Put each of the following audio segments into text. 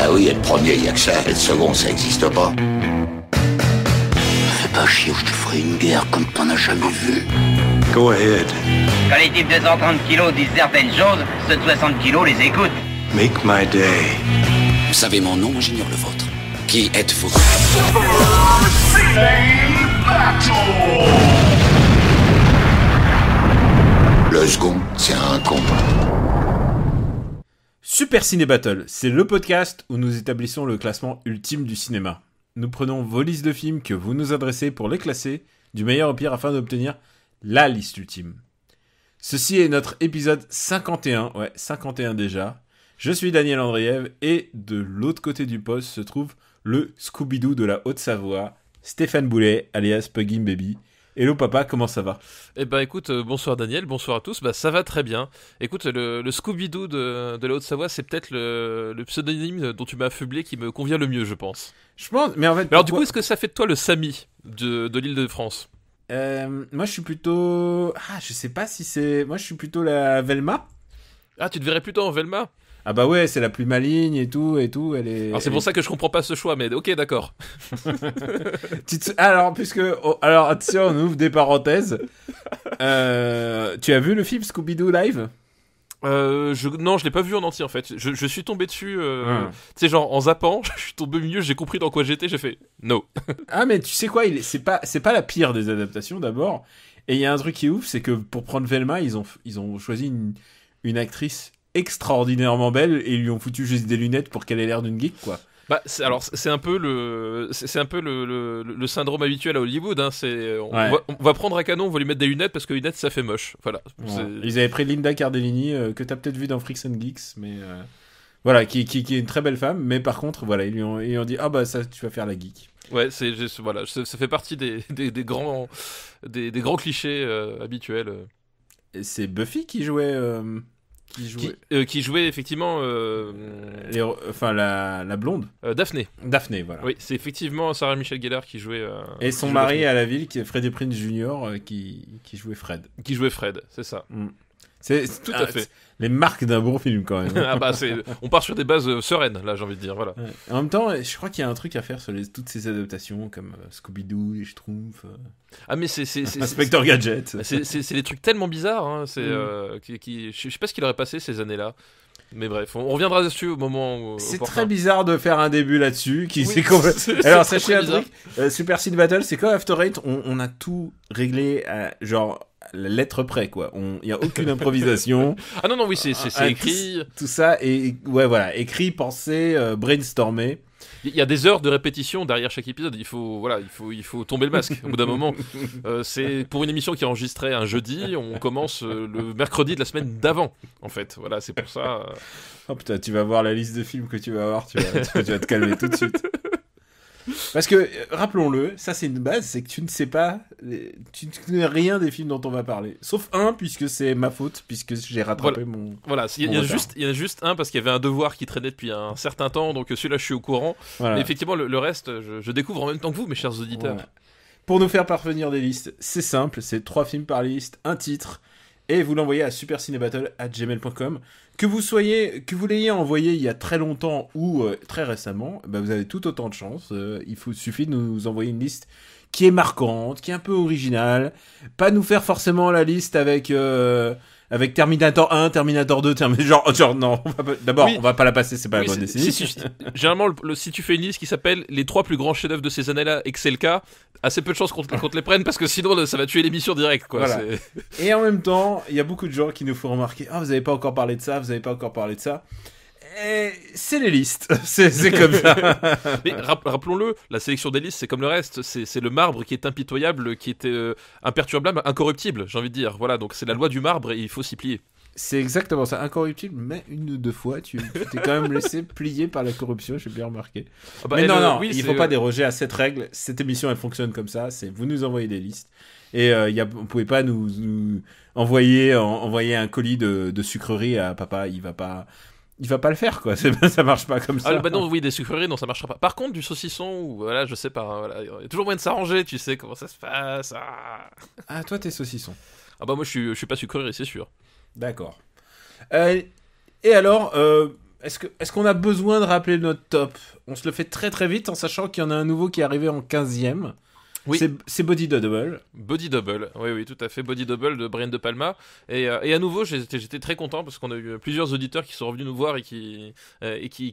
Bah oui, être premier, y a que ça. Être second, ça existe pas. Fais pas chier ou je te ferai une guerre comme t'en as jamais vu. Go ahead. Quand les types de 130 kilos disent certaines choses, ceux de 60 kilos les écoutent. Make my day. Vous savez mon nom, j'ignore le vôtre. Qui êtes-vous? Le second, c'est un con. Super Ciné Battle, c'est le podcast où nous établissons le classement ultime du cinéma. Nous prenons vos listes de films que vous nous adressez pour les classer, du meilleur au pire afin d'obtenir la liste ultime. Ceci est notre épisode 51, 51 déjà. Je suis Daniel Andriev et de l'autre côté du poste se trouve le Scooby-Doo de la Haute-Savoie, Stéphane Boulet, alias Puggin Baby. Hello papa, comment ça va? Eh ben écoute, bonsoir Daniel, bonsoir à tous, ça va très bien. Écoute, le Scooby-Doo de la Haute-Savoie, c'est peut-être le pseudonyme dont tu m'as affublé qui me convient le mieux, je pense. Je pense, mais en fait... Mais alors du coup, est-ce que ça fait de toi le Samy de l'Île-de-France? Moi je suis plutôt... je sais pas si c'est... Moi je suis plutôt la Velma. Ah, tu te verrais plutôt en Velma? Ah bah ouais, c'est la plus maligne et tout, elle est... Alors c'est pour ça que je comprends pas ce choix, mais ok, d'accord. Alors, alors, attention, on ouvre des parenthèses. Tu as vu le film Scooby-Doo Live? Non, je l'ai pas vu en entier en fait. Je suis tombé dessus, tu sais, genre en zappant, je suis tombé au milieu, j'ai compris dans quoi j'étais, j'ai fait no. Ah, mais tu sais quoi, c'est pas la pire des adaptations d'abord. Et il y a un truc qui est ouf, c'est que pour prendre Velma, ils ont choisi une actrice extraordinairement belle et ils lui ont foutu juste des lunettes pour qu'elle ait l'air d'une geek, quoi. Bah, c'est un peu le syndrome habituel à Hollywood, hein. On va prendre un canon, on va lui mettre des lunettes parce que lunettes ça fait moche. Voilà. Ouais. Ils avaient pris Linda Cardellini que t'as peut-être vu dans Freaks and Geeks, mais voilà, qui est une très belle femme, mais par contre voilà, ils lui ont dit ah bah ça tu vas faire la geek. Ouais, voilà, ça fait partie des grands clichés habituels. Et c'est Buffy qui jouait. Qui jouait effectivement la blonde Daphné, voilà. Oui, c'est effectivement Sarah Michelle Gellar qui jouait et son mari à la ville qui est Freddie Prinze Jr. qui jouait Fred, c'est ça. C'est tout à fait les marques d'un bon film quand même. Ah bah on part sur des bases sereines là, j'ai envie de dire, voilà. Ouais. En même temps, je crois qu'il y a un truc à faire sur toutes ces adaptations comme Scooby-Doo, les Schtroumpfs. Ah mais c'est Inspecteur Gadget. C'est des trucs tellement bizarres, hein. Je sais pas ce qu'il aurait passé ces années-là. Mais bref, on reviendra dessus au moment où... C'est très bizarre de faire un début là-dessus. Alors sachez un truc, Super Ciné Battle, c'est comme After Eight, on a tout réglé à genre la lettre près, quoi. Il y a aucune improvisation. Ah non, oui, c'est écrit. Tout ça, et ouais, voilà, écrit, pensé, brainstormé. Il y a des heures de répétition derrière chaque épisode. Il faut tomber le masque au bout d'un moment. C'est pour une émission qui est enregistrée un jeudi. On commence le mercredi de la semaine d'avant, en fait. Voilà, c'est pour ça. Oh putain, tu vas voir la liste de films que tu vas voir. Tu vas te calmer tout de suite. Parce que, rappelons-le, ça c'est une base, c'est que tu ne sais pas, tu ne connais rien des films dont on va parler. Sauf un, puisque c'est ma faute, puisque j'ai rattrapé mon... Voilà, il y en a juste un, parce qu'il y avait un devoir qui traînait depuis un certain temps, donc celui-là je suis au courant. Voilà. Mais effectivement, le reste, je découvre en même temps que vous, mes chers auditeurs. Voilà. Pour nous faire parvenir des listes, c'est simple, c'est 3 films par liste, un titre, et vous l'envoyez à supercinébattle@gmail.com. Que vous l'ayez envoyé il y a très longtemps ou très récemment, vous avez tout autant de chance. Suffit de nous envoyer une liste qui est marquante, qui est un peu originale. Pas nous faire forcément la liste avec Terminator 1, Terminator 2, genre non, on va pas la passer, c'est pas la bonne décennie. Généralement, si tu fais une liste qui s'appelle les 3 plus grands chefs-d'œuvre de ces années-là et que c'est le cas, assez peu de chances qu'on te les prenne parce que sinon ça va tuer l'émission direct, quoi. Voilà. Et en même temps, il y a beaucoup de gens qui nous font remarquer vous avez pas encore parlé de ça, vous avez pas encore parlé de ça. Et c'est les listes, c'est comme ça. Mais rappelons-le, la sélection des listes, c'est comme le reste, c'est le marbre qui est impitoyable, qui est imperturbable, incorruptible, j'ai envie de dire. Voilà, donc c'est la loi du marbre et il faut s'y plier. C'est exactement ça, incorruptible, mais une ou deux fois, tu t'es quand même laissé plier par la corruption, j'ai bien remarqué. Mais non, il faut pas déroger à cette règle. Cette émission, elle fonctionne comme ça. C'est vous nous envoyez des listes et vous pouvez pas nous envoyer un colis de sucreries à papa. Il va pas le faire, quoi. Ça marche pas comme ça. Non, oui, des sucreries, non, ça marchera pas. Par contre, du saucisson, ou voilà, je sais pas, voilà, il y a toujours moyen de s'arranger, tu sais comment ça se passe. Ah, toi, t'es saucisson. Ah bah moi, je suis pas sucrerie, c'est sûr. D'accord. Et alors, est-ce qu'on a besoin de rappeler notre top? On se le fait très très vite en sachant qu'il y en a un nouveau qui est arrivé en 15e. Oui. C'est Body Double. Body Double, oui, tout à fait. Body Double de Brian De Palma. Et à nouveau, j'étais très content parce qu'on a eu plusieurs auditeurs qui sont revenus nous voir et qui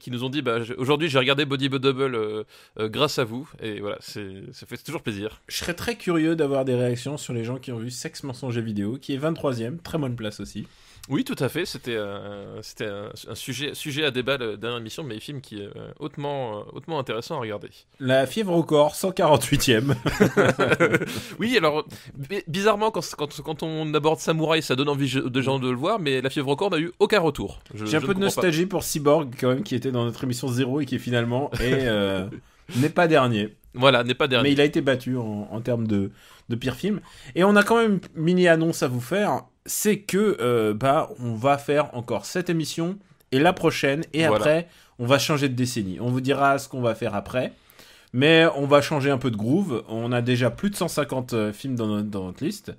nous ont dit aujourd'hui, j'ai regardé Body Double grâce à vous. Et voilà, ça fait toujours plaisir. Je serais très curieux d'avoir des réactions sur les gens qui ont vu Sexe, mensonge et vidéo, qui est 23e, très bonne place aussi. Oui, tout à fait. C'était un sujet à débat la dernière émission, mais un film qui est hautement intéressant à regarder. La fièvre au corps, 148e. Oui, alors bizarrement, quand on aborde Samouraï, ça donne envie de gens de le voir, mais La fièvre au corps n'a eu aucun retour. J'ai un peu de nostalgie pour Cyborg quand même, qui était dans notre émission 0 et qui finalement n'est pas dernier. Voilà, n'est pas dernier. Mais il a été battu en termes de pire film. Et on a quand même une mini-annonce à vous faire. C'est que on va faire encore cette émission et la prochaine. Et voilà. Après, on va changer de décennie. On vous dira ce qu'on va faire après. Mais on va changer un peu de groove. On a déjà plus de 150 films dans notre liste.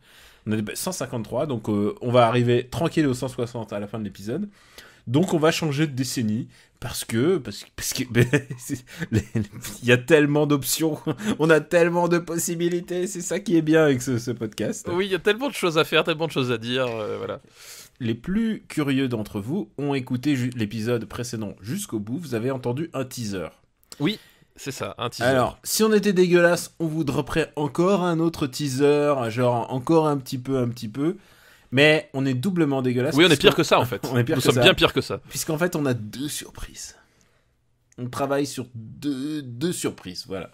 On a 153. Donc on va arriver tranquille aux 160 à la fin de l'épisode. Donc on va changer de décennie. Parce que il y a tellement d'options, on a tellement de possibilités, c'est ça qui est bien avec ce podcast. Oui, il y a tellement de choses à faire, tellement de choses à dire, voilà. Les plus curieux d'entre vous ont écouté l'épisode précédent jusqu'au bout, vous avez entendu un teaser. Oui, c'est ça, un teaser. Alors, si on était dégueulasse, on vous dropperait encore un autre teaser, genre encore un petit peu. Mais on est doublement dégueulasse. Oui, on est pire que ça en fait. Nous sommes bien pire que ça. Puisqu'en fait, on a 2 surprises. On travaille sur deux surprises, voilà.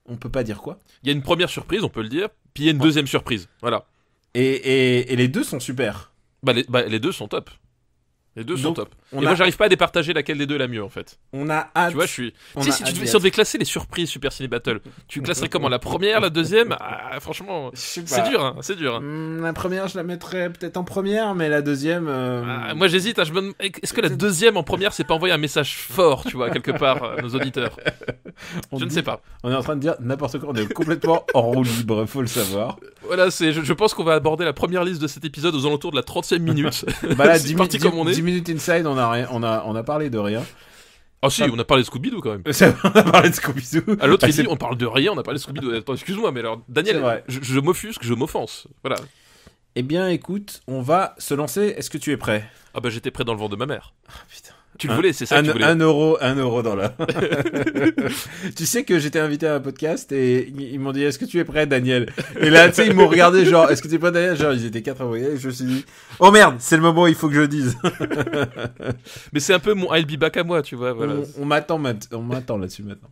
On peut pas dire quoi. Il y a une première surprise, on peut le dire, puis il y a une deuxième surprise, voilà. Et les deux sont super. Les deux sont top. Les deux sont top. Et moi, j'arrive pas à départager laquelle des deux est la mieux, en fait. On a hâte. Tu vois, si on devait classer les surprises Super Ciné Battle, tu classerais comment? La première, la deuxième? Franchement, c'est dur, hein, c'est dur. La première, je la mettrais peut-être en première, mais la deuxième... moi, j'hésite. Est-ce que la deuxième en première, c'est pas envoyer un message fort, tu vois, quelque part, à nos auditeurs? Je ne sais pas. On est en train de dire n'importe quoi, on est complètement en roue libre, faut le savoir. Voilà, je pense qu'on va aborder la première liste de cet épisode aux alentours de la 30e minute. Là, c'est parti comme on est. 10 minutes inside, on a parlé de rien. Ah si, on a parlé de Scooby-Doo quand même. On a parlé de Scooby-Doo. À l'autre, il dit on parle de rien, on a parlé de Scooby-Doo. Attends, excuse-moi, mais alors, Daniel, je m'offusque, je m'offense. Voilà. Eh bien, écoute, on va se lancer. Est-ce que tu es prêt? Ah j'étais prêt dans le ventre de ma mère. Ah putain. Tu le voulais, c'est ça que tu voulais. 1 euro dans la... Tu sais que j'étais invité à un podcast et ils m'ont dit, est-ce que tu es prêt, Daniel? Et là, tu sais, ils m'ont regardé genre, est-ce que tu es prêt, Daniel? Genre, ils étaient 4 envoyés et je me suis dit, oh merde, c'est le moment où il faut que je le dise. Mais c'est un peu mon I'll be back à moi, tu vois, voilà. On m'attend là-dessus maintenant.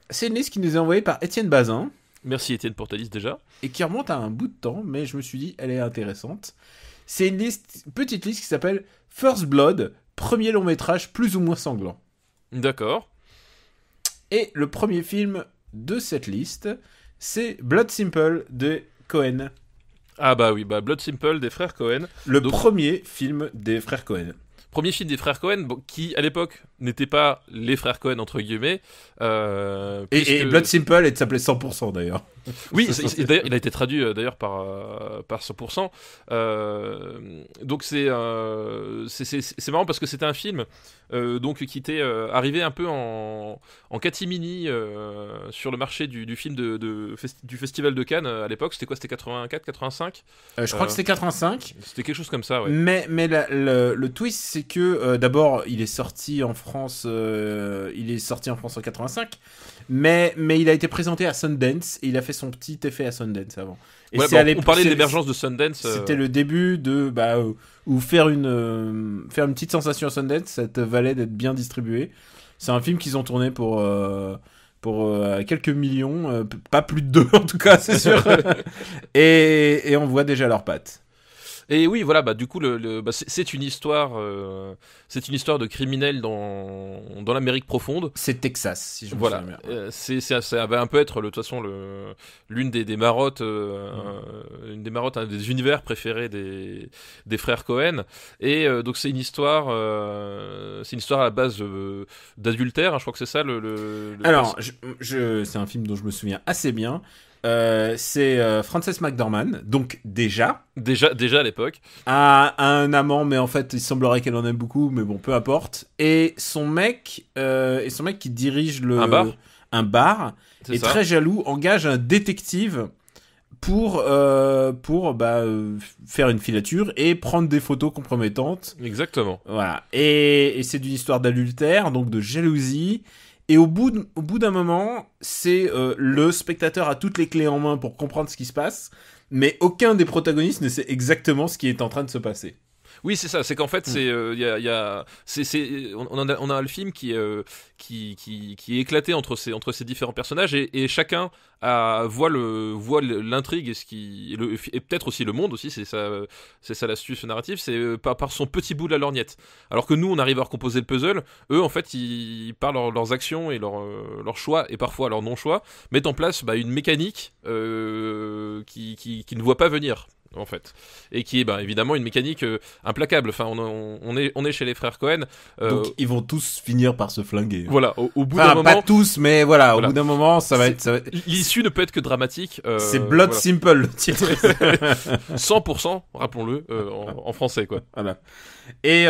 C'est une liste qui nous est envoyée par Étienne Bazin. Merci Étienne pour ta liste déjà. Et qui remonte à un bout de temps, mais je me suis dit, elle est intéressante. C'est une petite liste qui s'appelle First Blood, premier long métrage plus ou moins sanglant. D'accord. Et le premier film de cette liste, c'est Blood Simple de Cohen. Ah oui, Blood Simple des frères Cohen. Premier film des frères Cohen. Premier film des frères Cohen, qui à l'époque n'étaient pas les frères Cohen entre guillemets. Et Blood Simple s'appelait 100% d'ailleurs. Oui, d'ailleurs, il a été traduit d'ailleurs par 100%. Donc c'est marrant parce que c'était un film donc qui était arrivé un peu en catimini sur le marché du film du Festival de Cannes à l'époque. C'était quoi? C'était 84, 85 je crois que c'était 85. C'était quelque chose comme ça, ouais. Mais le twist, c'est que d'abord, il est sorti en France en 85. Mais il a été présenté à Sundance et il a fait son petit effet à Sundance avant. Et on parlait de l'émergence de Sundance. C'était le début de où faire une petite sensation à Sundance, ça te valait d'être bien distribué. C'est un film qu'ils ont tourné pour quelques millions, pas plus de 2 en tout cas, c'est sûr. et on voit déjà leurs pattes. Et oui, voilà, du coup, c'est une histoire de criminels dans l'Amérique profonde. C'est Texas, si je me souviens bien. Ça va un peu être, de toute façon, l'une des marottes, une des marottes, un des univers préférés des frères Cohen. Et donc, c'est une histoire à la base d'adultère, hein, je crois que c'est ça. Alors, c'est un film dont je me souviens assez bien. c'est Frances McDormand, donc déjà Déjà à l'époque. a un amant, mais en fait il semblerait qu'elle en aime beaucoup, mais bon, peu importe. Et son mec qui dirige un bar C'est est ça. très jaloux, engage un détective pour faire une filature et prendre des photos compromettantes. Exactement. Voilà. Et c'est d'une histoire d'adultère, donc de jalousie. Et au bout d'un moment, c'est le spectateur a toutes les clés en main pour comprendre ce qui se passe, mais aucun des protagonistes ne sait exactement ce qui est en train de se passer. Oui, c'est ça. C'est qu'en fait, on a le film qui est éclaté entre ces différents personnages et chacun voit l'intrigue et peut-être aussi le monde aussi. C'est ça l'astuce narrative. C'est par son petit bout de la lorgnette. Alors que nous, on arrive à recomposer le puzzle. Eux, en fait, ils par leurs actions et leurs choix et parfois leurs non-choix mettent en place une mécanique qui ne voit pas venir. En fait, et qui est évidemment une mécanique implacable. Enfin, on est chez les frères Cohen. Donc ils vont tous finir par se flinguer. Voilà, au bout d'un moment. Pas tous, mais voilà, au bout d'un moment, ça va être. L'issue ne peut être que dramatique. C'est Blood Simple, le titre. 100%, rappelons-le, en français, quoi. Voilà. Et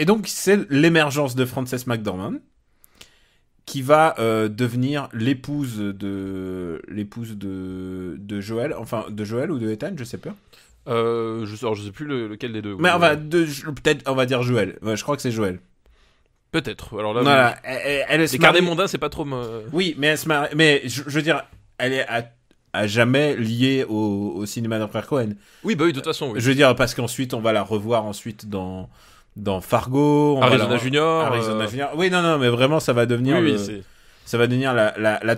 donc c'est l'émergence de Frances McDormand qui va devenir l'épouse de Joël, enfin de Joël ou de Ethan, je sais pas. Je sais plus lequel des deux. Mais peut-être on va dire Joël. Ouais, je crois que c'est Joël. Peut-être. Alors là, voilà. Les carnets mondains, c'est pas trop. Oui, mais elle se marie. Mais je veux dire, elle est à jamais liée au cinéma d'un frère Cohen. Oui, de toute façon. Oui. Je veux dire parce qu'ensuite on va la revoir dans Fargo, Arizona Junior. Oui, non, mais vraiment, ça va devenir ça va devenir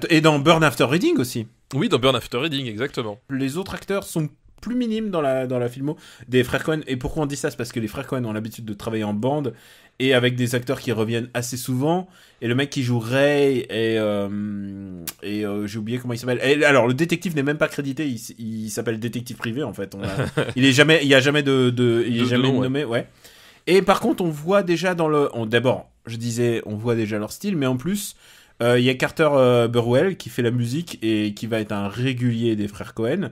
et dans Burn After Reading aussi. Oui, dans Burn After Reading, exactement. Les autres acteurs sont plus minimes dans la filmo des frères Cohen. Et pourquoi on dit ça? C'est parce que les frères Cohen ont l'habitude de travailler en bande et avec des acteurs qui reviennent assez souvent. Et le mec qui joue Ray et j'ai oublié comment il s'appelle. Et alors le détective n'est même pas crédité. Il s'appelle détective privé en fait. Il y a jamais nommé. Ouais. Et par contre, on voit déjà d'abord, je disais, on voit déjà leur style, mais en plus, il y a Carter Burwell qui fait la musique et qui va être un régulier des frères Cohen.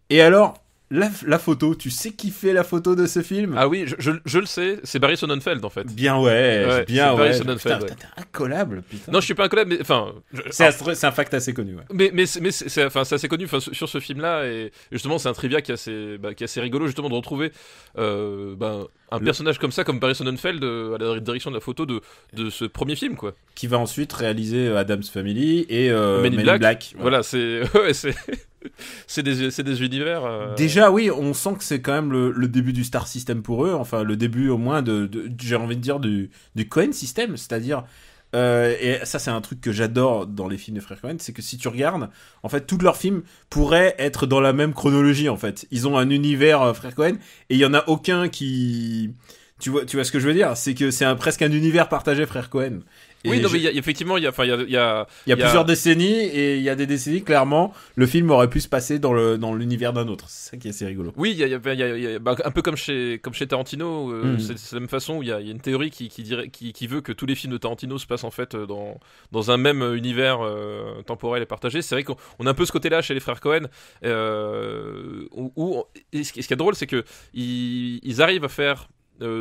Et alors, la photo, tu sais qui fait la photo de ce film? Ah oui, je le sais, c'est Barry Sonnenfeld en fait. Bien ouais. Barry Sonnenfeld. Putain, t'es incollable, putain. Non, je suis pas incollable, mais enfin. C'est un fact assez connu, ouais. Mais c'est assez connu sur ce film-là, et justement, c'est un trivia qui est assez rigolo, justement, de retrouver un personnage comme ça, comme Barry Sonnenfeld, à la direction de la photo de ce premier film, quoi. Qui va ensuite réaliser Addams Family et Men in Black. Voilà, c'est c'est des univers. Déjà, oui, on sent que c'est quand même le début du Star System pour eux, enfin le début au moins j'ai envie de dire du Cohen System, c'est-à-dire et ça c'est un truc que j'adore dans les films de frères Cohen, c'est que si tu regardes, en fait tous leurs films pourraient être dans la même chronologie en fait. Ils ont un univers frères Cohen et il y en a aucun qui tu vois ce que je veux dire, c'est que c'est presque un univers partagé frères Cohen. Oui, non, mais effectivement, il y a plusieurs décennies, et il y a des décennies, clairement, le film aurait pu se passer dans l'univers d'un autre. C'est ça qui est assez rigolo. Oui, il y a un peu comme chez Tarantino, c'est la même façon où il y a une théorie qui veut que tous les films de Tarantino se passent en fait dans un même univers temporel et partagé. C'est vrai qu'on a un peu ce côté-là chez les frères Cohen, où ce qui est drôle, c'est que ils arrivent à faire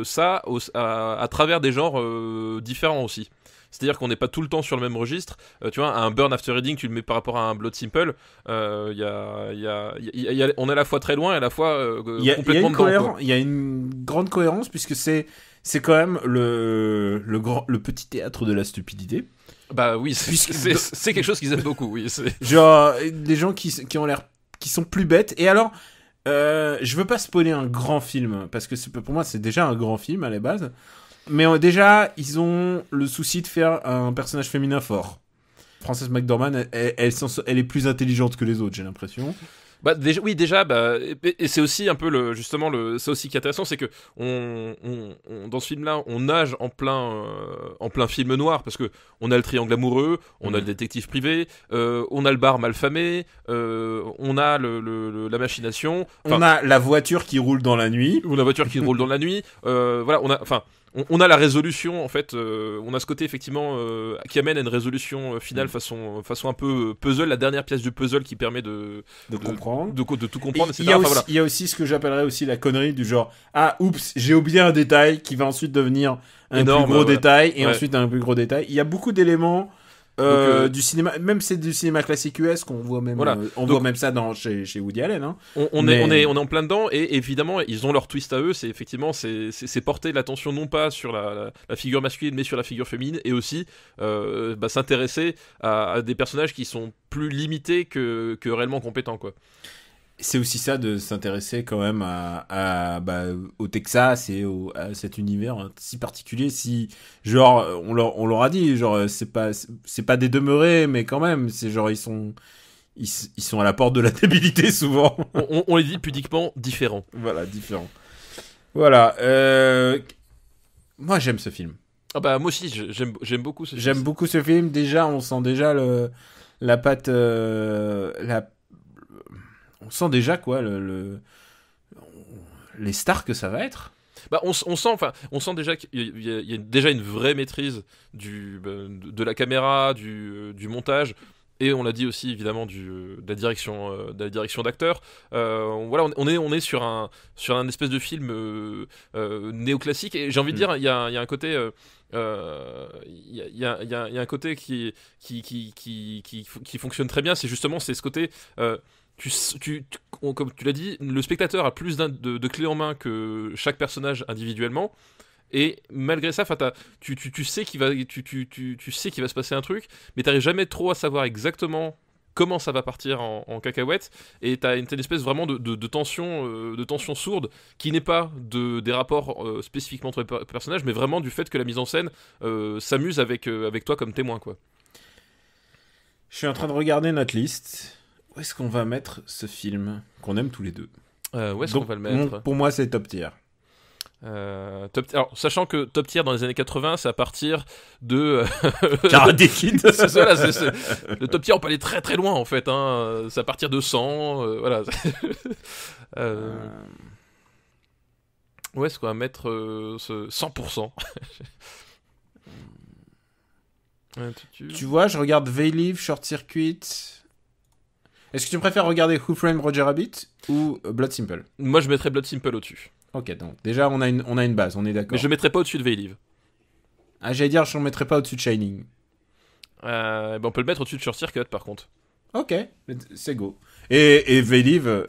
ça à travers des genres différents aussi. C'est-à-dire qu'on n'est pas tout le temps sur le même registre. Tu vois, un Burn After Reading, tu le mets par rapport à un Blood Simple. On est à la fois très loin et à la fois complètement dedans. Il y a une grande cohérence puisque c'est quand même le petit théâtre de la stupidité. Bah oui, c'est quelque chose qu'ils aiment beaucoup. Oui, genre des gens qui sont plus bêtes. Et alors, je veux pas spoiler un grand film parce que pour moi c'est déjà un grand film à la base. Mais déjà, ils ont le souci de faire un personnage féminin fort. Frances McDormand, elle est plus intelligente que les autres, j'ai l'impression. Déjà, et c'est aussi un peu c'est aussi qui est intéressant, c'est que dans ce film-là, on nage en plein film noir, parce que on a le triangle amoureux, on a le détective privé, on a le bar malfamé, on a la machination, on a la voiture qui roule dans la nuit, voilà, on a la résolution en fait, on a ce côté effectivement qui amène à une résolution finale façon un peu puzzle, la dernière pièce du puzzle qui permet de comprendre, de tout comprendre, etc. Il y a aussi ce que j'appellerais aussi la connerie du genre oups, j'ai oublié un détail qui va ensuite devenir un énorme, plus gros détail et ouais. ensuite un plus gros détail. Il y a beaucoup d'éléments du cinéma, même c'est du cinéma classique US qu'on voit même, voit même ça chez Woody Allen. Hein. On est en plein dedans et évidemment ils ont leur twist à eux. C'est effectivement c'est porter l'attention non pas sur la figure masculine mais sur la figure féminine et aussi s'intéresser à des personnages qui sont plus limités que réellement compétents quoi. C'est aussi ça de s'intéresser quand même au Texas et à cet univers si particulier. Si genre on leur a dit genre c'est pas des demeurés mais quand même c'est genre ils sont à la porte de la débilité souvent. On les dit pudiquement différents. Voilà, différents. Voilà. Moi j'aime ce film. Ah bah moi aussi j'aime beaucoup ce film. J'aime beaucoup ce film. Déjà on sent déjà la patte on sent déjà quoi les stars que ça va être. Bah on sent déjà qu'il y a déjà une vraie maîtrise de la caméra, du montage. Et on l'a dit aussi évidemment de la direction d'acteurs. Voilà, on est sur un espèce de film néoclassique. Et j'ai envie de dire, il y a un côté, il y a un côté qui fonctionne très bien. C'est justement ce côté. Comme tu l'as dit, le spectateur a plus de clés en main que chaque personnage individuellement. Et malgré ça, tu sais qu'il va se passer un truc, mais t'arrives jamais trop à savoir exactement comment ça va partir en cacahuète. Et t'as une espèce vraiment de tension sourde qui n'est pas des rapports spécifiquement entre les personnages, mais vraiment du fait que la mise en scène s'amuse avec toi comme témoin, quoi. Je suis en train de regarder notre liste. Où est-ce qu'on va mettre ce film qu'on aime tous les deux? Où est-ce qu'on va le mettre? Pour moi, c'est top tier. Alors, sachant que top tier dans les années 80, c'est à partir de Karate Kid. C'est ça, là, le top tier, on peut aller très très loin en fait. Hein. C'est à partir de 100. Voilà. Où est-ce qu'on va mettre ce 100%? Tu vois, je regarde Veilive, Short Circuit. Est-ce que tu préfères regarder Who Framed Roger Rabbit ou Blood Simple? Moi, je mettrais Blood Simple au-dessus. Ok, donc déjà, on a une base, on est d'accord. Mais je mettrais pas au-dessus de Veilive. Ah, j'allais dire, je ne mettrais pas au-dessus de Shining. On peut le mettre au-dessus de Short Circuit, par contre. Ok, c'est go. Et Veilive,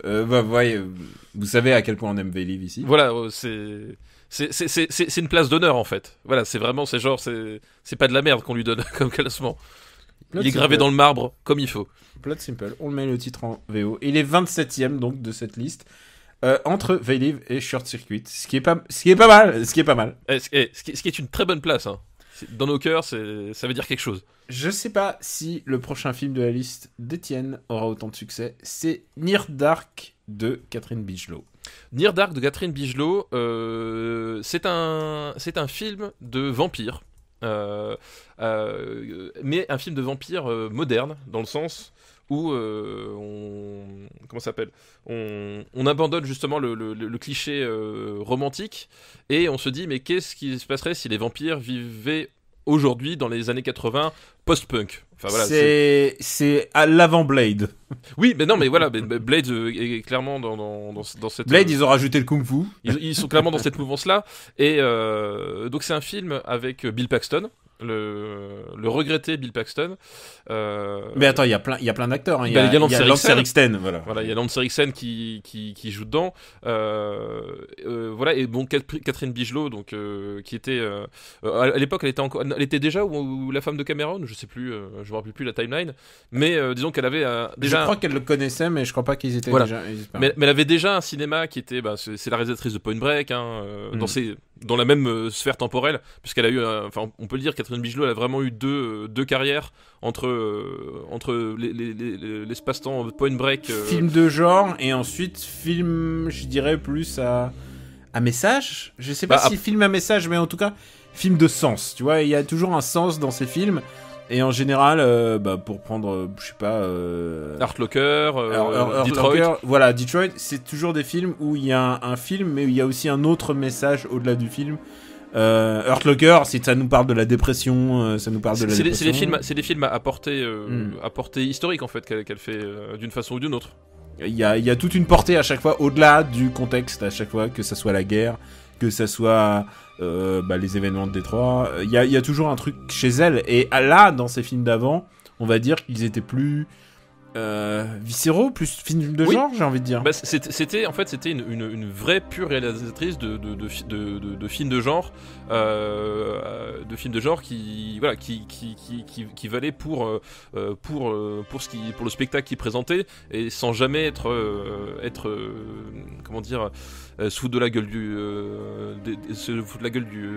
vous savez à quel point on aime Veilive ici. Voilà, c'est une place d'honneur, en fait. Voilà, c'est vraiment, c'est pas de la merde qu'on lui donne comme classement. Il est gravé dans le marbre, comme il faut. Blood Simple, on le met le titre en VO. Il est 27ème donc de cette liste, entre Veilive et Short Circuit, ce qui est pas mal. Ce qui est une très bonne place. Hein. Dans nos cœurs, ça veut dire quelque chose. Je sais pas si le prochain film de la liste d'Étienne aura autant de succès. C'est Near Dark de Catherine Bigelow. Near Dark de Catherine Bigelow, c'est un film de vampire. Mais un film de vampire moderne, dans le sens où on abandonne justement le cliché romantique et on se dit mais qu'est-ce qui se passerait si les vampires vivaient aujourd'hui dans les années 80 post-punk. Enfin, voilà, c'est à l'avant Blade. Oui, mais non, mais voilà, Blade est clairement dans cette... Blade, ils ont rajouté le kung-fu. Ils sont clairement dans cette mouvance-là. Et donc c'est un film avec Bill Paxton, le regretté Bill Paxton. Mais attends, il y a plein d'acteurs. Hein. Il y a Lance Henriksen. Voilà, il y a Lance Henriksen qui joue dedans. Voilà, et bon, Catherine Bigelow, donc qui était à l'époque, elle était déjà ou la femme de Cameron, je sais plus, je me rappelle plus la timeline. Mais disons qu'elle avait déjà. Je crois qu'elle le connaissait, mais je crois pas qu'ils étaient déjà. Mais elle avait déjà un cinéma qui était, c'est la réalisatrice de Point Break, hein, dans la même sphère temporelle, puisqu'elle a eu, enfin, on peut le dire, Catherine Bigelow, elle a vraiment eu deux carrières entre l'espace-temps Point Break. Film de genre, et ensuite film, je dirais, plus à message. Je sais pas si film à message, mais en tout cas, film de sens. Tu vois, il y a toujours un sens dans ces films. Et en général, pour prendre, je sais pas... Art Locker, Detroit. Locker, voilà, Detroit, c'est toujours des films où il y a un film, mais il y a aussi un autre message au-delà du film. Hurt Locker, ça nous parle de la dépression, ça nous parle de la dépression. C'est des films à portée historique en fait qu'elle fait d'une façon ou d'une autre. Il y a toute une portée à chaque fois, au-delà du contexte à chaque fois, que ça soit la guerre, que ça soit les événements de Détroit. Il y a toujours un truc chez elle. Et là, dans ces films d'avant, on va dire qu'ils étaient plus viscéraux, plus films de genre, j'ai envie de dire. C'était une vraie pure réalisatrice de films de genre, qui valait pour le spectacle qu'il présentait, et sans jamais être comment dire, se foutre de la gueule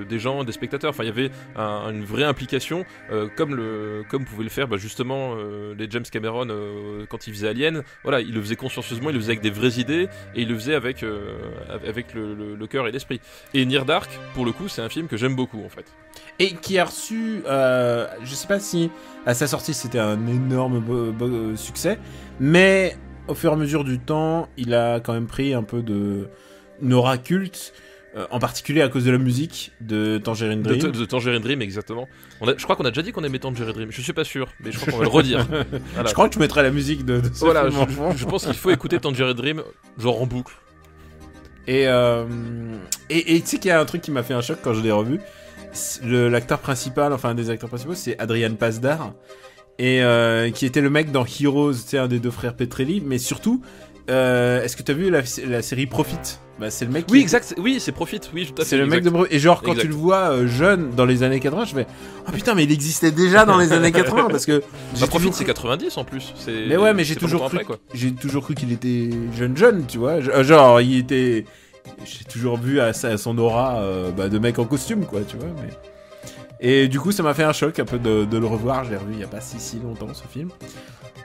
des gens, des spectateurs. Enfin, il y avait une vraie implication, comme pouvaient le faire justement les James Cameron quand il faisait Alien. Voilà, il le faisait consciencieusement, il le faisait avec des vraies idées, et il le faisait avec le cœur et l'esprit. Et Near Dark, pour le coup, c'est un film que j'aime beaucoup en fait. Et qui a reçu, je sais pas si à sa sortie c'était un énorme succès, mais au fur et à mesure du temps, il a quand même pris un peu une aura culte, en particulier à cause de la musique de Tangerine Dream. De Tangerine Dream, exactement. Je crois qu'on a déjà dit qu'on aimait Tangerine Dream, je suis pas sûr, mais je crois qu'on va le redire. Voilà. Je crois que tu mettrais la musique de ce film. Je pense qu'il faut écouter Tangerine Dream, genre en boucle. Et tu sais qu'il y a un truc qui m'a fait un choc quand je l'ai revu. L'acteur principal, enfin un des acteurs principaux, c'est Adrian Pasdar, et qui était le mec dans Heroes, tu sais, un des deux frères Petrelli, mais surtout, est-ce que t'as vu la série Profit? C'est le mec. Oui, exact. Oui, c'est Profit. Oui, tout à fait. C'est le mec de Profit. Et genre, quand tu le vois jeune dans les années 80, je fais oh putain, mais il existait déjà dans les années 80, parce que. Profit, c'est 90 en plus. Mais ouais, mais j'ai toujours cru qu'il était jeune, tu vois. Genre, il était. J'ai toujours vu à son aura de mec en costume, quoi, tu vois. Mais... Et du coup, ça m'a fait un choc un peu de le revoir. Je l'ai revu il y a pas si longtemps, ce film.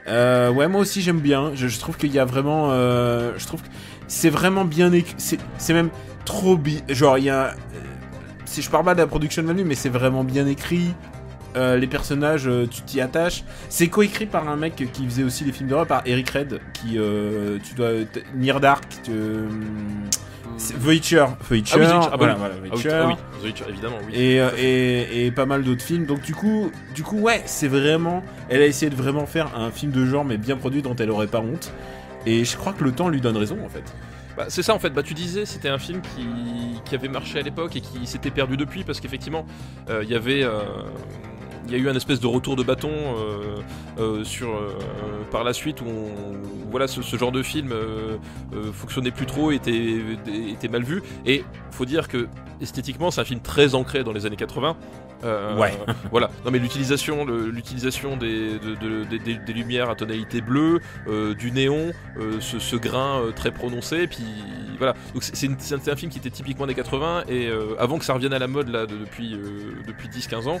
Ouais, moi aussi j'aime bien. Je trouve qu'il y a vraiment. Je trouve que c'est vraiment bien écrit. C'est même trop bien. Genre, il y a. Je parle pas de la production value, mais c'est vraiment bien écrit. Les personnages, tu t'y attaches. C'est coécrit par un mec qui faisait aussi les films d'horreur, par Eric Red, qui. Tu dois. Near Dark, Voyager. Voyager, évidemment, oui. Et pas mal d'autres films. Donc du coup, ouais, c'est vraiment. Elle a essayé de vraiment faire un film de genre, mais bien produit, dont elle aurait pas honte. Et je crois que le temps lui donne raison, en fait. C'est ça en fait, tu disais c'était un film qui avait marché à l'époque et qui s'était perdu depuis, parce qu'effectivement il y a eu un espèce de retour de bâton par la suite, où ce genre de film fonctionnait plus trop, était mal vu. Et faut dire que esthétiquement c'est un film très ancré dans les années 80. Ouais. Voilà. Non mais l'utilisation des lumières à tonalité bleue, du néon, ce grain très prononcé, puis voilà. Donc c'est un film qui était typiquement des 80, et avant que ça revienne à la mode là depuis 10-15 ans,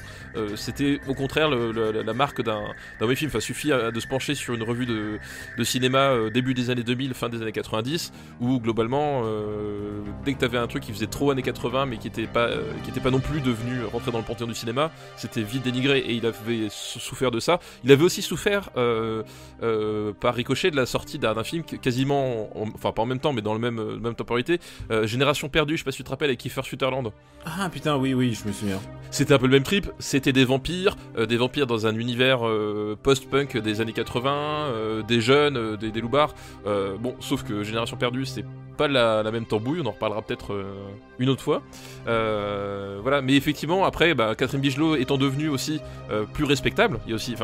c'était au contraire la marque d'un mauvais film. Enfin, suffit de se pencher sur une revue de cinéma début des années 2000, fin des années 90, où globalement dès que t'avais un truc qui faisait trop années 80 mais qui était pas non plus devenu rentrer dans le panthéon du cinéma, c'était vite dénigré, et il avait souffert de ça. Il avait aussi souffert par ricochet de la sortie d'un film quasiment, enfin pas en même temps mais dans le même temporalité, Génération Perdue, je sais pas si tu te rappelles, avec Kiefer Sutherland. Ah putain, oui, je me souviens. C'était un peu le même trip, c'était des vampires dans un univers post-punk des années 80, des jeunes, des loupards. Sauf que Génération Perdue, c'est pas la même tambouille, on en reparlera peut-être une autre fois. Voilà, mais effectivement, après, Catherine Bigelow étant devenue aussi plus respectable, il y a aussi,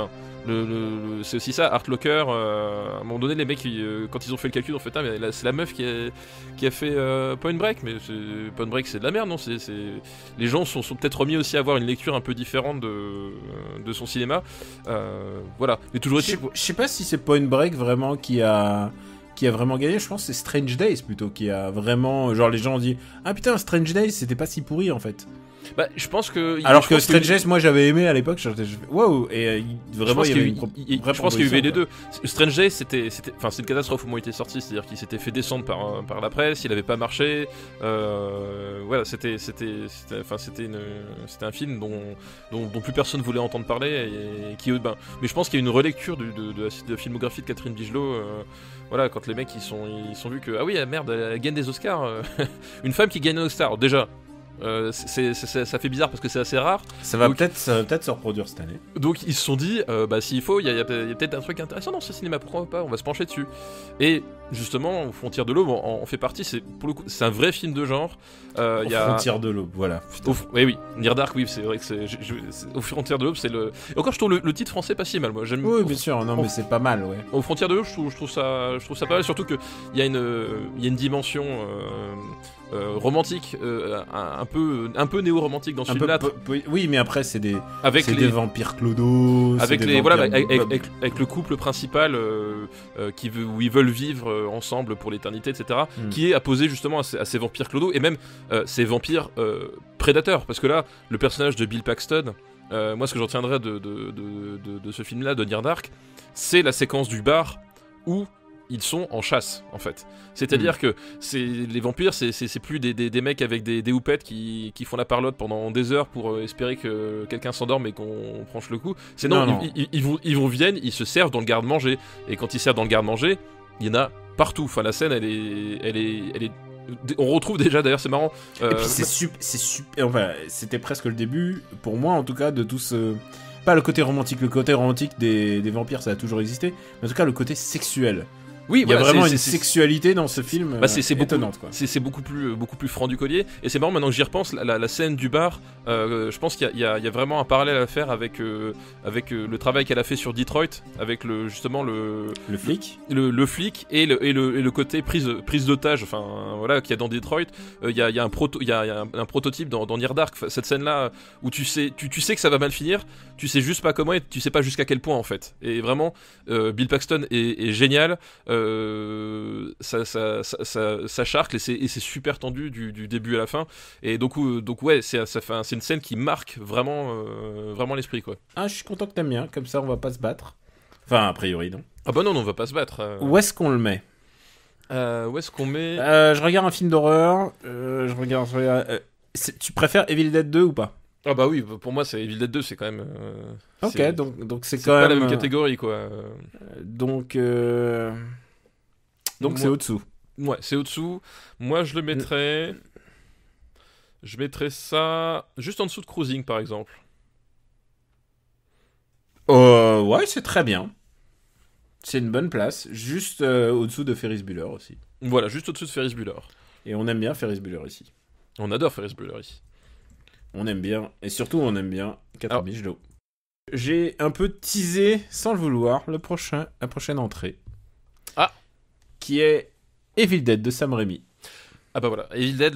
c'est aussi ça, Hurt Locker, à un moment donné, les mecs, quand ils ont fait le calcul, ont fait mais c'est la meuf qui a fait Point Break, mais Point Break c'est de la merde, non, les gens sont peut-être remis aussi à avoir une lecture un peu différente de son cinéma, voilà, mais toujours je sais pas si c'est Point Break vraiment qui a vraiment gagné. Je pense que c'est Strange Days plutôt qui a vraiment, genre les gens ont dit ah putain, Strange Days c'était pas si pourri en fait. Je pense que... Alors que Strange Days, moi j'avais aimé à l'époque, waouh, et vraiment il y avait je pense qu'il y avait les deux. Strange Days, c'était une catastrophe au moment où il était sorti, c'est-à-dire qu'il s'était fait descendre par la presse, il avait pas marché, voilà, c'était un film dont plus personne voulait entendre parler, et qui, mais je pense qu'il y a une relecture de la filmographie de Catherine Bigelow, voilà, quand les mecs ils sont vus que ah oui, merde, elle gagne des Oscars, une femme qui gagne un Oscar, déjà. Ça fait bizarre parce que c'est assez rare. Ça va peut-être se reproduire cette année. Donc ils se sont dit, s'il faut, il y a peut-être un truc intéressant dans ce cinéma, pourquoi pas, on va se pencher dessus. Et justement, Frontières de l'Aube en fait partie, c'est un vrai film de genre. Frontières de l'Aube, voilà. Oui, Near Dark, oui, c'est vrai que aux Frontières de l'Aube, c'est le... Et encore, je trouve le titre français pas si mal, moi. Oui, bien sûr, non, mais c'est pas mal, ouais. Aux Frontières de l'Aube, je trouve ça pas mal, surtout qu'il y a une dimension... romantique, un peu néo-romantique dans ce film-là. Oui, mais après c'est des vampires clodos. Avec le couple principal où ils veulent vivre ensemble pour l'éternité, etc. Qui est apposé justement à ces vampires clodos et même ces vampires prédateurs. Parce que là, le personnage de Bill Paxton, moi ce que j'en retiendrai de ce film-là, de Near Dark, c'est la séquence du bar où ils sont en chasse, en fait. C'est-à-dire que les vampires, c'est plus des mecs avec des houpettes qui font la parlotte pendant des heures pour espérer que quelqu'un s'endorme et qu'on franche le coup. Ils viennent, ils se servent dans le garde-manger. Et quand ils servent dans le garde-manger, il y en a partout. Enfin, la scène, elle est... On retrouve déjà, d'ailleurs, c'est marrant. Et puis c'est super... Enfin, c'était presque le début, pour moi, en tout cas, de tout ce... Pas le côté romantique. Le côté romantique des vampires, ça a toujours existé. Mais en tout cas, le côté sexuel. Oui, il y a vraiment une sexualité dans ce film étonnante. C'est beaucoup plus franc du collier. Et c'est marrant, maintenant que j'y repense, la scène du bar, je pense qu'il y a vraiment un parallèle à faire avec le travail qu'elle a fait sur Detroit, avec justement le flic. Le flic et le côté prise d'otage, enfin voilà, qu'il y a dans Detroit. Il y a un prototype dans Near Dark, cette scène-là où tu sais que ça va mal finir, tu sais juste pas comment et tu sais pas jusqu'à quel point en fait. Et vraiment, Bill Paxton est génial. Ça charcle et c'est super tendu du début à la fin. Et donc ouais, c'est une scène qui marque vraiment l'esprit, quoi. Ah, je suis content que t'aimes bien, comme ça on va pas se battre. Enfin, a priori, non. Ah bah non, on va pas se battre. Où est-ce qu'on le met Où est-ce qu'on met Je regarde un film d'horreur. Tu préfères Evil Dead 2 ou pas? Ah bah oui, pour moi, c'est Evil Dead 2, c'est quand même... ok, donc c'est quand pas même... la même catégorie, quoi. Donc c'est au-dessous. Ouais, c'est au-dessous. Moi, je le mettrais... Je mettrais ça juste en dessous de Cruising, par exemple. Ouais, c'est très bien. C'est une bonne place. Juste au-dessous de Ferris Bueller aussi. Voilà, juste au-dessous de Ferris Bueller. Et on aime bien Ferris Bueller ici. On adore Ferris Bueller ici. On aime bien. Et surtout, on aime bien 4 biches d'eau. J'ai un peu teasé, sans le vouloir, la prochaine entrée. Ah. Qui est Evil Dead de Sam Raimi. Ah bah voilà, Evil Dead,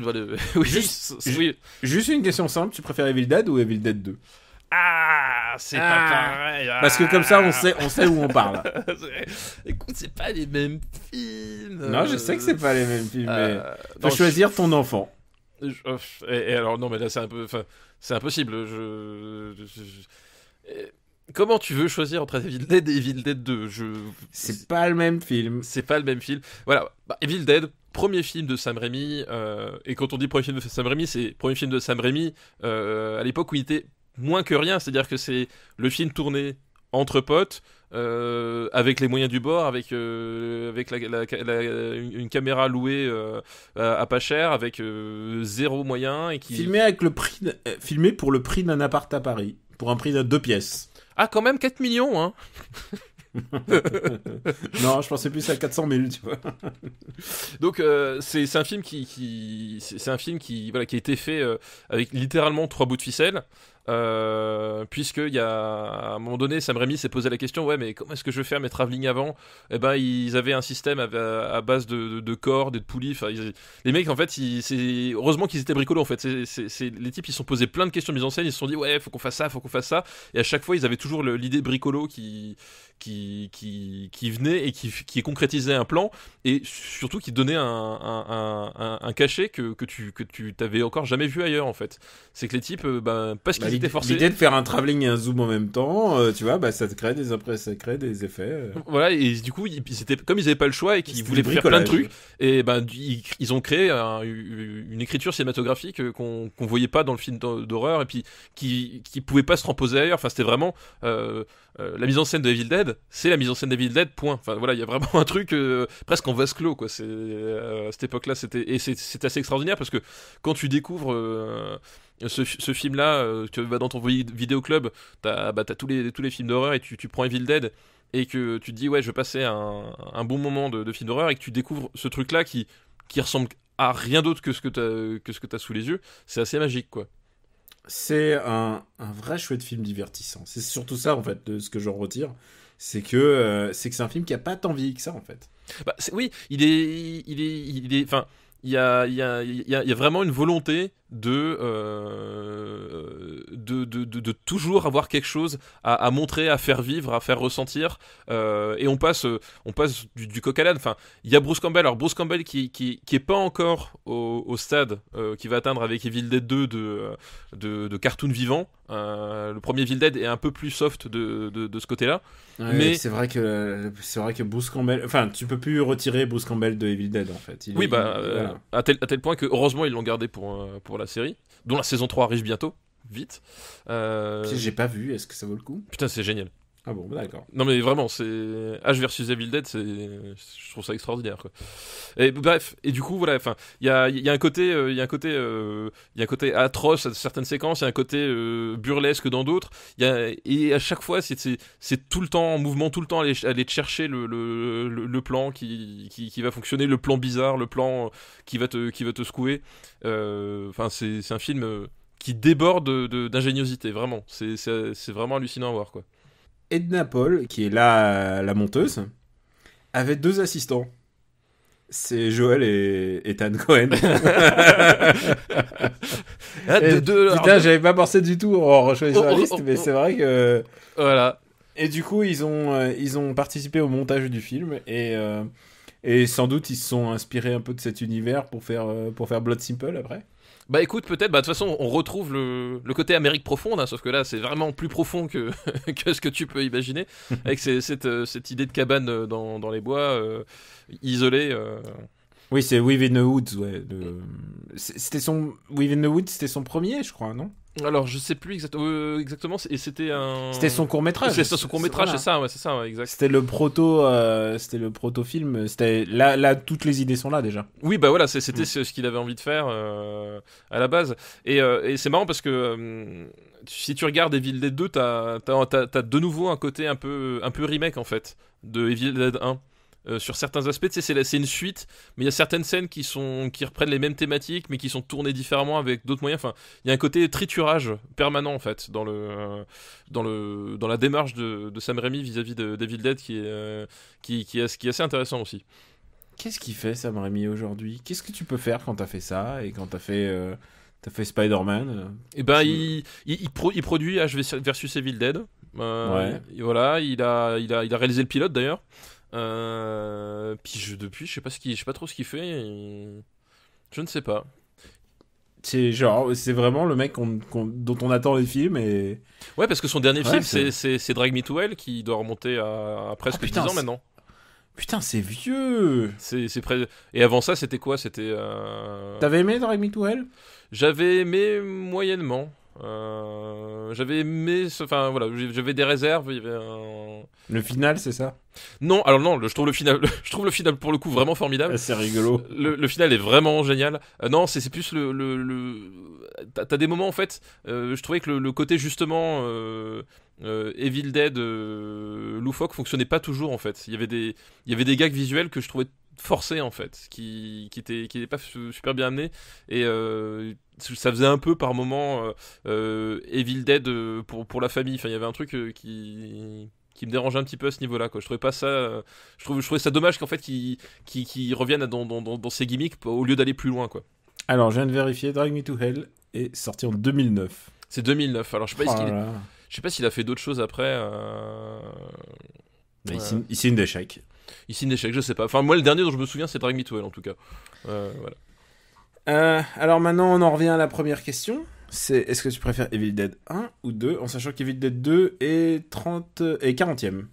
oui. Juste une question simple, tu préfères Evil Dead ou Evil Dead 2? C'est pas pareil. Parce que comme ça, on sait où on parle. Écoute, c'est pas les mêmes films. Non, je sais que c'est pas les mêmes films, mais faut choisir ton enfant. Et alors, non, mais là, c'est impossible. Comment tu veux choisir entre Evil Dead et Evil Dead 2? C'est pas le même film. C'est pas le même film. Voilà, Evil Dead, premier film de Sam Raimi. Et quand on dit premier film de Sam Raimi, c'est premier film de Sam Raimi à l'époque où il était moins que rien. C'est-à-dire que c'est le film tourné entre potes, avec les moyens du bord, avec une caméra louée à pas cher, avec zéro moyen et qui filmé pour le prix d'un appart à Paris, pour un prix de 2 pièces. Ah, quand même 4 millions, hein. Non, je pensais plus à 400 000, tu vois. Donc c'est un film qui a été fait avec littéralement 3 bouts de ficelle. Puisque il y a à un moment donné, Sam Raimi s'est posé la question, ouais, mais comment est-ce que je vais faire mes travelling avant? Eh ben, ils avaient un système à base de cordes et de poulies. Enfin, les mecs, en fait, heureusement qu'ils étaient bricolos. En fait, les types, ils se sont posé plein de questions de mise en scène. Ils se sont dit, ouais, faut qu'on fasse ça. Et à chaque fois, ils avaient toujours l'idée bricolo qui venait et qui concrétisait un plan, et surtout qui donnait un cachet que tu t'avais encore jamais vu ailleurs, en fait. C'est que les types, parce qu'ils étaient forcés. L'idée de faire un travelling et un zoom en même temps, tu vois, bah ça crée des effets. Voilà, et du coup, comme ils n'avaient pas le choix et qu'ils voulaient faire plein de trucs, et ben ils ont créé une écriture cinématographique qu'on voyait pas dans le film d'horreur, et puis qui pouvait pas se transposer ailleurs. Enfin, c'était vraiment la mise en scène de Evil Dead, c'est la mise en scène d'Evil Dead, point. Enfin voilà, il y a vraiment un truc presque en vase clos, quoi. C'est à cette époque-là, c'était assez extraordinaire, parce que quand tu découvres ce film-là, tu vas dans ton vidéoclub, t'as tous les films d'horreur, et tu prends Evil Dead, et que tu te dis ouais, je vais passer un bon moment de film d'horreur, et que tu découvres ce truc-là qui ressemble à rien d'autre que ce que t'as sous les yeux, c'est assez magique, quoi. C'est un vrai chouette film divertissant. C'est surtout ça, en fait, de ce que j'en retire. C'est que c'est un film qui a pas tant vieilli que ça, en fait. Bah, oui, il est, enfin, il y a vraiment une volonté de toujours avoir quelque chose à montrer, à faire vivre, à faire ressentir, et on passe du coq à l'âne. Enfin, il y a Bruce Campbell. Alors Bruce Campbell qui est pas encore au stade qu'il va atteindre avec Evil Dead 2 de cartoon vivant. Le premier Evil Dead est un peu plus soft de ce côté-là. Ouais, mais c'est vrai que Bruce Campbell, enfin, tu peux plus retirer Bruce Campbell de Evil Dead, en fait. Voilà. à tel point que heureusement ils l'ont gardé pour la série, dont la saison 3 arrive bientôt, vite. J'ai pas vu, est-ce que ça vaut le coup? Putain, c'est génial. Ah bon, bah d'accord. Non mais vraiment, c'est Ash versus Evil Dead, je trouve ça extraordinaire, quoi. Et bref, et du coup voilà, enfin, il y a un côté atroce à certaines séquences, il y a un côté burlesque dans d'autres. Et à chaque fois c'est tout le temps en mouvement, tout le temps aller te chercher le plan qui va fonctionner, le plan bizarre, le plan qui va te secouer. Enfin c'est un film qui déborde d'ingéniosité, vraiment. C'est vraiment hallucinant à voir, quoi. Edna Paul, qui est là la monteuse, avait 2 assistants. C'est Joel et Ethan Cohen. Putain, j'avais pas pensé du tout en rechoisissant la liste, mais c'est vrai que... Voilà. Et du coup, ils ont participé au montage du film, et sans doute, ils se sont inspirés un peu de cet univers pour faire Blood Simple, après. Bah écoute, peut-être, de toute façon, on retrouve le côté Amérique profonde, hein, sauf que là, c'est vraiment plus profond que ce que tu peux imaginer, avec cette idée de cabane dans les bois, isolée. Oui, c'est Within the Woods, ouais. Within the Woods, c'était son premier, je crois, non? Alors, je sais plus exactement, et c'était son court-métrage. C'est son court-métrage, c'est ça, ouais, exact. C'était le proto-film. Là, toutes les idées sont là, déjà. Oui, bah voilà, c'était ce qu'il avait envie de faire à la base. Et c'est marrant parce que si tu regardes Evil Dead 2, t'as de nouveau un côté un peu remake, en fait, de Evil Dead 1. Sur certains aspects, tu sais, c'est une suite, mais il y a certaines scènes qui reprennent les mêmes thématiques, mais qui sont tournées différemment avec d'autres moyens. Enfin, il y a un côté triturage permanent, en fait, dans la démarche de Sam Raimi vis-à-vis d'Evil Dead, qui est assez intéressant aussi. Qu'est-ce qu'il fait, Sam Raimi, aujourd'hui? Qu'est-ce que tu peux faire quand t'as fait ça, et quand t'as fait Spider-Man? Et ben, il produit Ash versus Evil Dead. Ouais. Voilà, il a réalisé le pilote, d'ailleurs. Puis depuis, je sais pas trop ce qu'il fait. Je ne sais pas. C'est vraiment le mec dont on attend les films, et... Ouais, parce que son dernier film, c'est Drag Me to Hell, qui doit remonter à presque 10 ans maintenant. Putain, c'est vieux. Et avant ça, c'était quoi? T'avais aimé Drag Me to Hell? J'avais aimé moyennement. J'avais aimé, enfin voilà, j'avais des réserves. Il y avait Le final, c'est ça? Non, alors non, je trouve le final pour le coup vraiment formidable. C'est rigolo. Le final est vraiment génial. Non, c'est plus t'as des moments, en fait. Je trouvais que le côté justement Evil Dead loufoque fonctionnait pas toujours, en fait. Il y avait des gags visuels que je trouvais forcés, en fait, qui étaient pas super bien amenés, et ça faisait un peu par moment Evil Dead pour la famille. Enfin, il y avait un truc qui me dérangeait un petit peu à ce niveau-là, quoi. Je trouvais pas ça, je trouvais ça dommage qu'en fait qui reviennent dans ces gimmicks au lieu d'aller plus loin, quoi. Alors, je viens de vérifier, Drag Me to Hell est sorti en 2009. C'est 2009. Alors, je sais pas s'il a fait d'autres choses après. Il signe des chèques. Il signe des chèques, je sais pas. Enfin, moi, le dernier dont je me souviens, c'est Drag Me to Hell, en tout cas. Voilà. Alors maintenant, on en revient à la première question. Est-ce que tu préfères Evil Dead 1 ou 2, en sachant qu'Evil Dead 2 est 40e.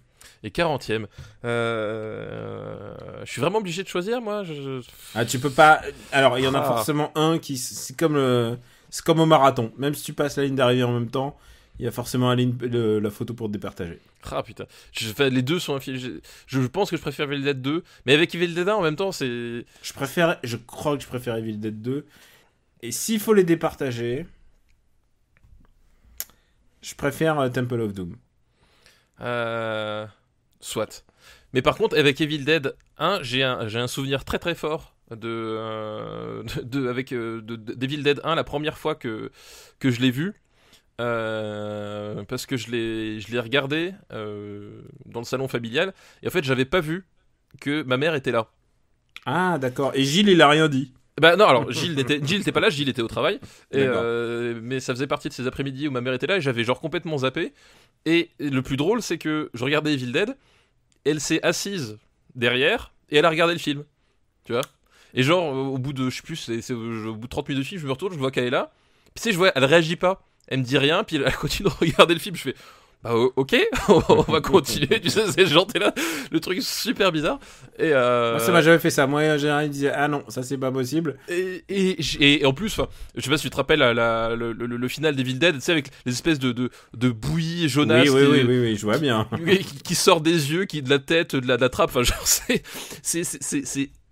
Et 40e. Je suis vraiment obligé de choisir, moi. Ah, tu peux pas. Alors, il y en a forcément un qui. C'est comme au marathon. Même si tu passes la ligne d'arrivée en même temps, il y a forcément la photo pour te départager. Ah putain. Les deux sont infilés. Je pense que je préfère Evil Dead 2. Mais avec Evil Dead 1, en même temps, c'est. Je crois que je préfère Evil Dead 2. Et s'il faut les départager, je préfère Temple of Doom. Soit. Mais par contre, avec Evil Dead 1, j'ai un souvenir très très fort d'Evil Dead 1, la première fois que je l'ai vu. Parce que je l'ai regardé dans le salon familial. Et en fait, j'avais pas vu que ma mère était là. Ah, d'accord. Et Gilles, il a rien dit. Bah non, alors Gilles n'était pas là, Gilles était au travail. Mais ça faisait partie de ces après-midi où ma mère était là et j'avais genre complètement zappé. Et le plus drôle, c'est que je regardais Evil Dead, elle s'est assise derrière et elle a regardé le film. Tu vois ? Et genre, au bout de, je sais plus, au bout de 30 minutes de film, je me retourne, je vois qu'elle est là. Puis tu sais, je vois, elle réagit pas. Elle me dit rien, puis elle continue de regarder le film. Je fais, bah ok, on va continuer. Tu sais, c'est genre, t'es là, le truc super bizarre. Et Moi, ça m'a jamais fait ça. Moi, en général, il disait, ah non, ça c'est pas possible. Et en plus, je sais pas si tu te rappelles le final d'Evil Dead, tu sais, avec les espèces de bouillies jaunasses. Oui, je vois bien. qui sort des yeux, de la tête, de la trappe. Enfin, genre, c'est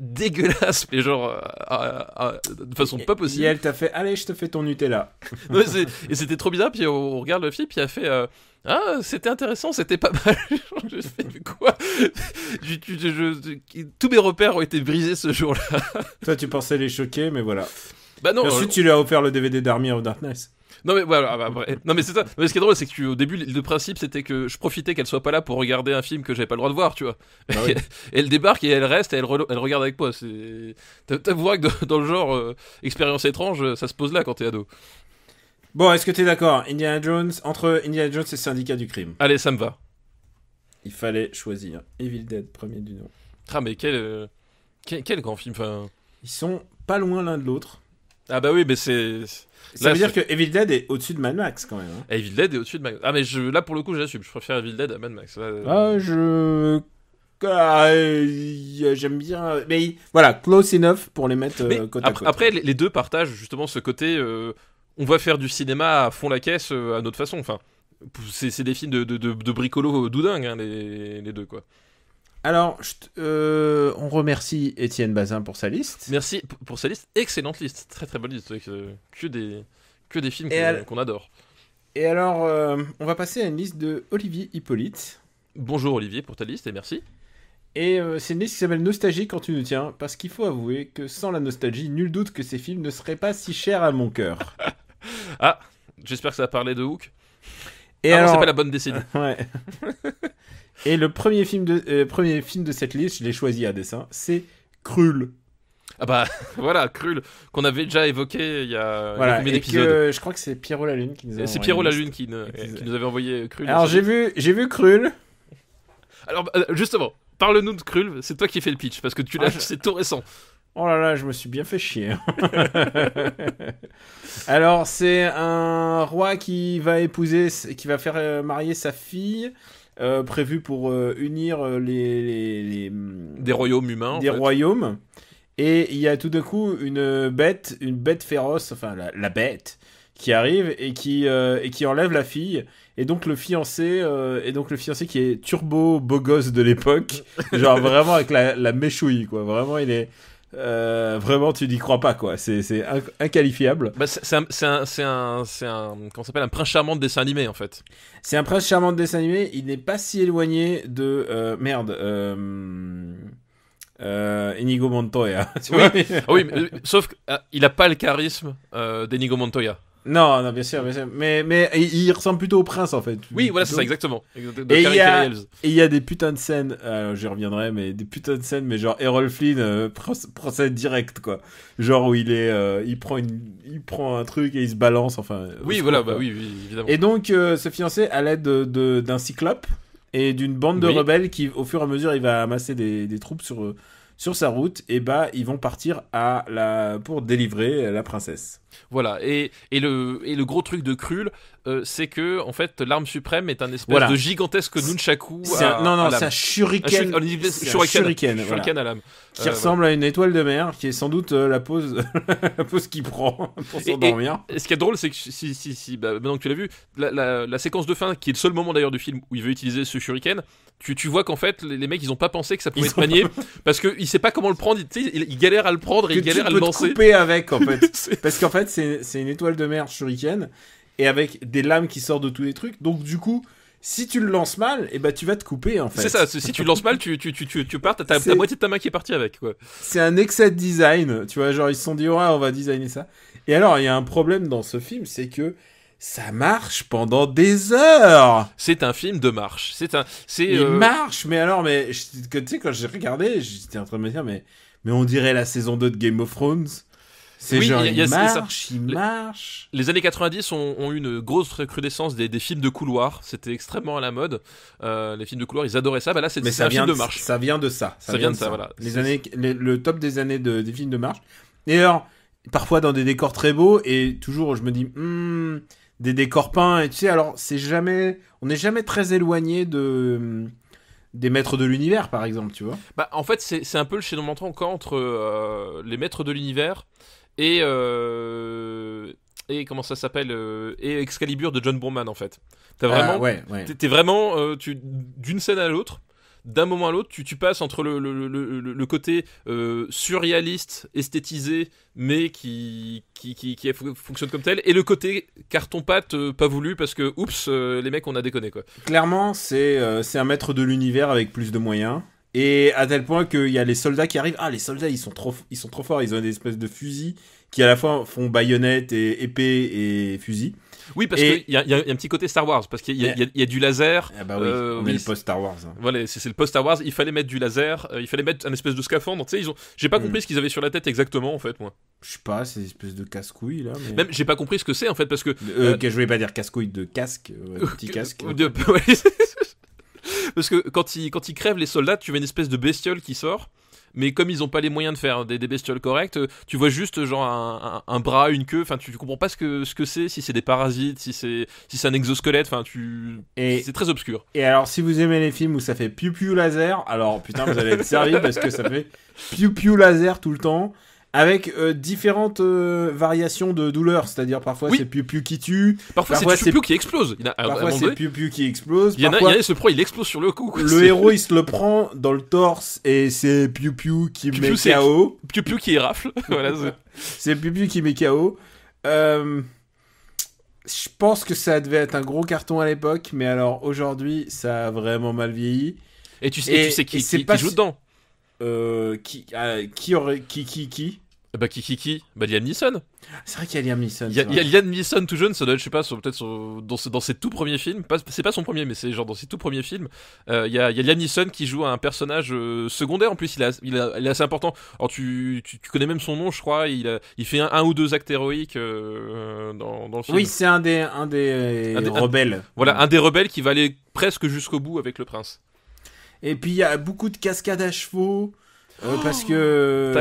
dégueulasse, mais genre de façon pas possible. Et elle t'a fait, allez, je te fais ton Nutella. Ouais, et c'était trop bizarre. Puis on regarde le film, puis elle fait, ah, c'était intéressant, c'était pas mal. Je fais, mais quoi? Tous mes repères ont été brisés ce jour-là. Toi, tu pensais les choquer, mais voilà. Bah non. Et ensuite, tu lui as offert le DVD d'Army of Darkness. Non mais voilà, non mais c'est ça. Mais ce qui est drôle, c'est que au début, le principe c'était que je profitais qu'elle soit pas là pour regarder un film que j'avais pas le droit de voir, tu vois. Bah oui. Et elle débarque et elle reste et elle regarde avec moi. T'avoueras que dans le genre expérience étrange, ça se pose là quand t'es ado. Bon, est-ce que t'es d'accord, entre Indiana Jones et Syndicat du crime? Allez, ça me va. Il fallait choisir Evil Dead, premier du nom. Ah mais quel grand film. Enfin, ils sont pas loin l'un de l'autre. Ah bah oui, mais c'est. Ça veut dire que Evil Dead est au-dessus de Mad Max quand même. Hein. Evil Dead est au-dessus de Mad Max. Ah mais là pour le coup j'assume, je préfère Evil Dead à Mad Max. J'aime bien, mais voilà, close enough pour les mettre côte à côte. Après les deux partagent justement ce côté, on va faire du cinéma à fond la caisse à notre façon. Enfin, c'est des films de bricolo doudingue, hein, les deux quoi. Alors, on remercie Étienne Bazin pour sa liste. Merci pour sa liste, excellente liste, très très bonne liste, avec que des films qu'on adore. Et alors, on va passer à une liste de Olivier Hippolyte. Bonjour Olivier pour ta liste et merci. Et c'est une liste qui s'appelle Nostalgie quand tu nous tiens, parce qu'il faut avouer que sans la nostalgie, nul doute que ces films ne seraient pas si chers à mon cœur. Ah, j'espère que ça va parler de Hook. Et alors, non, c'est pas la bonne décennie. Ouais. Et le premier film de cette liste, je l'ai choisi à dessein, c'est Krull. Ah bah voilà, Krull, qu'on avait déjà évoqué il y a combien d'épisodes. Que je crois que c'est Pierrot Lalune qui nous a C'est Pierrot Lalune qui nous avait envoyé Krull. Alors j'ai vu Krull. Alors justement, parle-nous de Krull, c'est toi qui fais le pitch, parce que c'est tout récent. Oh là là, je me suis bien fait chier. Alors c'est un roi qui va faire marier sa fille. Prévu pour unir des royaumes humains. Des royaumes. Et il y a tout d'un coup une bête féroce, enfin la bête, qui arrive et qui enlève la fille. Et donc le fiancé qui est turbo beau gosse de l'époque, genre vraiment avec la méchouille quoi. Vraiment il est vraiment tu n'y crois pas quoi. C'est inqualifiable. Bah, c'est un comment ça s'appelle, un prince charmant de dessin animé en fait. C'est un prince charmant de dessin animé. Il n'est pas si éloigné de Inigo Montoya. Tu vois oui, sauf qu'il a pas le charisme d'Inigo Montoya. Non, bien sûr. Mais il ressemble plutôt au prince, en fait. Oui, voilà, c'est ça, exactement. Et il y a des putins de scènes, j'y reviendrai, mais des putains de scènes, mais genre Errol Flynn, procès direct, quoi. Genre où il prend un truc et il se balance, enfin... Oui, voilà, bah oui, évidemment. Et donc, ce fiancé, à l'aide d'un cyclope et d'une bande de rebelles qui, au fur et à mesure, il va amasser des troupes sur sa route, et bah, ils vont partir pour délivrer la princesse. Voilà, et le gros truc de Krull, c'est que en fait l'arme suprême est un espèce de gigantesque nunchaku. C'est un shuriken. Shuriken à lame. Qui ressemble à une étoile de mer, qui est sans doute la pose qu'il prend pour s'endormir. Et ce qui est drôle, c'est que si maintenant que tu l'as vu, la séquence de fin, qui est le seul moment d'ailleurs du film où il veut utiliser ce shuriken, tu vois qu'en fait les mecs ils ont pas pensé que ça pouvait être manié parce qu'il sait pas comment le prendre, il galère à le prendre et il galère à le lancer. Tu peux te couper avec en fait. Parce qu'en fait c'est une étoile de mer shuriken et avec des lames qui sortent de tous les trucs, donc du coup si tu le lances mal, tu vas te couper en fait. C'est ça, si tu le lances mal, tu pars, t'as la moitié de ta main qui est partie avec, quoi. C'est un excès de design, tu vois, genre ils se sont dit on va designer ça. Et alors il y a un problème dans ce film, c'est que ça marche pendant des heures. C'est un film de marche. Il marche, mais tu sais, quand j'ai regardé, j'étais en train de me dire, mais on dirait la saison 2 de Game of Thrones. C'est genre, il marche. Les années 90 ont eu une grosse recrudescence des films de couloir. C'était extrêmement à la mode. Les films de couloir, ils adoraient ça. Là, c'est un film de marche. Ça vient de ça. Ça vient de ça, voilà. Le top des années des films de marche. Et alors, parfois dans des décors très beaux, et toujours, je me dis, des décors peints, et tu sais, alors, on n'est jamais très éloigné des maîtres de l'univers, par exemple, tu vois. En fait, c'est un peu le chaînon manquant encore entre les maîtres de l'univers et comment ça s'appelle et Excalibur de John Boorman, en fait. T'as vraiment, t'es vraiment d'une scène à l'autre. D'un moment à l'autre, tu passes entre le côté surréaliste, esthétisé, mais qui fonctionne comme tel, et le côté carton-pâte pas voulu parce que, les mecs, on a déconné, quoi. Clairement, c'est un maître de l'univers avec plus de moyens. Et à tel point qu'il y a les soldats qui arrivent. Ah, les soldats, ils sont trop forts. Ils ont des espèces de fusils qui à la fois font baïonnette et épée et fusil. Oui, parce qu'il y a un petit côté Star Wars, parce qu'il y a du laser. Ah bah oui, on est le post-Star Wars. Hein. Voilà, c'est le post-Star Wars. Il fallait mettre du laser, il fallait mettre un espèce de scaphandre. Tu sais, j'ai pas compris ce qu'ils avaient sur la tête exactement, en fait, moi. Je sais pas, c'est une espèce de casse-couille, là. Mais... Même, j'ai pas compris ce que c'est, en fait, parce que... je voulais pas dire casse-couille, de casque, petit casque. Parce que quand ils crèvent les soldats, tu vois une espèce de bestiole qui sort. Mais comme ils ont pas les moyens de faire des bestioles correctes, tu vois juste genre un bras, une queue, enfin tu comprends pas ce que c'est, si c'est des parasites, si c'est un exosquelette, enfin c'est très obscur. Et alors si vous aimez les films où ça fait piou piou laser, alors putain vous allez être servi parce que ça fait piou piou laser tout le temps. Avec différentes variations de douleur, c'est-à-dire parfois c'est piou-piou qui tue, parfois c'est piou-piou qui explose. Parfois c'est piou-piou qui explose. Il y en a, il se prend, il explose sur le cou. Quoi. Le héros il se le prend dans le torse et c'est piou-piou qui met KO. Piou-piou qui érafle. Voilà, c'est piou-piou qui met KO. Je pense que ça devait être un gros carton à l'époque, mais alors aujourd'hui ça a vraiment mal vieilli. Et tu sais qui joue dedans. Qui Liam Neeson. C'est vrai qu'il y a Liam Neeson. Il y a Liam Neeson tout jeune, ça doit être, je sais pas, dans ses tout premiers films. C'est pas son premier, mais c'est genre dans ses tout premiers films. Il y a Liam Neeson qui joue un personnage secondaire. En plus, il est assez important. Alors tu connais même son nom, je crois. Il fait un ou deux actes héroïques dans le film. Oui, c'est un des rebelles. Voilà, un des rebelles qui va aller presque jusqu'au bout avec le prince. Et puis il y a beaucoup de cascades à chevaux. Parce que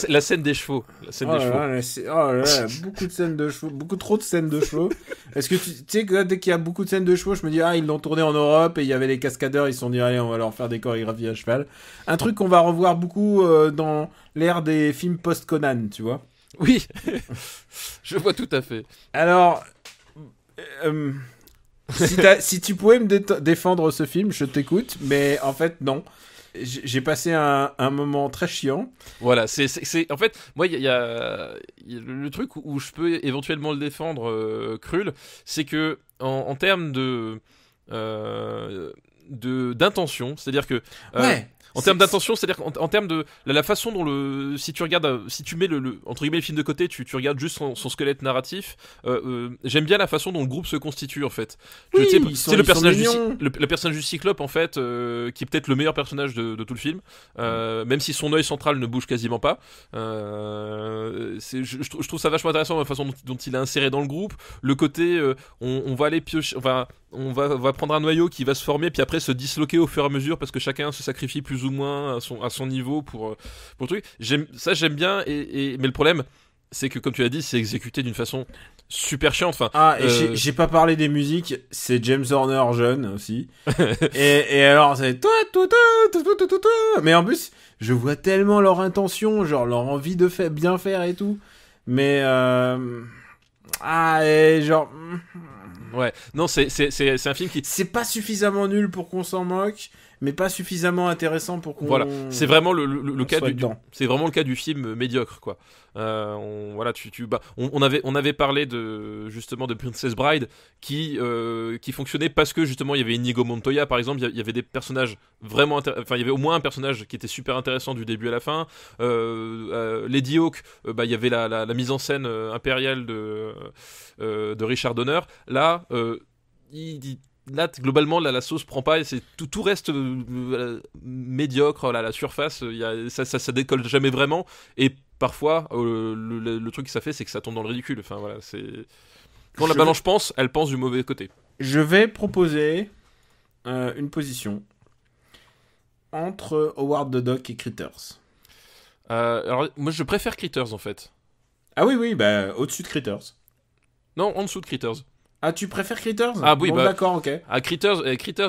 la scène des chevaux, beaucoup de scènes de chevaux, beaucoup trop de scènes de chevaux. Est-ce que tu sais que dès qu'il y a beaucoup de scènes de chevaux, je me dis ils l'ont tourné en Europe et il y avait les cascadeurs, ils se sont dit allez on va leur faire des chorégraphies à cheval. Un truc qu'on va revoir beaucoup dans l'ère des films post-Conan, tu vois. Oui, je vois tout à fait. Alors, si tu pouvais me défendre ce film, je t'écoute, mais en fait non. J'ai passé un moment très chiant. Voilà, c'est en fait, moi il y a le truc où je peux éventuellement le défendre, Krull, c'est que en termes d'intention, c'est-à-dire que en termes d'intention, c'est-à-dire qu'en termes de la façon dont si tu mets entre guillemets le film de côté, tu regardes juste son squelette narratif. J'aime bien la façon dont le groupe se constitue en fait. Oui, le personnage du Cyclope en fait, qui est peut-être le meilleur personnage de tout le film, même si son œil central ne bouge quasiment pas. Je trouve ça vachement intéressant la façon dont il est inséré dans le groupe. Le côté, on va aller piocher, enfin. On va prendre un noyau qui va se former puis après se disloquer au fur et à mesure parce que chacun se sacrifie plus ou moins à son niveau pour le truc. J'aime bien mais le problème c'est que, comme tu l'as dit, c'est exécuté d'une façon super chiante. Enfin, et j'ai pas parlé des musiques, c'est James Horner jeune aussi. et alors, c'est toi. Mais en plus, je vois tellement leur intention, genre leur envie de bien faire et tout. Mais, et genre. Ouais, non, c'est un film qui... C'est pas suffisamment nul pour qu'on s'en moque, mais pas suffisamment intéressant pour qu'on... Voilà, c'est vraiment le cas c'est vraiment le cas du film médiocre, quoi. On avait parlé justement de Princess Bride qui fonctionnait parce que justement il y avait Inigo Montoya par exemple, il y avait des personnages vraiment il y avait au moins un personnage qui était super intéressant du début à la fin. Lady Hawk, il y avait la mise en scène impériale de Richard Donner. Là, globalement, la sauce prend pas et tout reste médiocre à la surface. Ça décolle jamais vraiment. Et parfois, le truc que ça fait, c'est que ça tombe dans le ridicule. Enfin, voilà, quand la balance pense, elle pense du mauvais côté. Je vais proposer une position entre Howard the Duck et Critters. Alors, moi, je préfère Critters, en fait. Ah oui, au-dessus de Critters. Non, en dessous de Critters. Ah, tu préfères Critters ? Ah oui, d'accord, ok. À Critters,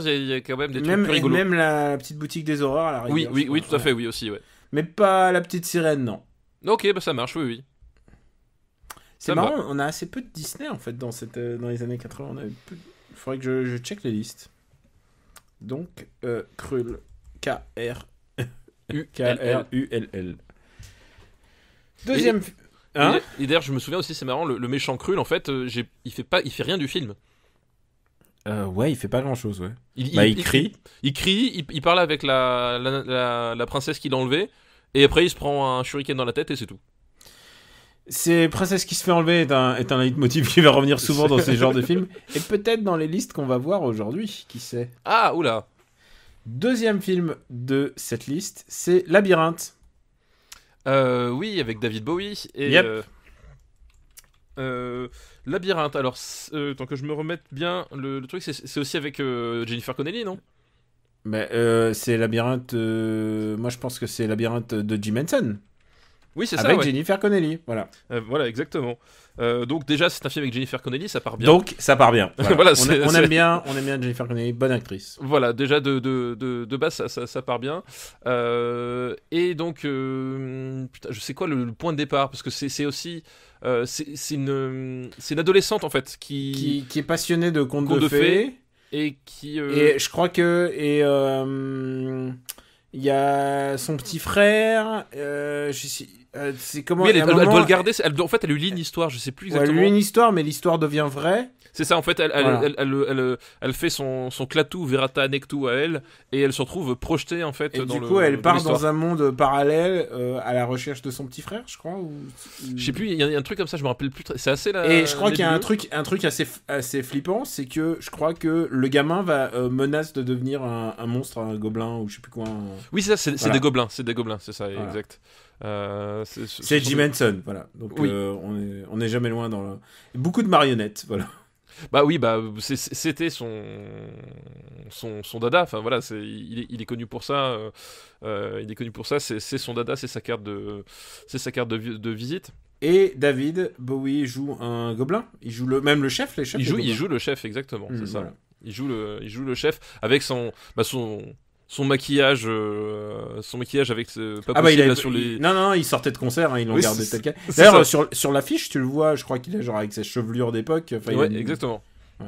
il y a quand même des trucs plus rigolos. Même la petite boutique des horreurs à la rigueur. Oui, tout à fait, oui aussi, ouais. Mais pas la petite sirène, non. Ok, ça marche, oui. C'est marrant, on a assez peu de Disney en fait dans les années 80. Il faudrait que je check les listes. Donc, Krull, K-R-U-L-L. Deuxième. Et d'ailleurs, je me souviens aussi, c'est marrant, le méchant Krull, en fait, il fait rien du film. Ouais, il fait pas grand chose, ouais. Il crie. Il crie, il parle avec la princesse qu'il a enlevée, et après il se prend un shuriken dans la tête et c'est tout. C'est Princesse qui se fait enlever est un leitmotiv qui va revenir souvent dans ces genres de films, et peut-être dans les listes qu'on va voir aujourd'hui, qui sait. Ah, oula. Deuxième film de cette liste, c'est Labyrinthe. Oui, avec David Bowie et Labyrinthe. Alors, tant que je me remette bien, le truc, c'est aussi avec Jennifer Connelly, non ? C'est Labyrinthe. Moi, je pense que c'est Labyrinthe de Jim Henson. Oui, c'est ça. Avec Jennifer Connelly, voilà. Voilà, exactement. Donc déjà, c'est un film avec Jennifer Connelly, ça part bien. Donc ça part bien. Voilà. Voilà, on aime bien Jennifer Connelly, bonne actrice. Voilà, déjà de base, ça part bien. Et donc, putain, je sais quoi le point de départ, parce que c'est aussi, c'est une adolescente en fait qui est passionnée de contes de fées et qui. Et je crois que il y a son petit frère. C'est comment oui, elle doit le garder. En fait, elle lui lit une histoire. Je sais plus exactement. Elle lui lit une histoire, mais l'histoire devient vraie. C'est ça. En fait, elle fait son clatou Verata Nectou à elle, et elle se retrouve projetée en fait. Et du coup, elle part dans un monde parallèle à la recherche de son petit frère, je crois. Je sais plus. Il y a un truc comme ça. Je me rappelle plus. C'est assez là. Et je crois qu'il y a un truc assez flippant, c'est que je crois que le gamin menace de devenir un monstre, un gobelin ou je sais plus quoi. Oui, c'est ça. C'est des gobelins. C'est des gobelins. C'est ça. Voilà. Exact. C'est Jim Henson, voilà. Donc oui. On est jamais loin dans beaucoup de marionnettes, voilà. Bah oui, c'était son dada. Enfin voilà, il est connu pour ça. Il est connu pour ça. C'est son dada, c'est sa carte de visite. Et David Bowie joue un gobelin. Il joue même le chef. Il joue le chef, exactement. C'est ça. Voilà. Il joue le chef avec son maquillage avec pas possible sur les. Non, il sortait de concert, ils l'ont gardé tel quel. D'ailleurs, sur l'affiche, tu le vois, je crois qu'il est genre avec ses chevelures d'époque. Ouais, exactement. Ouais.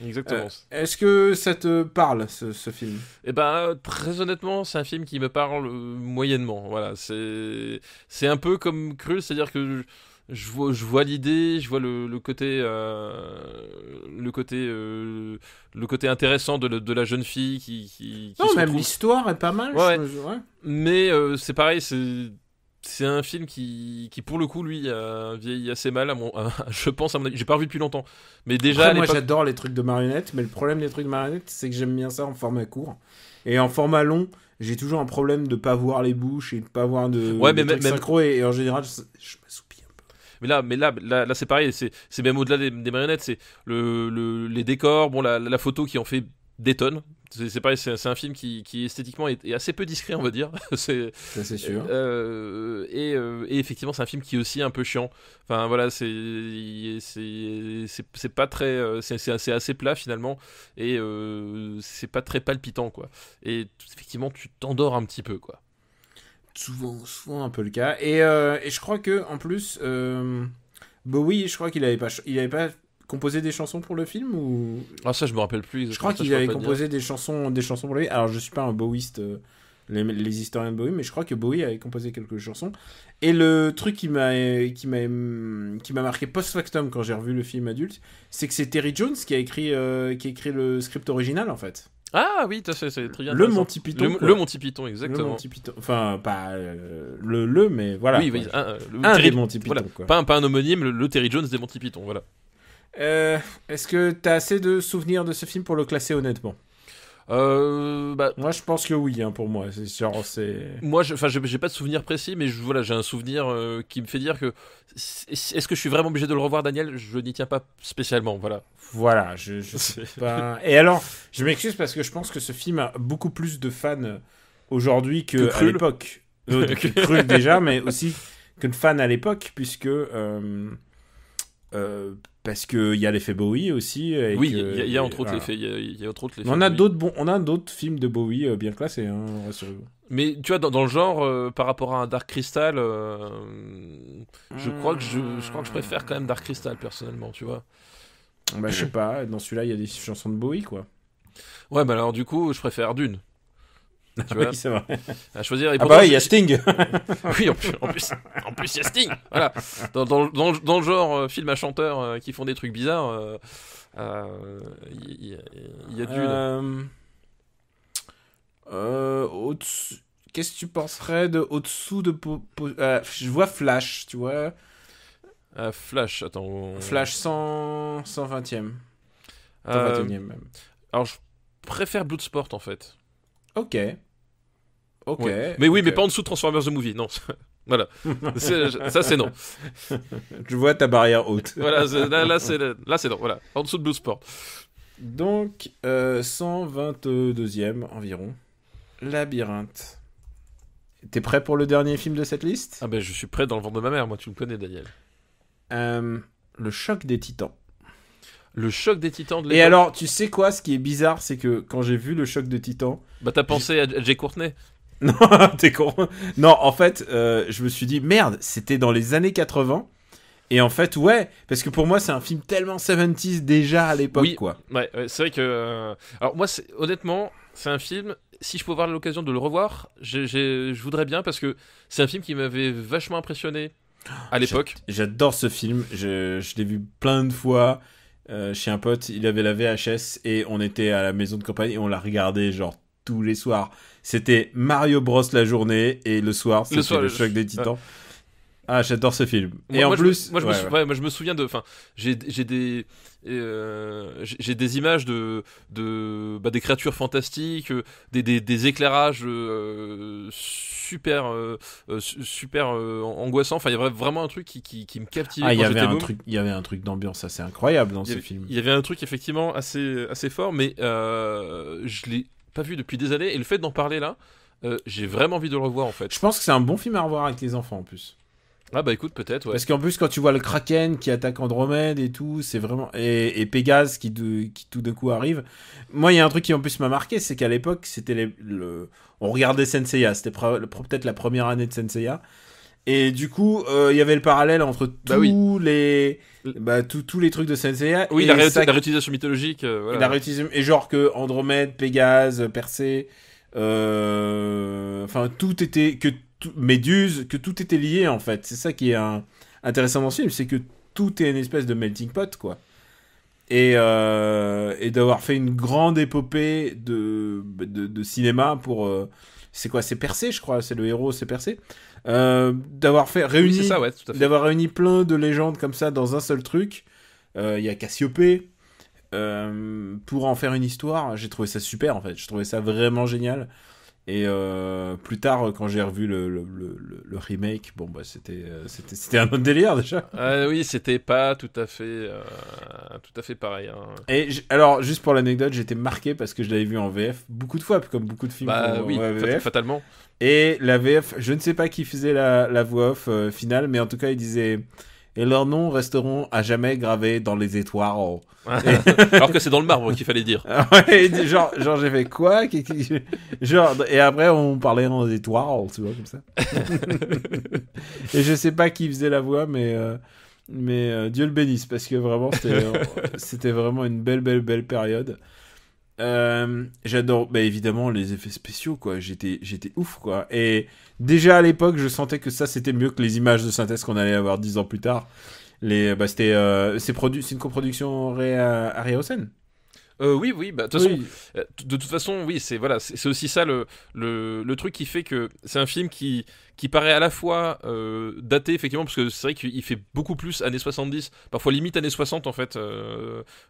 Exactement. Est-ce que ça te parle, ce film ? Eh ben, très honnêtement, c'est un film qui me parle moyennement. Voilà, c'est un peu comme Krull, c'est-à-dire que je vois l'idée, je vois le côté intéressant de la jeune fille qui non, même l'histoire est pas mal. Ouais. Mais c'est pareil, c'est un film qui pour le coup lui a vieilli assez mal je pense à mon avis. J'ai pas revu depuis longtemps, mais déjà après, moi j'adore les trucs de marionnettes, mais le problème des trucs de marionnettes, c'est que j'aime bien ça en format court, et en format long j'ai toujours un problème de pas voir les bouches et de pas voir de trucs synchro, et en général je m'assoupis un peu. Mais là c'est pareil, c'est même au-delà des marionnettes, c'est les décors, bon la photo qui en fait détonne C'est pareil, c'est un film qui esthétiquement est assez peu discret, on va dire. Ça, c'est sûr. Et effectivement, c'est un film qui est aussi un peu chiant. Enfin voilà, c'est pas très, c'est assez plat finalement, et c'est pas très palpitant quoi. Et effectivement, tu t'endors un petit peu quoi. Souvent un peu le cas. Et je crois que en plus, Bowie, je crois qu'il avait pas composé des chansons pour le film ou. Ah ça, je me rappelle plus. Je crois qu'il avait composé des chansons pour lui. Alors je suis pas un Bowiste, les historiens de Bowie, mais je crois que Bowie avait composé quelques chansons. Et le truc qui m'a marqué post-factum quand j'ai revu le film adulte, c'est que c'est Terry Jones qui a écrit le script original en fait. Ah oui, c'est très bien. Le Monty Python. Le Monty Python, exactement. Le Monty Python. Enfin, pas mais voilà. Oui, un des Monty Python, voilà. quoi. Pas un homonyme, le Terry Jones des Monty Python, voilà. Est-ce que t'as assez de souvenirs de ce film pour le classer honnêtement ? Moi, je pense que oui, hein, pour moi. Moi, j'ai pas de souvenir précis, mais voilà, j'ai un souvenir qui me fait dire que est-ce que je suis vraiment obligé de le revoir, Daniel ? Je n'y tiens pas spécialement, voilà. Voilà, je sais pas. Et alors, je m'excuse parce que je pense que ce film a beaucoup plus de fans aujourd'hui qu'à l'époque. Que Krul déjà, mais aussi que de fans à l'époque, puisque parce qu'il y a l'effet Bowie aussi. Oui, il y a entre autres l'effet. Il y a entre autres l'effet. On a d'autres films de Bowie bien classés, hein, rassurez-vous. Mais tu vois, dans le genre, par rapport à un Dark Crystal, je crois que je préfère quand même Dark Crystal personnellement, tu vois. Bah, je sais pas, dans celui-là, il y a des chansons de Bowie, quoi. Ouais, bah alors du coup, je préfère Dune. Tu vois, oui, c'est vrai. À choisir. Ah bah, il y a Sting. Oui, en plus, il y a Sting. Voilà. Dans le genre film à chanteurs qui font des trucs bizarres, il y a Dune. Qu'est-ce que tu penserais de au-dessous de je vois Flash, tu vois. Flash, attends. Flash 120e. 121e même. Alors, je préfère Bloodsport en fait. Ok. Ouais. Mais oui, mais pas en dessous de Transformers The Movie, non. Voilà. Ça, c'est non. Je vois ta barrière haute. Voilà, là, c'est non. Voilà. En dessous de Bloodsport. Donc, 122e environ. Labyrinthe. T'es prêt pour le dernier film de cette liste ? Ah ben, je suis prêt dans le ventre de ma mère, moi, tu me connais, Daniel. Le choc des titans. Le choc des titans de l'époque. Et alors, tu sais quoi ? Ce qui est bizarre, c'est que quand j'ai vu le choc des titans... Bah, t'as pensé à Jay Courtney ? Non, t'es con. Non, en fait, je me suis dit, merde, c'était dans les années 80. Et en fait, ouais, parce que pour moi, c'est un film tellement 70s déjà à l'époque, oui, quoi. Ouais, c'est vrai que... Alors, moi, honnêtement, c'est un film... Si je peux avoir l'occasion de le revoir, je voudrais bien, parce que c'est un film qui m'avait vachement impressionné à l'époque. J'adore ce film. Je l'ai vu plein de fois chez un pote. Il avait la VHS et on était à la maison de campagne et on la regardait genre tous les soirs. C'était Mario Bros la journée et le soir, c'était le choc des titans. Ah, j'adore ce film. Et en plus... moi, je me souviens de... Enfin, j'ai des images des créatures fantastiques, des éclairages super angoissants. Enfin, il y avait vraiment un truc qui me captivait. Ah, il y avait un truc d'ambiance assez incroyable dans ce film. Il y avait un truc effectivement assez fort, mais je l'ai pas vu depuis des années. Et le fait d'en parler là, j'ai vraiment envie de le revoir en fait. Je pense que c'est un bon film à revoir avec les enfants en plus. Ah bah écoute, peut-être, ouais. Parce qu'en plus, quand tu vois le Kraken qui attaque Andromède et tout, c'est vraiment... Et Pégase qui tout d'un coup arrive. Moi, il y a un truc qui en plus m'a marqué, c'est qu'à l'époque, c'était on regardait Senseiya. C'était peut-être la première année de Senseiya. Et du coup, il y avait le parallèle entre tous les trucs de Senseiya. Oui, la réutilisation mythologique. Voilà. Et genre que Andromède, Pégase, Persée... Enfin, tout était... Méduse, que tout était lié en fait. C'est ça qui est intéressant dans ce film, c'est que tout est une espèce de melting pot, quoi. Et d'avoir fait une grande épopée de cinéma pour... c'est quoi ? C'est Persée, je crois. C'est le héros, c'est Persée. D'avoir réuni, c'est ça, ouais, tout à fait. D'avoir réuni plein de légendes comme ça dans un seul truc. Il y a Cassiopée. Pour en faire une histoire, j'ai trouvé ça super en fait. Je trouvais ça vraiment génial. Et plus tard, quand j'ai revu le remake, bon bah c'était un autre délire déjà. Oui, c'était pas tout à fait pareil. Hein. Et alors, juste pour l'anecdote, j'étais marqué parce que je l'avais vu en VF beaucoup de fois, comme beaucoup de films Oui, en VF. fatalement. Et la VF, je ne sais pas qui faisait la voix off finale, mais en tout cas, il disait « Et leurs noms resteront à jamais gravés dans les étoiles. » Alors que c'est dans le marbre qu'il fallait dire. Ouais, genre j'ai fait quoi? Genre, et après, on parlait en étoiles, tu vois, comme ça. Et je sais pas qui faisait la voix, mais Dieu le bénisse, parce que vraiment, c'était vraiment une belle période. J'adore, bah évidemment, les effets spéciaux, quoi. J'étais ouf, quoi. Et déjà à l'époque, je sentais que ça, c'était mieux que les images de synthèse qu'on allait avoir 10 ans plus tard. C'est une coproduction Harryhausen. Oui, bah, de toute façon, oui, c'est aussi ça le truc qui fait que c'est un film qui paraît à la fois daté, effectivement, parce que c'est vrai qu'il fait beaucoup plus années 70, parfois limite années 60 en fait,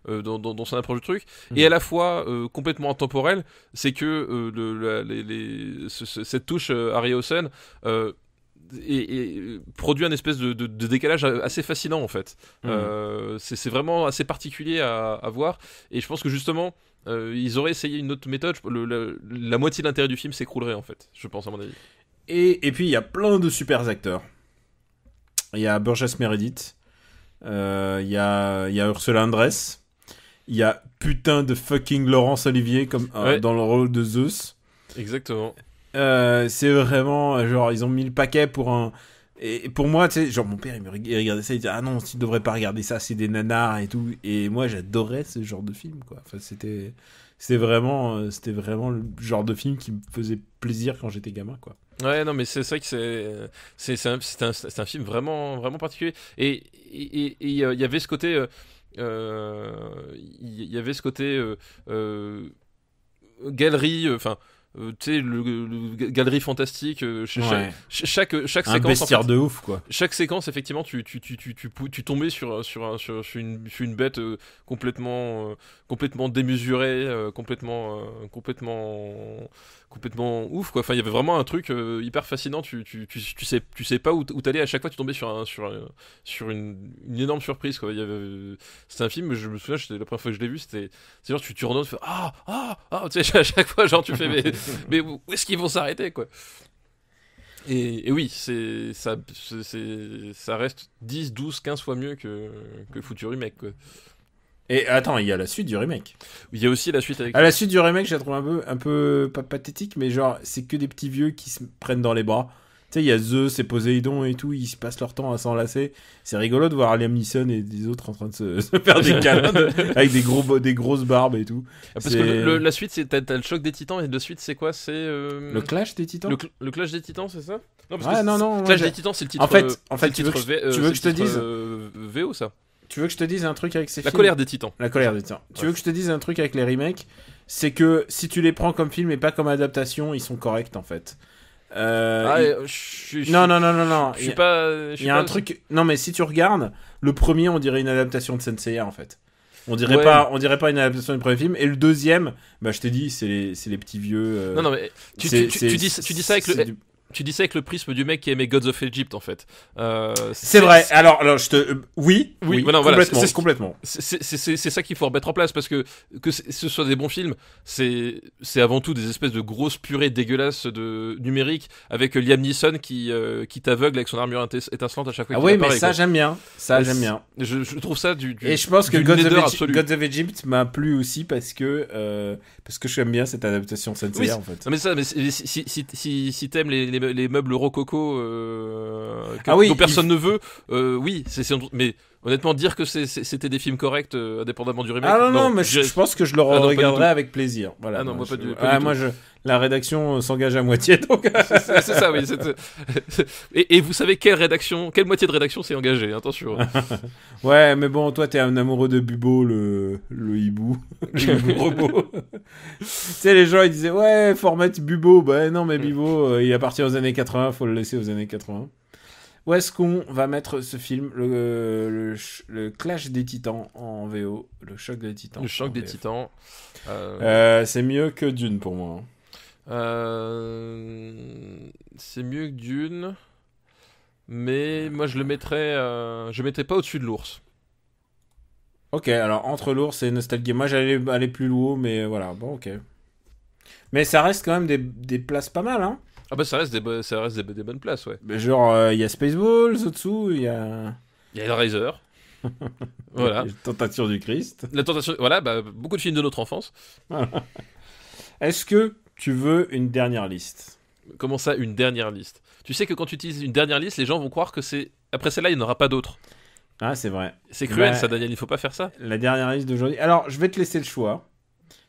dans son approche du truc, et à la fois complètement intemporel. C'est que cette touche Harryhausen et produit un espèce de décalage assez fascinant en fait. C'est vraiment assez particulier à voir, et je pense que justement ils auraient essayé une autre méthode, la moitié de l'intérêt du film s'écroulerait en fait, je pense, à mon avis. Et puis il y a plein de super acteurs. Il y a Burgess Meredith, il y a Ursula Andress, il y a putain de fucking Laurence Olivier dans le rôle de Zeus. Exactement. C'est vraiment genre ils ont mis le paquet pour un. Et pour moi, tu sais, genre mon père il regardait ça, il disait ah non, tu devrais pas regarder ça, c'est des nanars et tout. Et moi j'adorais ce genre de film, quoi. Enfin c'était vraiment le genre de film qui me faisait plaisir quand j'étais gamin, quoi. Ouais, non, mais c'est vrai que c'est un film vraiment vraiment particulier. Et il y avait ce côté galerie, enfin. Tu sais, le galerie fantastique, chaque séquence, un bestiaire en fait, de ouf, quoi. Chaque séquence, effectivement, tu tombais sur une bête complètement démesurée, complètement ouf, quoi. Enfin, il y avait vraiment un truc hyper fascinant. Tu sais pas où t'allais. À chaque fois, tu tombais sur une énorme surprise, quoi. C'était un film, je me souviens, la première fois que je l'ai vu, c'est genre tu redonnes, tu fais tu sais, à chaque fois, genre tu fais mais où est-ce qu'ils vont s'arrêter, quoi. Et oui, ça reste 10, 12, 15 fois mieux que le foutu remake, quoi. Et attends, il y a la suite du remake. Il y a aussi la suite avec... la suite du remake, je la trouve un peu pas pathétique, mais genre, c'est que des petits vieux qui se prennent dans les bras. Tu sais, il y a Zeus et Poséidon et tout, ils se passent leur temps à s'enlacer. C'est rigolo de voir Liam Neeson et des autres en train de se faire des câlins avec des grosses barbes et tout. Parce que la suite, t'as le choc des titans, et la suite, c'est quoi? C'est le clash des titans. Le clash des titans, c'est ça? Non, non. Clash des titans, c'est le titre. En fait, tu veux que je te dise VO, ça. Tu veux que je te dise un truc avec ces films? La colère des titans. Tu veux que je te dise un truc avec les remakes? C'est que si tu les prends comme film et pas comme adaptation, ils sont corrects en fait. Non. Je suis pas. Il y a un truc. Non, mais si tu regardes, le premier, on dirait une adaptation de Senseiya en fait. On dirait pas une adaptation du premier film. Et le deuxième, bah je t'ai dit, c'est les petits vieux. Non, mais tu dis ça avec le. Tu dis ça avec le prisme du mec qui aimait Gods of Egypt, en fait. C'est vrai. Alors oui, non, complètement. C'est ça qu'il faut remettre en place, parce que ce soit des bons films, c'est avant tout des espèces de grosses purées dégueulasses de numérique avec Liam Neeson qui t'aveugle avec son armure étincelante à chaque fois. Ah oui, mais ça j'aime bien. j'aime bien. Je trouve ça du et je pense que Gods of Egypt m'a plu aussi parce que j'aime bien cette adaptation Senseiya en fait. Non, mais si t'aimes les meubles rococo dont personne ne veut, oui, mais honnêtement, dire que c'était des films corrects indépendamment du remake. Ah non, mais je pense que je le regarderai avec plaisir. Voilà. Ah non, moi pas du tout. La rédaction s'engage à moitié, donc. c'est ça, oui. Et vous savez quelle moitié de rédaction s'est engagée, attention. Ouais, mais bon, toi, t'es un amoureux de Bubo, le hibou. Le hibou robot. Tu sais, les gens, ils disaient, ouais, format Bubo. Bah non, mais Bubo, il appartient aux années 80, faut le laisser aux années 80. Où est-ce qu'on va mettre ce film, le Clash des Titans en VO, le Choc des Titans. Le Choc des Titans. C'est mieux que Dune pour moi. C'est mieux que Dune, mais moi je mettrais pas au-dessus de l'ours. Ok, alors entre l'ours et Nostalgie, moi j'allais aller plus haut, mais voilà, bon, ok. Mais ça reste quand même des places pas mal, hein. Ah bah ça reste des bonnes places, ouais. Mais genre, il y a Spaceballs au-dessous, il y a... Il y a Hellraiser. Voilà. La Tentation du Christ. La tentation, voilà, bah, beaucoup de films de notre enfance. Est-ce que tu veux une dernière liste? Comment ça, une dernière liste? Tu sais que quand tu utilises une dernière liste, les gens vont croire que c'est... Après celle-là, il n'y en aura pas d'autres. Ah, c'est vrai. C'est cruel, Bah, ça, Daniel, il faut pas faire ça. La dernière liste d'aujourd'hui. Alors, je vais te laisser le choix.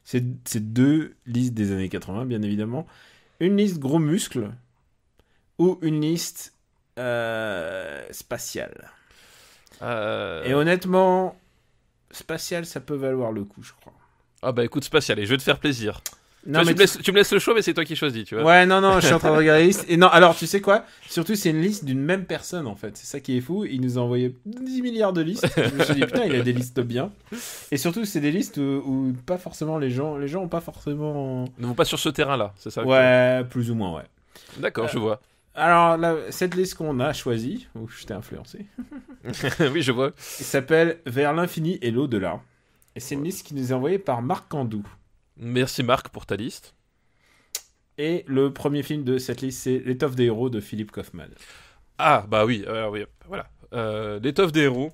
C'est deux listes des années 80, bien évidemment. Une liste gros muscles ou une liste spatiale. Et honnêtement, spatiale, ça peut valoir le coup, je crois. Ah bah écoute, spatial, et je vais te faire plaisir. Non, mais Tu me laisses le choix, mais c'est toi qui choisis, tu vois. Ouais, non, je suis en train de regarder la liste. Et non, alors, tu sais quoi? Surtout, c'est une liste d'une même personne, en fait. C'est ça qui est fou. Il nous a envoyé 10 milliards de listes. Je me suis dit, putain, il a des listes bien. Et surtout, c'est des listes où pas forcément les gens ont pas forcément... Ne vont pas sur ce terrain-là, c'est ça? Ouais, plus ou moins, ouais. D'accord, je vois. Alors, cette liste qu'on a choisie, où je t'ai influencé, Oui, je vois. il s'appelle Vers l'infini et l'au-delà. Et c'est une liste qui nous est envoyée par Marc Candou. Merci Marc pour ta liste. Et le premier film de cette liste, c'est L'étoffe des héros de Philippe Kaufman. Ah, bah oui, oui, voilà. L'étoffe des héros,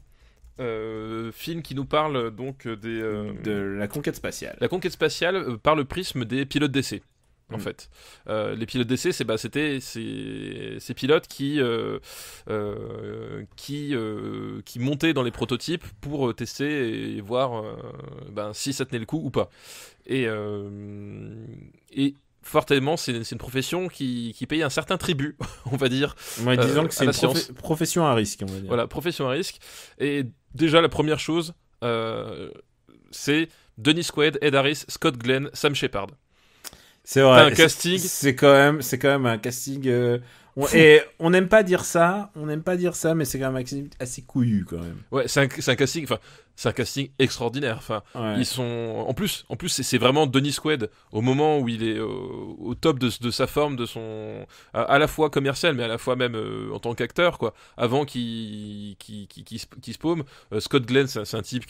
film qui nous parle donc De la conquête spatiale. La conquête spatiale par le prisme des pilotes d'essai. En fait, les pilotes d'essai, c'était ces pilotes qui montaient dans les prototypes pour tester et voir si ça tenait le coup ou pas. Et fortement, c'est une profession qui paye un certain tribut, on va dire. Ouais, disons que c'est une profession à risque, on va dire. Voilà, profession à risque. Et déjà, la première chose, c'est Dennis Quaid, Ed Harris, Scott Glenn, Sam Shepard. C'est vrai. Un casting. C'est quand même un casting. Et on n'aime pas dire ça, mais c'est quand même assez couillu quand même. Ouais, c'est un casting. Enfin, c'est un casting extraordinaire. Enfin, ouais. Ils sont. En plus, c'est vraiment Dennis Quaid au moment où il est au top de sa forme, de son à la fois commercial, mais à la fois même en tant qu'acteur, quoi. Avant qu'il se paume. Scott Glenn, c'est un type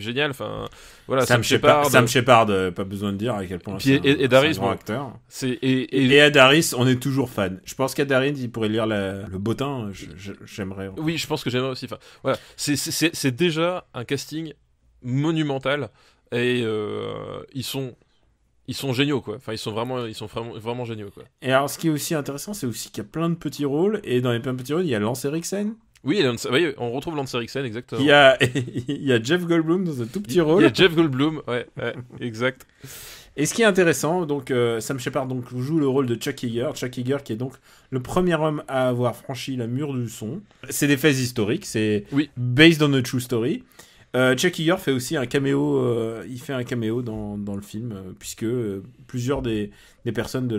génial. Enfin, voilà. Sam Shepard, pas besoin de dire à quel point. Puis Ed Harris, un grand acteur. Et Ed Harris, on est toujours fan. Je pense qu'Ed Harris, il pourrait lire le bottin. J'aimerais. Oui, je pense que j'aimerais aussi. Enfin, voilà, c'est déjà un casting monumental et ils sont géniaux, quoi. Enfin, ils sont vraiment géniaux, quoi. Et alors, ce qui est aussi intéressant, c'est aussi qu'il y a plein de petits rôles, et dans les plein de petits rôles, il y a Lance Henriksen. Oui, on retrouve Lance Henriksen, exactement. Il y a Jeff Goldblum dans un tout petit rôle. Il y a Jeff Goldblum, ouais, exact. Et ce qui est intéressant, donc Sam Shepard joue le rôle de Chuck Yeager. Chuck Yeager qui est donc le premier homme à avoir franchi la mur du son. C'est des faits historiques, c'est based on a true story. Chuck Yeager fait aussi un caméo, il fait un caméo dans le film, puisque plusieurs des personnes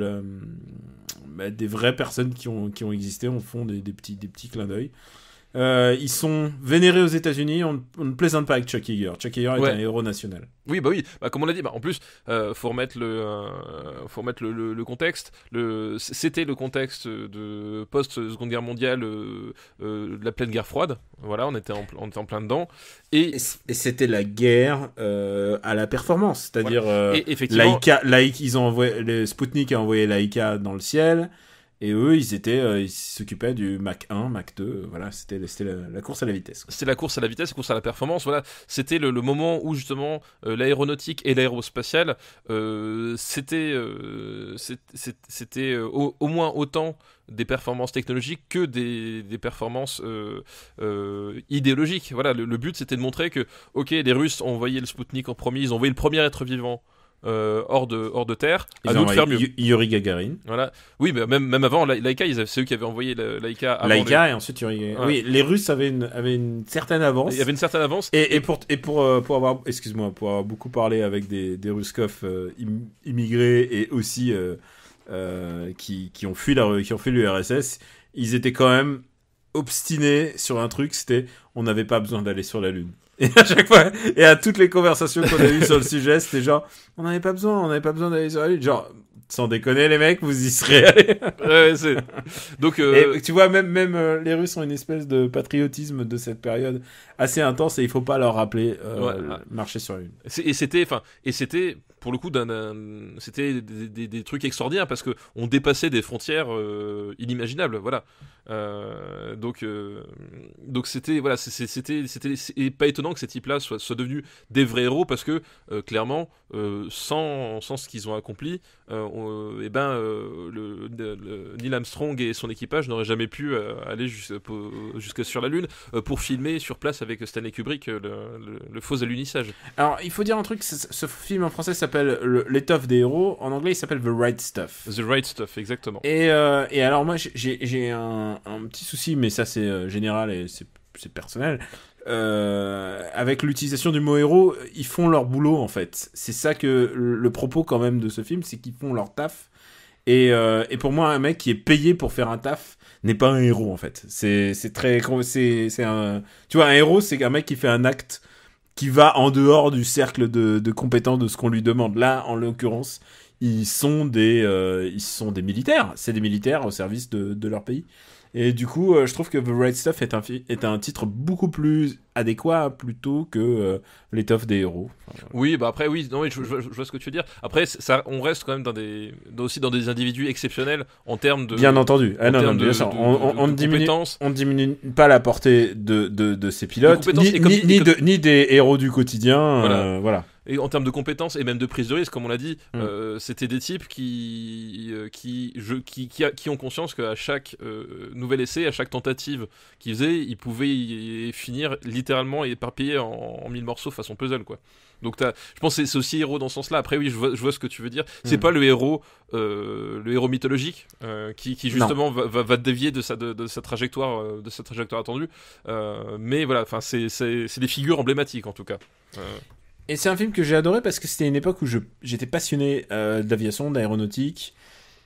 des vraies personnes qui ont existé en font des petits clins d'œil. Ils sont vénérés aux États-Unis. On ne plaisante pas avec Chuck Yeager. Chuck Yeager est un héros national. Oui, comme on l'a dit. En plus, faut remettre le contexte. C'était le contexte de post-Seconde Guerre mondiale, de la pleine guerre froide. Voilà, on était en plein dedans. Et c'était la guerre à la performance, c'est-à-dire et effectivement, ils ont envoyé, Sputnik a envoyé Laika dans le ciel. Et eux, ils s'occupaient du Mach 1, Mach 2, voilà, c'était la course à la vitesse. C'était la course à la vitesse, la course à la performance, voilà. C'était le moment où, justement, l'aéronautique et l'aérospatiale, c'était au moins autant des performances technologiques que des performances idéologiques. Voilà, le but, c'était de montrer que, ok, les Russes ont envoyé le Sputnik en premier, ils ont envoyé le premier être vivant hors de terre, à nous de faire mieux. Yuri Gagarin. Voilà. Oui, mais même avant, Laika, c'est eux qui avaient envoyé Laika avant. Laika et ensuite Yuri Gagarin. Ouais. Oui, les Russes avaient une certaine avance. Il y avait une certaine avance. Et pour avoir beaucoup parlé avec des Ruskov immigrés et aussi qui ont fui l'URSS, ils étaient quand même obstinés sur un truc, c'était on n'avait pas besoin d'aller sur la Lune. Et à chaque fois, et à toutes les conversations qu'on a eues sur le sujet, c'était genre, on n'avait pas besoin d'aller sur la Lune. Genre, sans déconner, les mecs, vous y serez allés. Ouais, c'est... Donc, Et tu vois, même les Russes ont une espèce de patriotisme de cette période assez intense et il faut pas leur rappeler marcher sur la Lune. Et c'était pour le coup c'était des trucs extraordinaires parce que on dépassait des frontières inimaginables, voilà. Donc c'était voilà, c'était pas étonnant que ces types-là soient devenus des vrais héros parce que clairement sans ce qu'ils ont accompli, Neil Armstrong et son équipage n'auraient jamais pu aller jusque sur la Lune pour filmer sur place avec Stanley Kubrick le faux alunissage. Alors il faut dire un truc, ce film en français s'appelle L'étoffe des héros, en anglais il s'appelle The Right Stuff. The Right Stuff, exactement. Et alors moi j'ai un petit souci, mais ça c'est général et c'est personnel. Avec l'utilisation du mot héros, ils font leur boulot en fait. C'est ça que le propos quand même de ce film, c'est qu'ils font leur taf. Et pour moi, un mec qui est payé pour faire un taf n'est pas un héros en fait. C'est un, tu vois, un héros, c'est un mec qui fait un acte qui va en dehors du cercle de compétences de ce qu'on lui demande. Là, en l'occurrence, ils sont des militaires. C'est des militaires au service de leur pays. Et du coup, je trouve que The Right Stuff est un titre beaucoup plus adéquat plutôt que l'étoffe des héros. Enfin, oui, bah après, oui, non, mais je vois ce que tu veux dire. Après, ça, on reste quand même aussi dans des individus exceptionnels en termes de. Bien entendu. Ah, non, bien sûr. On ne diminue pas la portée de ces pilotes, ni des héros du quotidien. Voilà. Et en termes de compétences et même de prise de risque, comme on l'a dit, c'était des types qui ont conscience qu'à chaque nouvel essai, à chaque tentative qu'ils faisaient, ils pouvaient y finir littéralement éparpillés en mille morceaux façon puzzle, quoi. Donc je pense que c'est aussi héros dans ce sens-là. Après oui, je vois ce que tu veux dire. C'est pas le héros mythologique qui justement va dévier de sa trajectoire attendue. Mais voilà, enfin c'est des figures emblématiques en tout cas. Et c'est un film que j'ai adoré parce que c'était une époque où j'étais passionné d'aviation, d'aéronautique,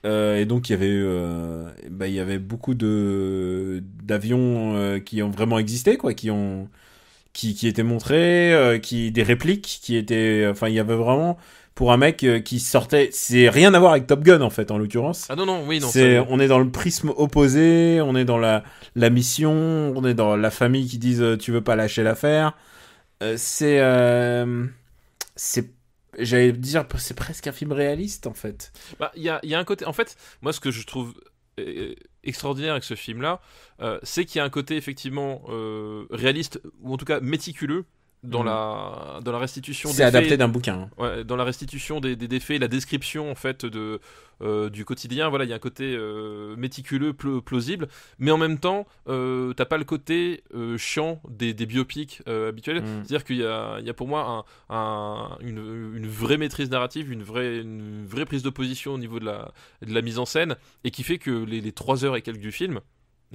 et donc il y avait beaucoup d'avions qui ont vraiment existé, quoi, qui étaient montrés, des répliques qui étaient, enfin il y avait vraiment pour un mec qui sortait, c'est rien à voir avec Top Gun en fait en l'occurrence. Ah non, on est dans le prisme opposé, on est dans la mission, on est dans la famille qui disent tu veux pas lâcher l'affaire. J'allais dire, c'est presque un film réaliste en fait. Bah, il y a un côté, en fait, moi ce que je trouve extraordinaire avec ce film-là, c'est qu'il y a un côté effectivement réaliste ou en tout cas méticuleux dans la restitution. C'est adapté d'un bouquin. Ouais, dans la restitution des faits, la description en fait du quotidien. Voilà, il y a un côté méticuleux, plausible, mais en même temps, t'as pas le côté chiant des biopics habituels. C'est-à-dire qu'il y a pour moi une vraie maîtrise narrative, une vraie prise de position au niveau de la mise en scène, et qui fait que les 3 heures et quelques du film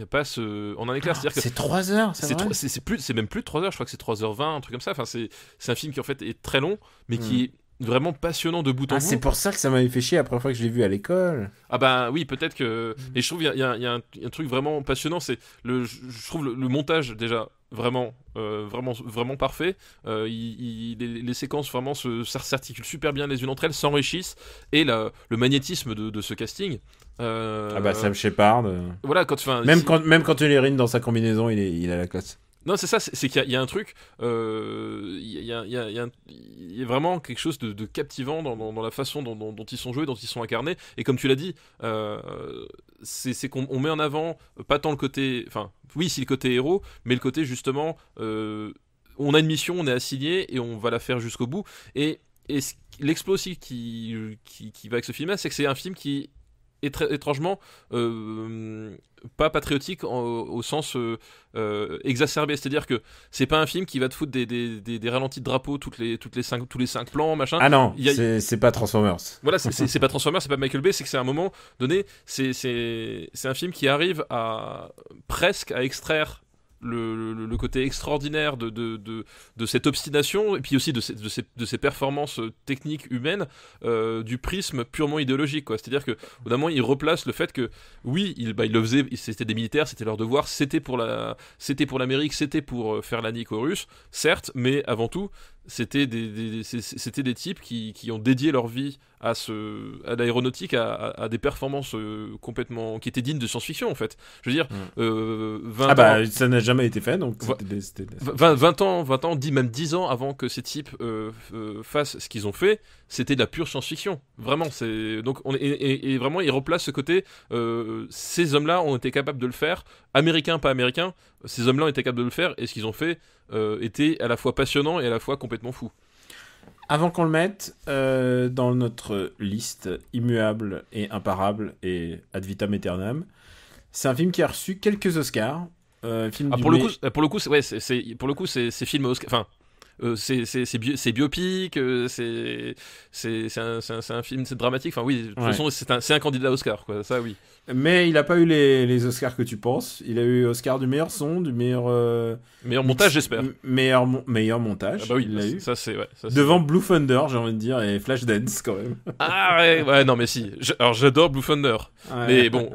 passe en un éclair. C'est-à-dire que c'est 3 heures, c'est même plus de 3 heures, je crois que c'est 3h20, un truc comme ça. Enfin, c'est un film qui en fait est très long, mais qui est vraiment passionnant de bout en bout. C'est pour ça que ça m'avait fait chier la première fois que je l'ai vu à l'école. Ah bah oui, peut-être que... Et je trouve qu'il y a un truc vraiment passionnant, c'est je trouve le montage déjà vraiment parfait. Les séquences vraiment s'articulent super bien les unes entre elles, s'enrichissent, et le magnétisme de ce casting. Sam Shepard. Voilà, même quand tu l'érines dans sa combinaison, il a la classe. Non, c'est ça, c'est qu'il y a un truc, il y a vraiment quelque chose de captivant dans la façon dont ils sont joués, dont ils sont incarnés, et comme tu l'as dit, c'est qu'on met en avant pas tant le côté, enfin, oui, c'est le côté héros, mais le côté justement, on a une mission, on est assigné, et on va la faire jusqu'au bout, et l'exploit aussi qui va avec ce film-là, c'est que c'est un film qui est très étrangement pas patriotique au sens exacerbé, c'est-à-dire que c'est pas un film qui va te foutre des ralentis de drapeau tous les 5 plans, machin. Ah non, c'est pas Transformers. Voilà, c'est pas Transformers, c'est pas Michael Bay, c'est que c'est à un moment donné, c'est un film qui arrive presque à extraire le côté extraordinaire de cette obstination, et puis aussi de ces performances techniques humaines, du prisme purement idéologique, quoi. C'est-à-dire que, au bout d'un moment, il replace le fait que, oui, il le faisait, c'était des militaires, c'était leur devoir, c'était pour l'Amérique, c'était pour faire la nique aux Russes, certes, mais avant tout, c'était des types qui ont dédié leur vie à l'aéronautique, à des performances complètement qui étaient dignes de science-fiction, en fait. Je veux dire, 20 ans, ça n'a jamais été fait, donc 20 ans, même 10 ans avant que ces types fassent ce qu'ils ont fait, c'était de la pure science-fiction. Vraiment, donc et vraiment, ils replacent ce côté. Ces hommes-là ont été capables de le faire, américains, pas américains. Ces hommes-là ont été capables de le faire, et ce qu'ils ont fait était à la fois passionnant et à la fois complètement fou. Avant qu'on le mette dans notre liste immuable et imparable et ad vitam aeternam, c'est un film qui a reçu quelques Oscars. Pour le coup, c'est film Oscar. Enfin, c'est biopic, c'est un film, c'est dramatique. Enfin oui, de toute façon, c'est un candidat Oscar, quoi. Ça, oui. Mais il a pas eu les Oscars que tu penses. Il a eu Oscar du meilleur son, du meilleur montage, j'espère. Meilleur montage. Ah bah oui, il l'a eu. Ça c'est devant Blue Thunder, j'ai envie de dire, et Flashdance quand même. Ah ouais, non mais si. Alors j'adore Blue Thunder, Ouais. mais bon,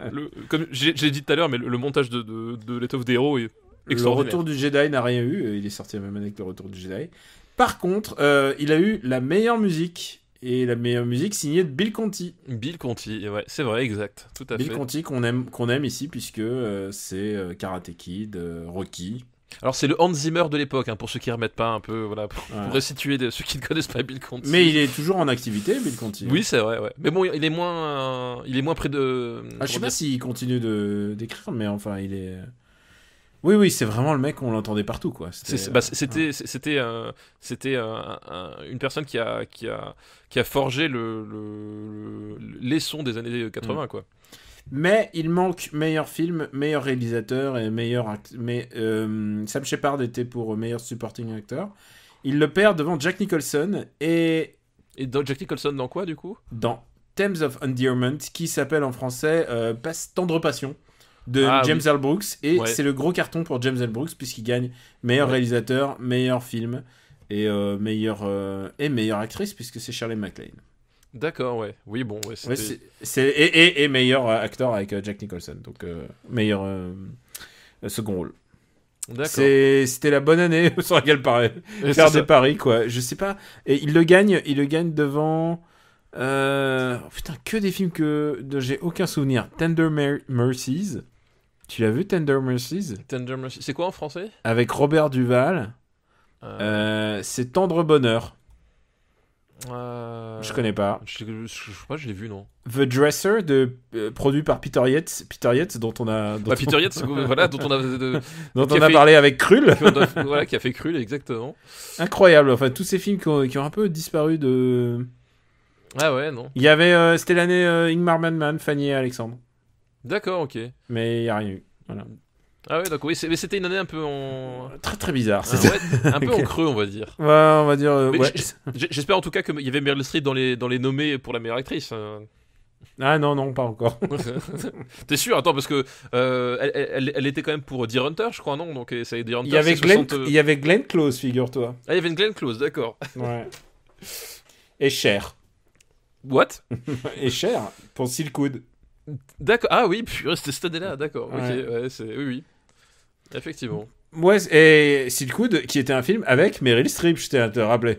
comme j'ai dit tout à l'heure, mais le montage de l'étoffe des héros est Le extraordinaire. Retour du Jedi n'a rien eu. Il est sorti la même année que Le Retour du Jedi. Par contre, il a eu la meilleure musique. Et la meilleure musique signée de Bill Conti. Bill Conti, ouais, c'est vrai, exact, tout à fait. Bill Conti qu'on aime ici puisque c'est Karate Kid, Rocky. Alors c'est le Hans Zimmer de l'époque, pour ceux qui remettent pas un peu, voilà, pour restituer ceux qui ne connaissent pas Bill Conti. Mais il est toujours en activité, Bill Conti. Oui, c'est vrai, ouais. Mais bon, il est moins près de. Je sais pas s'il continue d'écrire, mais enfin, il est. Oui, c'est vraiment le mec, on l'entendait partout, quoi. C'était une personne qui a forgé les sons des années 80, quoi. Mais il manque meilleur film, meilleur réalisateur et meilleur mais Sam Shepard était pour meilleur supporting actor. Il le perd devant Jack Nicholson et Jack Nicholson dans quoi, du coup ? Dans Themes of Endearment, qui s'appelle en français Tendre Passion, de James L. Brooks. Et c'est le gros carton pour James L. Brooks, puisqu'il gagne meilleur réalisateur, meilleur film et meilleure actrice, puisque c'est Shirley MacLaine. D'accord, ouais. Oui, bon, ouais, et meilleur acteur avec Jack Nicholson, donc meilleur second rôle. D'accord. C'était la bonne année sur laquelle faire des paris, quoi. Je sais pas. Et il le gagne devant. Que des films dont j'ai aucun souvenir. Tender Mercies. Tu l'as vu, Tender Mercies ? Tender Mercies. C'est quoi en français ? Avec Robert Duval. C'est Tendre Bonheur. Je connais pas. Je sais pas, je l'ai vu, non. The Dresser, produit par Peter Yates, dont on a... Peter Yates, voilà, dont on a... dont on a parlé avec Krull. Voilà, qui a fait Krull, exactement. Incroyable, enfin, tous ces films qui ont un peu disparu de... Ah ouais, non. Il y avait, c'était l'année Ingmar Bergman, Fanny et Alexandre. D'accord, ok. Mais il n'y a rien eu, voilà. Ah ouais, d'accord, oui, mais c'était une année un peu en... Très très bizarre. Un peu en creux, on va dire. Ouais, on va dire... ouais. J'espère en tout cas qu'il y avait Meryl Streep dans les nommés pour la meilleure actrice. Ah non, pas encore. T'es sûr ? Attends, parce que elle était quand même pour Deer Hunter, je crois, non ? Donc, ça, Deer Hunter, il y avait Glenn Close, figure-toi. Ah, il y avait une Glenn Close, d'accord. Ouais. Et Cher. What ? Et Cher, pour Silkwood. D'accord. Ah oui, purée, c'était cette année-là, d'accord. Ouais. Ok, ouais, oui. Effectivement. Ouais, et Silkwood, qui était un film avec Meryl Streep, je t'ai à te rappeler.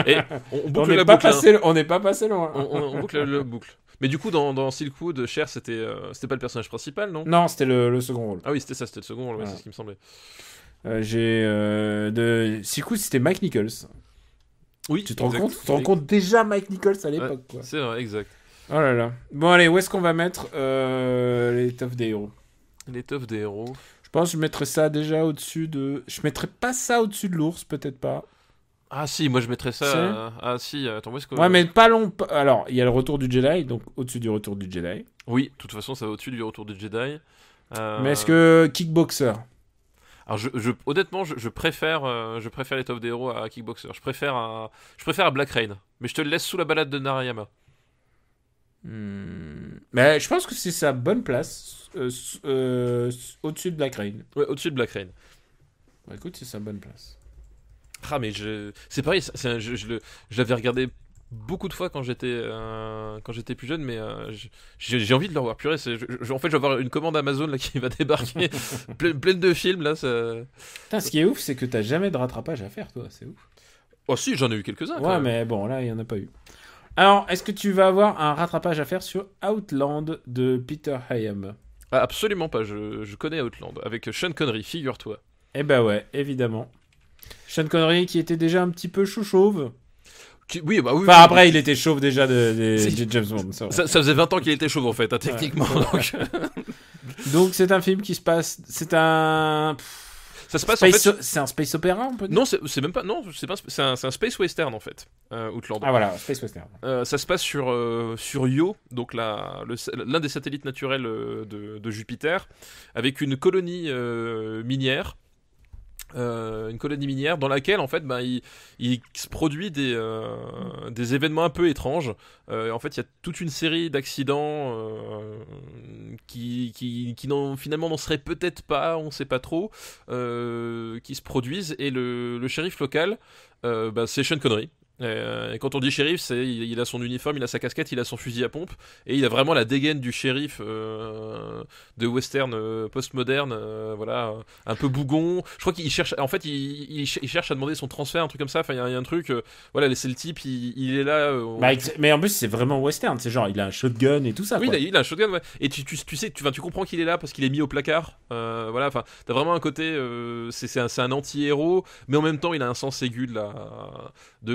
Et on boucle la boucle. On n'est pas passé loin. On boucle la boucle. Mais du coup, dans Silkwood, Cher, c'était pas le personnage principal, non ? Non, c'était le second rôle. Ah oui, c'était le second rôle, ouais, c'est ce qui me semblait. De Silkwood, c'était Mike Nichols. Oui, tu te rends compte déjà Mike Nichols à l'époque, quoi. C'est vrai, exact. Oh là là. Bon, allez, où est-ce qu'on va mettre l'étoffe des héros ? L'étoffe des héros. Je pense que je mettrais ça déjà au-dessus de... Je mettrais pas ça au-dessus de l'ours, peut-être pas. Ah si, moi je mettrais ça... Ah si, attends, où est-ce que... Ouais, mais pas long... Alors, il y a le retour du Jedi, donc au-dessus du retour du Jedi. Oui, de toute façon, ça va au-dessus du retour du Jedi. Mais est-ce que Kickboxer ? Alors, honnêtement, je préfère l'étoffe des héros à Kickboxer. Je préfère à Black Rain. Mais je te le laisse sous la balade de Narayama. Mais je pense que c'est sa bonne place au-dessus de Black Rain. Ouais, au-dessus de Black Rain. Bah, écoute, c'est sa bonne place. Ah, mais c'est pareil, je l'avais regardé beaucoup de fois quand j'étais plus jeune, mais j'ai envie de le revoir. Purée, en fait, je vais avoir une commande Amazon là, qui va débarquer, pleine de films là. Ça... Putain, ce qui est ouf, c'est que t'as jamais de rattrapage à faire, toi, c'est ouf. Oh si, j'en ai eu quelques-uns. Ouais, mais bon, là, il y en a pas eu. Alors, est-ce que tu vas avoir un rattrapage à faire sur Outland de Peter Hayam? Ah, absolument pas, je connais Outland, avec Sean Connery, figure-toi. Eh ben ouais, évidemment. Sean Connery qui était déjà un petit peu chauve. Oui, bah oui. Enfin, après, il était chauve déjà de James Bond. Ça faisait 20 ans qu'il était chauve, en fait, hein, techniquement. Ouais. Donc, c'est un film qui se passe... C'est un... Ça se passe space en fait. C'est un space opéra, on peut dire. Non, c'est même pas. Non, c'est un space western en fait. Outland. Ah voilà, space western. Ça se passe sur Io, donc l'un des satellites naturels de Jupiter, avec une colonie minière. Une colonie minière dans laquelle en fait il se produit des événements un peu étranges. En fait il y a toute une série d'accidents qui finalement n'en seraient peut-être pas, on sait pas trop, qui se produisent, et le shérif local c'est Sean Connery. Et quand on dit shérif, il a son uniforme, il a sa casquette, il a son fusil à pompe, et il a vraiment la dégaine du shérif de western postmoderne, voilà, un peu bougon. Je crois qu'il cherche, en fait, il cherche à demander son transfert, un truc comme ça. Enfin, il y a un truc, voilà, c'est le type, il est là. Mais en plus, c'est vraiment western, c'est genre, il a un shotgun et tout ça. Oui, quoi. il a un shotgun, ouais. Et tu sais, tu comprends qu'il est là parce qu'il est mis au placard. Voilà, enfin, t'as vraiment un côté, c'est un anti-héros, mais en même temps, il a un sens aigu de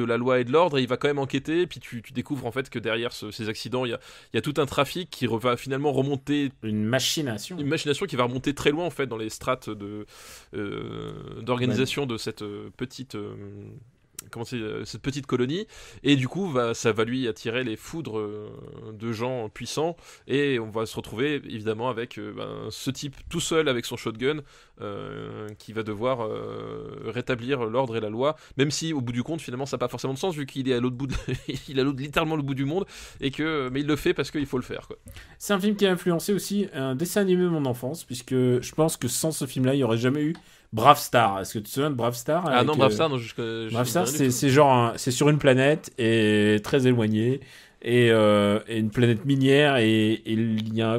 la loi et de l'ordre, et il va quand même enquêter. Puis tu découvres en fait que derrière ces accidents, il y a tout un trafic qui va finalement remonter, une machination qui va remonter très loin en fait dans les strates d'organisation de cette petite cette petite colonie, et du coup ça va lui attirer les foudres de gens puissants, et on va se retrouver évidemment avec ce type tout seul avec son shotgun qui va devoir rétablir l'ordre et la loi, même si au bout du compte finalement ça n'a pas forcément de sens vu qu'il est à l'autre bout il a littéralement le bout du monde, mais il le fait parce qu'il faut le faire, quoi. C'est un film qui a influencé aussi un dessin animé de mon enfance, puisque je pense que sans ce film là il n'y aurait jamais eu Brave Star. Est-ce que tu te souviens de Brave Star Ah non, Brave Star, non, Brave Star, c'est genre c'est sur une planète et très éloignée, et une planète minière, et il y a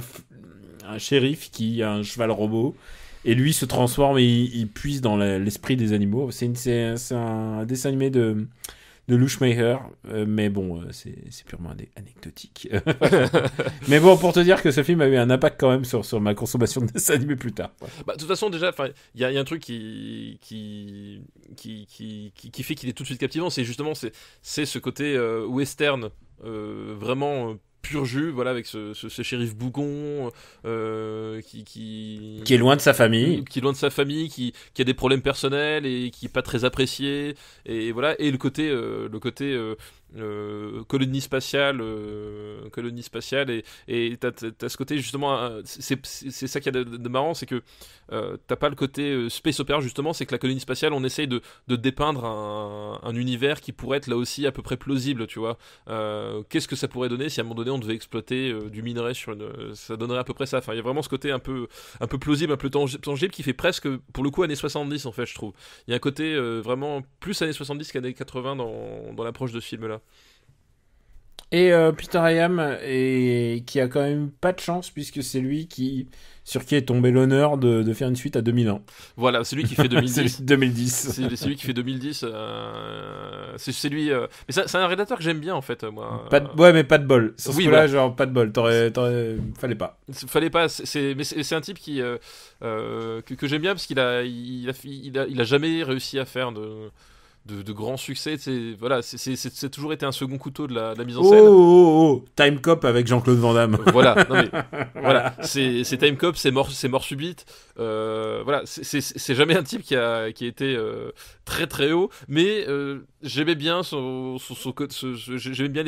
un shérif qui a un cheval robot, et lui se transforme et il puise dans l'esprit des animaux. C'est un dessin animé de Lou Schmeier, mais bon, c'est purement anecdotique. Mais bon, pour te dire que ce film a eu un impact quand même sur ma consommation de dessins animés plus tard. De toute façon, déjà, il y a un truc qui fait qu'il est tout de suite captivant, c'est justement c'est ce côté western vraiment pur jus, voilà, avec ce shérif bougon qui est loin de sa famille, qui a des problèmes personnels et qui est pas très apprécié, et voilà, et le côté colonie spatiale, et t'as ce côté justement, c'est ça qui est de marrant, c'est que t'as pas le côté space opera, justement, c'est que la colonie spatiale, on essaye de dépeindre un univers qui pourrait être là aussi à peu près plausible, tu vois. Qu'est-ce que ça pourrait donner si à un moment donné on devait exploiter du minerai ça donnerait à peu près ça. Enfin, il y a vraiment ce côté un peu plausible, un peu tangible, qui fait presque pour le coup années 70 en fait, je trouve. Il y a un côté vraiment plus années 70 qu'années 80 dans l'approche de ce film là. Et Peter Hayam, qui a quand même pas de chance, puisque c'est lui sur qui est tombé l'honneur de faire une suite à 2000 ans. Voilà, c'est lui qui fait 2010. 2010. C'est lui qui fait 2010. C'est lui. Mais c'est un rédacteur que j'aime bien en fait, moi. Ouais, mais pas de bol. Sur ce oui, coup-là, voilà. genre pas de bol. Fallait pas. Fallait pas. Mais c'est un type que j'aime bien parce qu'il a jamais réussi à faire de grands succès. Voilà, c'est toujours été un second couteau de la mise en scène. Oh, Time Cop avec Jean-Claude Van Damme. Voilà, non mais voilà, c'est Time Cop, c'est mort subite. voilà, c'est jamais un type qui a été très très haut, mais j'aimais bien j'aimais bien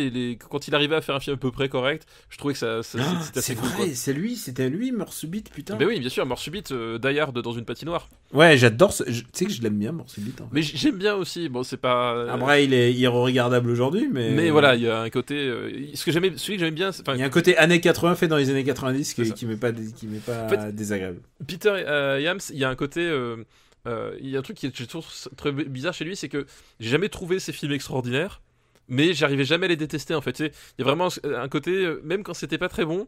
quand il arrivait à faire un film à peu près correct. Je trouvais que c'était assez cool, quoi. C'était lui, Mort Subite, putain. Ben oui, bien sûr, Mort Subite, Die Hard dans une patinoire. Ouais, j'adore. Tu sais que je l'aime bien, Mort Subite. En fait. Mais j'aime bien aussi. Bon, c'est pas. Après, il est irregardable aujourd'hui, mais. Mais voilà, il y a un côté. Celui que j'aimais bien. Il y a un côté années 80 fait dans les années 90 qui m'est pas en fait, désagréable. Peter Hyams, il y a un côté. Il y a un truc qui est toujours très bizarre chez lui, c'est que j'ai jamais trouvé ces films extraordinaires, mais j'arrivais jamais à les détester en fait. Il y a vraiment un côté, même quand c'était pas très bon,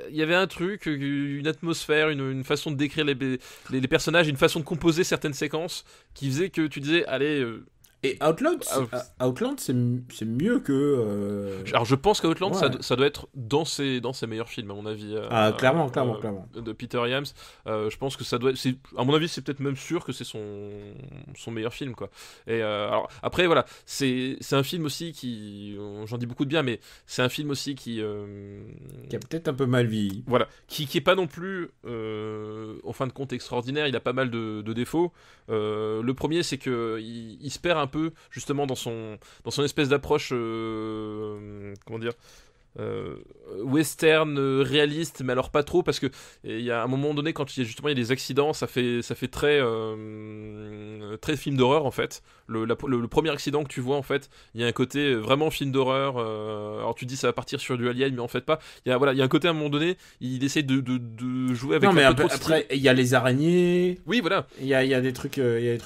il y avait un truc, une atmosphère, une façon de décrire les personnages, une façon de composer certaines séquences qui faisait que tu disais, allez. Et Outland, c'est mieux que. Alors je pense qu'Outland, ouais. ça doit être dans ses meilleurs films, à mon avis. Clairement. De Peter Hyams. Je pense que ça doit être. À mon avis, c'est peut-être même sûr que c'est son meilleur film, quoi. Et alors, après, voilà. C'est un film aussi qui. J'en dis beaucoup de bien, mais c'est un film aussi qui a peut-être un peu mal vieilli. Voilà. Qui est pas non plus, en fin de compte, extraordinaire. Il a pas mal de défauts. Le premier, c'est qu'il se perd un peu justement dans son espèce d'approche comment dire western réaliste, mais alors pas trop, parce que il y a un moment donné quand il y a des accidents, ça fait très très film d'horreur en fait. Le premier accident que tu vois en fait, il y a un côté vraiment film d'horreur. Alors tu dis ça va partir sur du Alien, mais en fait pas. Il y a un côté à un moment donné, il essaie de jouer avec. Non, mais un peu trop de après il y a les araignées. Oui, voilà. Il y a des trucs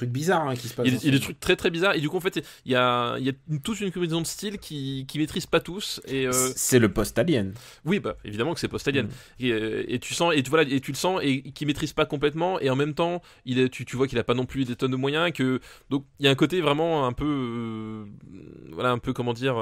bizarres qui se passent. Il y a des trucs très très bizarres, et du coup en fait il y a toute une combinaison de styles qui maîtrise pas tous, et c'est le post-alien. Oui, bah évidemment que c'est post-alien. Et tu sens, et tu le sens, et qui maîtrise pas complètement, et en même temps tu vois qu'il a pas non plus des tonnes de moyens, donc il y a un côté vraiment un peu un peu comment dire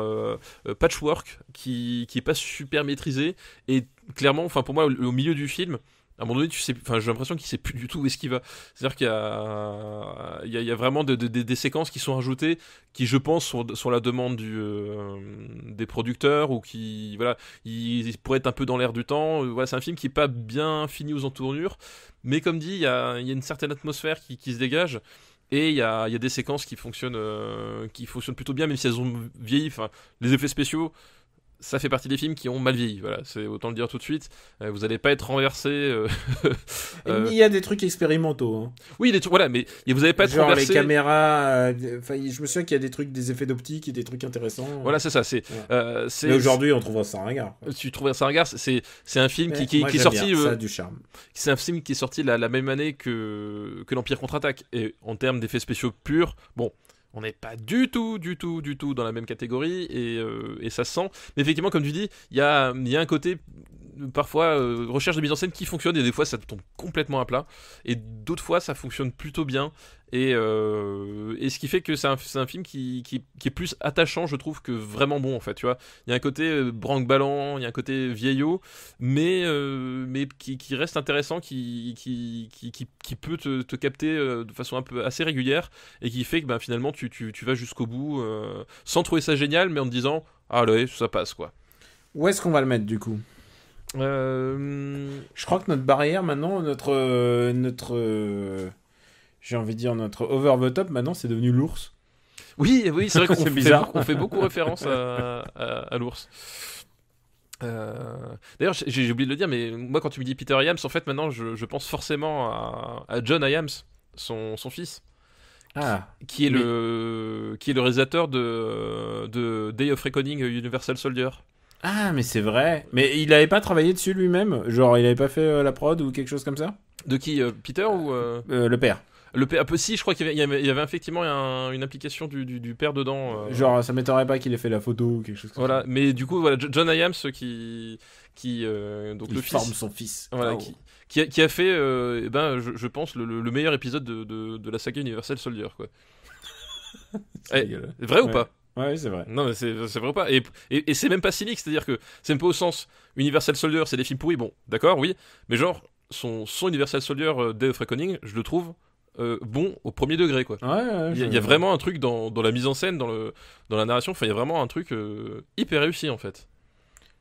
patchwork qui est pas super maîtrisé, et clairement, enfin pour moi au milieu du film, à un moment donné, j'ai l'impression qu'il sait plus du tout où est-ce qu'il va. C'est-à-dire qu'il y a vraiment des séquences qui sont rajoutées, qui, je pense, sont la demande des producteurs, ou qui, voilà, ils pourraient être un peu dans l'air du temps. Voilà, c'est un film qui est pas bien fini aux entournures, mais comme dit, il y a une certaine atmosphère qui se dégage. Et il y a des séquences qui fonctionnent plutôt bien, même si elles ont vieilli. Enfin, les effets spéciaux, ça fait partie des films qui ont mal vieilli, voilà, c'est autant le dire tout de suite. Vous allez pas être renversé. Il y a des trucs expérimentaux. Hein. Oui, des trucs, voilà, mais vous allez pas être genre renversé. Les caméras. Je me souviens qu'il y a des trucs, des effets d'optique et des trucs intéressants. Voilà, c'est ça. Mais aujourd'hui, on trouve ça ringard. Tu trouves ça ringard. C'est un film qui est sorti. Ça a du charme. C'est un film qui est sorti la même année que l'Empire contre-attaque, et en termes d'effets spéciaux purs, bon. On n'est pas du tout dans la même catégorie, et ça se sent. Mais effectivement, comme tu dis, il y a un côté, parfois, recherche de mise en scène qui fonctionne, et des fois ça tombe complètement à plat, et d'autres fois ça fonctionne plutôt bien. Et ce qui fait que c'est un film qui est plus attachant, je trouve, que vraiment bon en fait, tu vois. Il y a un côté branque-ballant, il y a un côté vieillot, mais qui reste intéressant, qui peut te capter de façon un peu assez régulière, et qui fait que finalement tu vas jusqu'au bout sans trouver ça génial, mais en te disant ah ouais, ça passe, quoi. Où est-ce qu'on va le mettre du coup? Je crois que notre barrière maintenant, j'ai envie de dire notre over the top, maintenant c'est devenu l'ours. Oui, c'est vrai qu'on on fait beaucoup référence à l'ours. D'ailleurs, j'ai oublié de le dire, mais moi quand tu me dis Peter Hyams, en fait maintenant je pense forcément à John Hyams, son fils. Qui est le réalisateur de Day of Reckoning Universal Soldier. Ah, mais c'est vrai. Mais il avait pas travaillé dessus lui-même? Genre, il avait pas fait la prod ou quelque chose comme ça? De qui? Peter ou le père? Le père, si, je crois qu'il y avait effectivement une implication du père dedans. Genre, ça m'étonnerait pas qu'il ait fait la photo ou quelque chose comme ça. Voilà, mais du coup, voilà, John Hyams qui donc il le forme fils, son fils. voilà, oh. qui a fait, je pense le meilleur épisode de la saga Universal Soldier, quoi. Vrai ou pas? Ouais, c'est vrai. Non, mais c'est vrai ou pas? Et c'est même pas cynique, c'est-à-dire que c'est même pas au sens Universal Soldier, c'est des films pourris, bon, d'accord, oui, mais genre son Universal Soldier Day of Reckoning, je le trouve bon au premier degré, quoi. Ouais, il y a vraiment un truc dans la mise en scène, dans la narration, enfin il y a vraiment un truc hyper réussi en fait.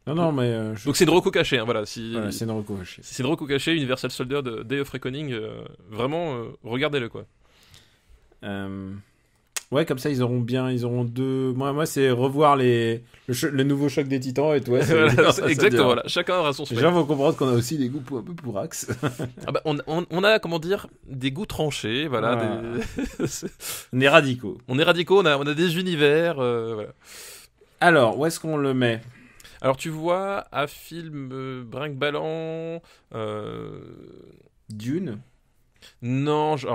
Non, mais... Donc c'est une reco cachée, hein, voilà. Voilà, c'est une reco cachée. C'est une reco cachée, Universal Soldier de Day of Reckoning. Vraiment, regardez-le, quoi. Ouais, comme ça, ils auront deux... Moi c'est revoir le nouveau choc des Titans, et toi, voilà, exactement, voilà. Chacun aura son Les spectre. gens vont comprendre qu'on a aussi des goûts un peu pour Axe. Ah bah, on a, comment dire, des goûts tranchés, voilà. On est radicaux. On est radicaux, on a des univers, voilà. Alors, où est-ce qu'on le met ? Alors tu vois, à film brinque-ballant... Dune ? Non, je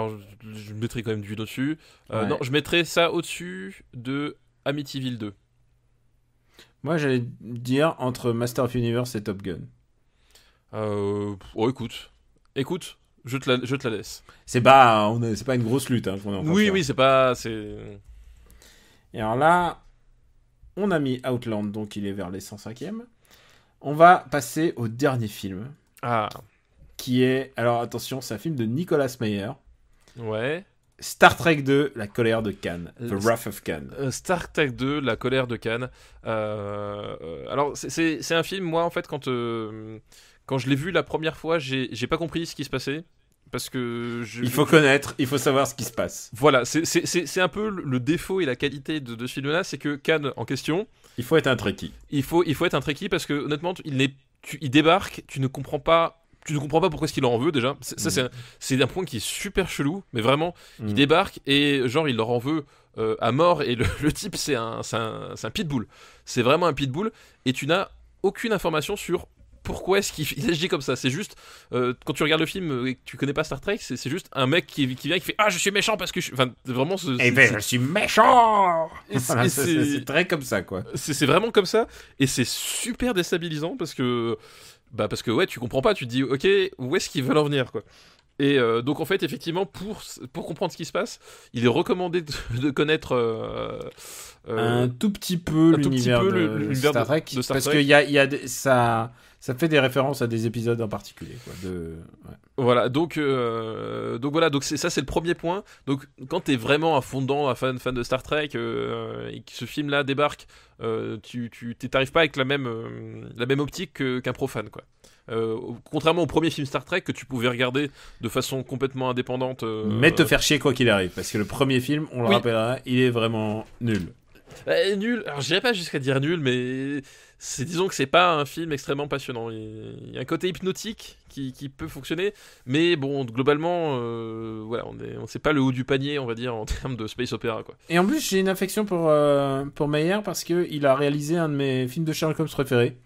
mettrais quand même Dune au-dessus. Ouais. Non, je mettrais ça au-dessus de Amityville 2. Moi, j'allais dire entre Master of Universe et Top Gun. Oh, écoute, je te la laisse. C'est pas une grosse lutte qu'on est en train de faire. Oui, c'est pas... Et alors là, on a mis Outland, donc il est vers les 105e. On va passer au dernier film. Ah. Qui est... Alors attention, c'est un film de Nicolas Meyer. Ouais. Star Trek 2, La colère de Khan. The Wrath of Khan. Star Trek 2, La colère de Khan. Alors, c'est un film, moi, en fait, quand je l'ai vu la première fois, j'ai pas compris ce qui se passait. Parce que il faut savoir ce qui se passe. Voilà, c'est un peu le défaut et la qualité de ce film-là, c'est que Khan, en question... Il faut être un Trekkie. Il faut être un Trekkie parce que, honnêtement, il débarque, tu ne comprends pas pourquoi est-ce qu'il en veut déjà. C'est un point qui est super chelou, mais vraiment, il débarque et genre il leur en veut à mort et le type c'est un pitbull. C'est vraiment un pitbull et tu n'as aucune information sur pourquoi est-ce qu'il agit comme ça. C'est juste quand tu regardes le film et que tu connais pas Star Trek, c'est juste un mec qui vient qui fait je suis méchant parce que enfin vraiment je suis méchant. C'est très comme ça quoi. C'est vraiment comme ça et c'est super déstabilisant parce que ouais, tu comprends pas, tu te dis ok, où est-ce qu'ils veulent en venir quoi. Et donc en fait effectivement pour comprendre ce qui se passe, il est recommandé de connaître un tout petit peu l'univers de Star Trek, parce que ça fait des références à des épisodes en particulier quoi, Voilà, donc voilà, donc ça c'est le premier point. Donc quand t'es vraiment à fond dedans, un fan de Star Trek et que ce film là débarque, tu t'arrives pas avec la même optique qu'un profane quoi. Contrairement au premier film Star Trek que tu pouvais regarder de façon complètement indépendante, mais te faire chier quoi qu'il arrive, parce que le premier film, on le rappellera, il est vraiment nul. Nul, alors j'irais pas jusqu'à dire nul, mais disons que c'est pas un film extrêmement passionnant. Il y a un côté hypnotique qui peut fonctionner, mais bon, globalement, voilà, on sait pas le haut du panier, on va dire, en termes de space opéra, quoi. Et en plus, j'ai une affection pour Meyer parce qu'il a réalisé un de mes films de Sherlock Holmes préférés,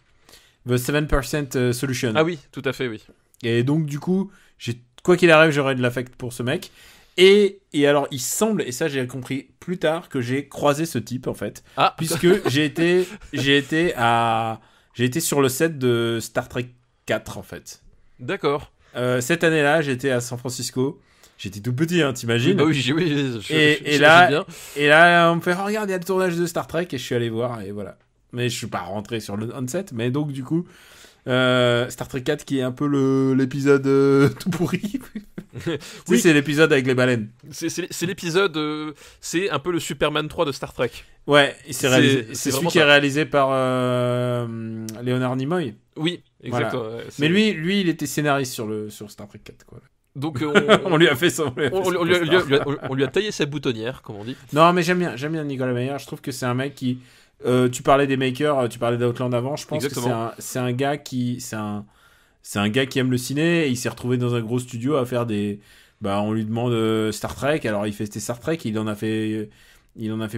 The 7% Solution. Ah oui, tout à fait, oui. Et donc, du coup, quoi qu'il arrive, j'aurais de l'affect pour ce mec. Et alors, il semble, et ça j'ai compris plus tard, que j'ai croisé ce type en fait, puisque j'ai été sur le set de Star Trek 4 en fait. D'accord. Cette année-là, j'étais à San Francisco. J'étais tout petit, hein, t'imagines. Oui, et là, on me fait regarde, il y a le tournage de Star Trek, et je suis allé voir, et voilà. Mais je suis pas rentré sur le on-set, mais donc du coup. Star Trek 4 qui est un peu l'épisode tout pourri. Oui, c'est l'épisode avec les baleines. C'est l'épisode, c'est un peu le Superman 3 de Star Trek. Ouais, c'est celui qui est réalisé par Leonard Nimoy. Oui, exactement. Voilà. Mais lui, il était scénariste sur Star Trek 4 quoi. Donc on lui a fait ça. On lui a taillé sa boutonnière, comme on dit. Non, mais j'aime bien Nicolas Meyer. Je trouve que c'est un mec qui tu parlais des makers, tu parlais d'Outland avant. Je pense Exactement. Que c'est un gars qui aime le ciné. Et il s'est retrouvé dans un gros studio à faire des. On lui demande Star Trek. Alors il fait des Star Trek. Il en a fait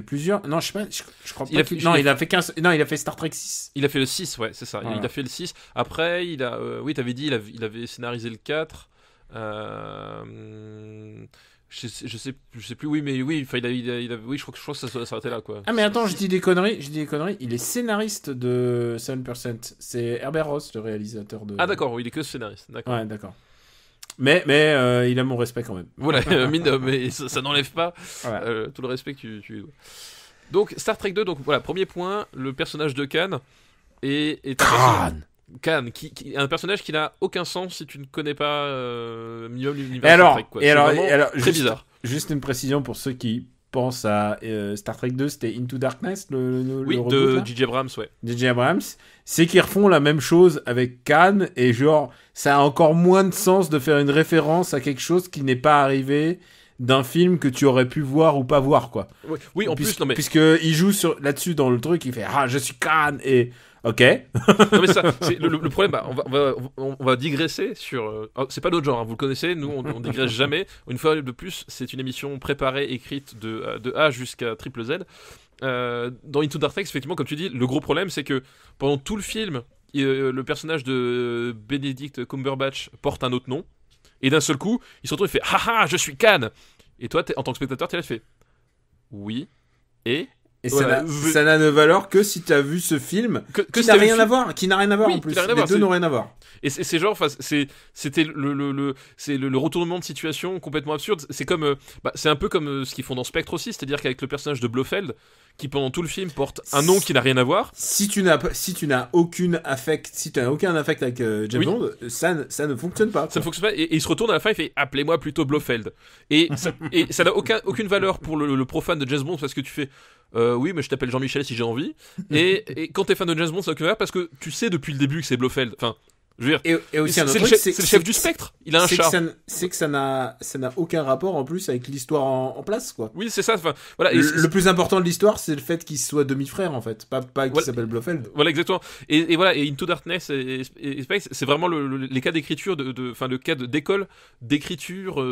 plusieurs. Non, je sais pas. Je crois pas. Il a fait 15. Non, il a fait Star Trek 6. Il a fait le 6, ouais, c'est ça. Voilà. Il a fait le 6. Après, oui, t'avais dit, il avait scénarisé le 4. Je sais plus, oui, mais oui, oui, je crois que ça s'arrêtait là, quoi. Ah, mais attends, je dis des conneries, il est scénariste de 7%. C'est Herbert Ross, le réalisateur de. Ah, d'accord, oui, il est que scénariste, d'accord. Ouais, d'accord. Mais il a mon respect quand même. Voilà, mais ça n'enlève pas tout le respect que tu lui dois. Donc, Star Trek 2, donc voilà, premier point, le personnage de Khan est Khan, qui est un personnage qui n'a aucun sens si tu ne connais pas minimum l'univers Star Trek, quoi. Et alors, très bizarre. Juste une précision pour ceux qui pense à Star Trek 2, c'était Into Darkness, le reboot, de là J.J. Abrams, ouais. J.J. Abrams, c'est qu'ils refont la même chose avec Khan, et genre, ça a encore moins de sens de faire une référence à quelque chose qui n'est pas arrivé d'un film que tu aurais pu voir ou pas voir, quoi. Oui, en plus, non mais... Puisque il joue là-dessus dans le truc, il fait « Ah, je suis Khan !» et... Ok. Non mais ça, c'est le problème. Bah, on va digresser sur. C'est pas notre genre, hein, vous le connaissez. Nous, on digresse jamais. Une fois de plus, c'est une émission préparée, écrite de A jusqu'à triple Z. Dans Into Darkness, effectivement, comme tu dis, le gros problème, c'est que pendant tout le film, le personnage de Benedict Cumberbatch porte un autre nom, et d'un seul coup, il se retrouve et fait haha, je suis Khan. Et toi, en tant que spectateur, t'es là, tu fais oui et. Et voilà, ça n'a de valeur que si tu as vu ce film qui n'a rien à voir, oui, en plus. Les deux n'ont rien à voir. Et c'est genre, c'était le retournement de situation complètement absurde. C'est comme, c'est un peu comme ce qu'ils font dans Spectre aussi, c'est-à-dire qu'avec le personnage de Blofeld, qui pendant tout le film porte un nom qui n'a rien à voir. Si tu n'as aucun affect avec James Bond, ça ne fonctionne pas. Ça ne fonctionne pas. Et il se retourne à la fin, il fait appelez-moi plutôt Blofeld. Et ça n'a aucune valeur pour le profane de James Bond parce que tu fais. Oui, mais je t'appelle Jean-Michel si j'ai envie. Et quand t'es fan de James Bond, ça n'a aucune valeur parce que tu sais depuis le début que c'est Blofeld. Enfin, je veux dire. Et aussi c'est le chef du Spectre. Il a un char. C'est que ça n'a aucun rapport en plus avec l'histoire en place, quoi. Oui, c'est ça. Enfin, voilà. Le plus important de l'histoire, c'est le fait qu'il soit demi-frère, en fait, pas qu'il s'appelle Blofeld. Voilà, exactement. Et voilà. Et Into Darkness et Spectre, c'est vraiment les cas d'écriture le cas d'école d'écriture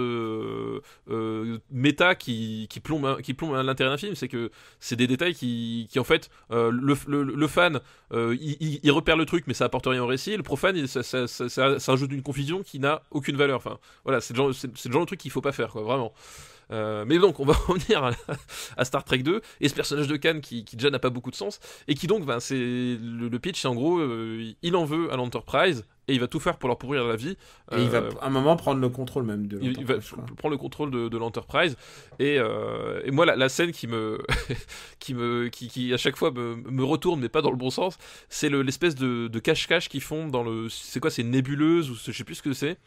méta qui plombe à l'intérieur d'un film. C'est que c'est des détails qui en fait le fan il repère le truc, mais ça apporte rien au récit. Le profane, ça ajoute une confusion qui n'a aucune valeur. Enfin, voilà, c'est le genre de truc qu'il faut pas faire, quoi, vraiment. Mais donc, on va revenir à Star Trek 2 et ce personnage de Khan qui déjà n'a pas beaucoup de sens et qui donc, c'est le pitch, c'est en gros, il en veut à l'Enterprise et il va tout faire pour leur pourrir la vie. Et il va à un moment prendre le contrôle même de l'Enterprise. Il va prendre le contrôle de l'Enterprise et moi la scène qui à chaque fois me retourne mais pas dans le bon sens, c'est l'espèce de cache-cache qu'ils font dans c'est quoi, c'est une nébuleuse ou je sais plus ce que c'est.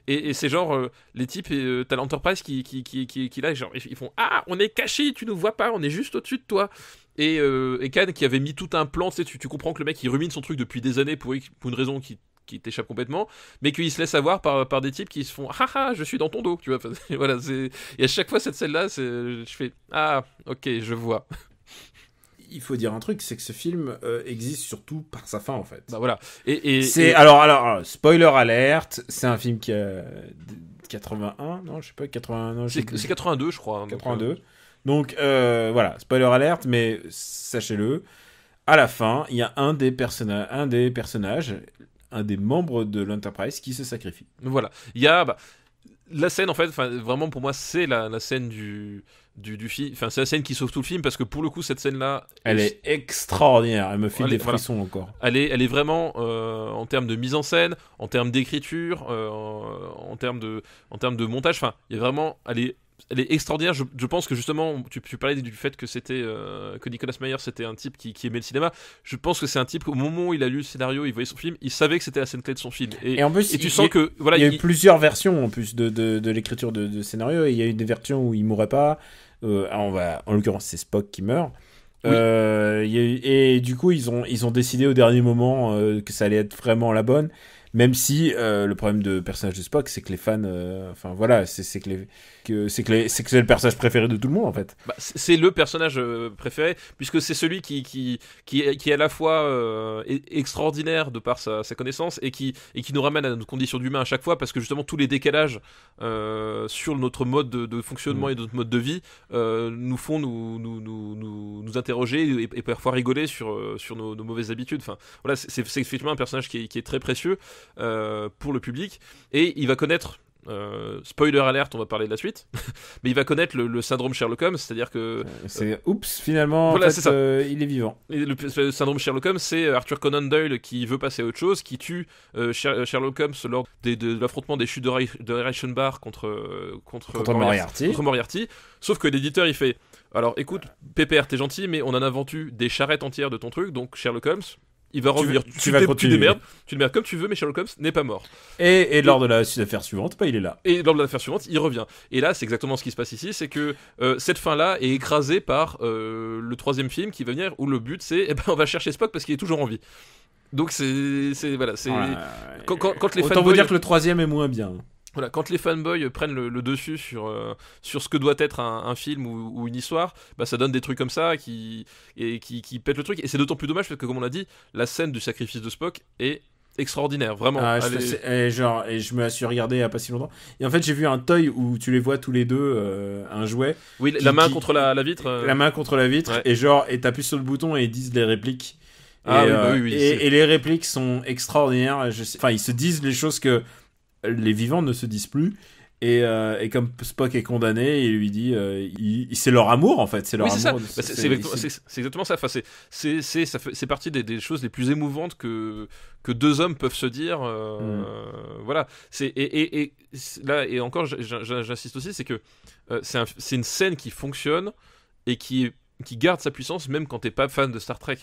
Et c'est genre les types, t'as l'Enterprise qui là, genre ils font ah, on est cachés, tu nous vois pas, on est juste au-dessus de toi. Et Khan qui avait mis tout un plan, tu comprends que le mec il rumine son truc depuis des années pour une raison qui t'échappe complètement, mais qu'il se laisse avoir par des types qui se font haha, je suis dans ton dos, tu vois. Voilà, et à chaque fois cette scène là, je fais ah, ok, je vois. Il faut dire un truc, c'est que ce film existe surtout par sa fin, en fait. Bah voilà. Alors, spoiler alerte, c'est un film qui a 81, non, je sais pas, 81. C'est 82, je crois. 82. Donc, voilà, spoiler alerte, mais sachez-le, à la fin, il y a un des personnages, un des membres de l'Enterprise qui se sacrifie. Voilà. Il y a la scène, en fait, vraiment pour moi, c'est la scène du film. Enfin, c'est la scène qui sauve tout le film parce que pour le coup, cette scène-là, elle est extraordinaire. Elle me file des frissons encore. Elle est vraiment en termes de mise en scène, en termes d'écriture, en termes de montage. Enfin, il y a vraiment, elle est extraordinaire. Je pense que justement, tu parlais du fait que que Nicolas Meyer c'était un type qui aimait le cinéma. Je pense que c'est un type au moment où il a lu le scénario, il voyait son film, il savait que c'était la scène clé de son film. Et en plus, tu sens que voilà, il y a eu plusieurs versions en plus de l'écriture de scénario. Et il y a eu des versions où il mourrait pas. En l'occurrence, c'est Spock qui meurt. Oui. Et du coup, ils ont décidé au dernier moment que ça allait être vraiment la bonne. Même si le problème de personnage de Spock, c'est que les fans, enfin voilà, c'est le personnage préféré de tout le monde en fait. C'est le personnage préféré puisque c'est celui qui est à la fois extraordinaire de par sa connaissance et qui nous ramène à notre condition d'humain à chaque fois parce que justement tous les décalages sur notre mode de fonctionnement et notre mode de vie nous font nous interroger et parfois rigoler sur nos mauvaises habitudes. Enfin voilà, c'est effectivement un personnage qui est très précieux. Pour le public et il va connaître spoiler alert, on va parler de la suite mais il va connaître le syndrome Sherlock Holmes, c'est-à dire que finalement voilà, en fait, il est vivant et le syndrome Sherlock Holmes, c'est Arthur Conan Doyle qui veut passer à autre chose, qui tue Sherlock Holmes lors de l'affrontement des chutes de Reichenbach contre Moriarty, sauf que l'éditeur il fait alors écoute Pépère, t'es gentil mais on en a vendu des charrettes entières de ton truc, donc Sherlock Holmes il va revenir. Tu démerdes comme tu veux, mais Sherlock Holmes n'est pas mort. Et lors de l'affaire suivante, il est là. Et lors de l'affaire suivante, il revient. Et là, c'est exactement ce qui se passe ici, c'est que cette fin-là est écrasée par le troisième film qui va venir, où le but c'est, on va chercher Spock parce qu'il est toujours en vie. Donc voilà, c'est quand les fanboys... Autant vous dire que le troisième est moins bien. Voilà, quand les fanboys prennent le dessus sur ce que doit être un film ou une histoire, ça donne des trucs comme ça qui pètent le truc. Et c'est d'autant plus dommage parce que, comme on l'a dit, la scène du sacrifice de Spock est extraordinaire, vraiment. Et je me suis regardé il y a pas si longtemps. Et en fait, j'ai vu un toy où tu les vois tous les deux, un jouet. Oui, la main contre la vitre. La main contre la vitre, ouais. et t'appuies sur le bouton et ils disent les répliques. Et les répliques sont extraordinaires. Ils se disent les choses que les vivants ne se disent plus. Et comme Spock est condamné, il lui dit c'est leur amour en fait, c'est leur amour. C'est exactement ça. Enfin, c'est partie des choses les plus émouvantes que deux hommes peuvent se dire. Voilà. Et encore, j'insiste aussi, c'est que c'est une scène qui fonctionne et qui garde sa puissance même quand t'es pas fan de Star Trek.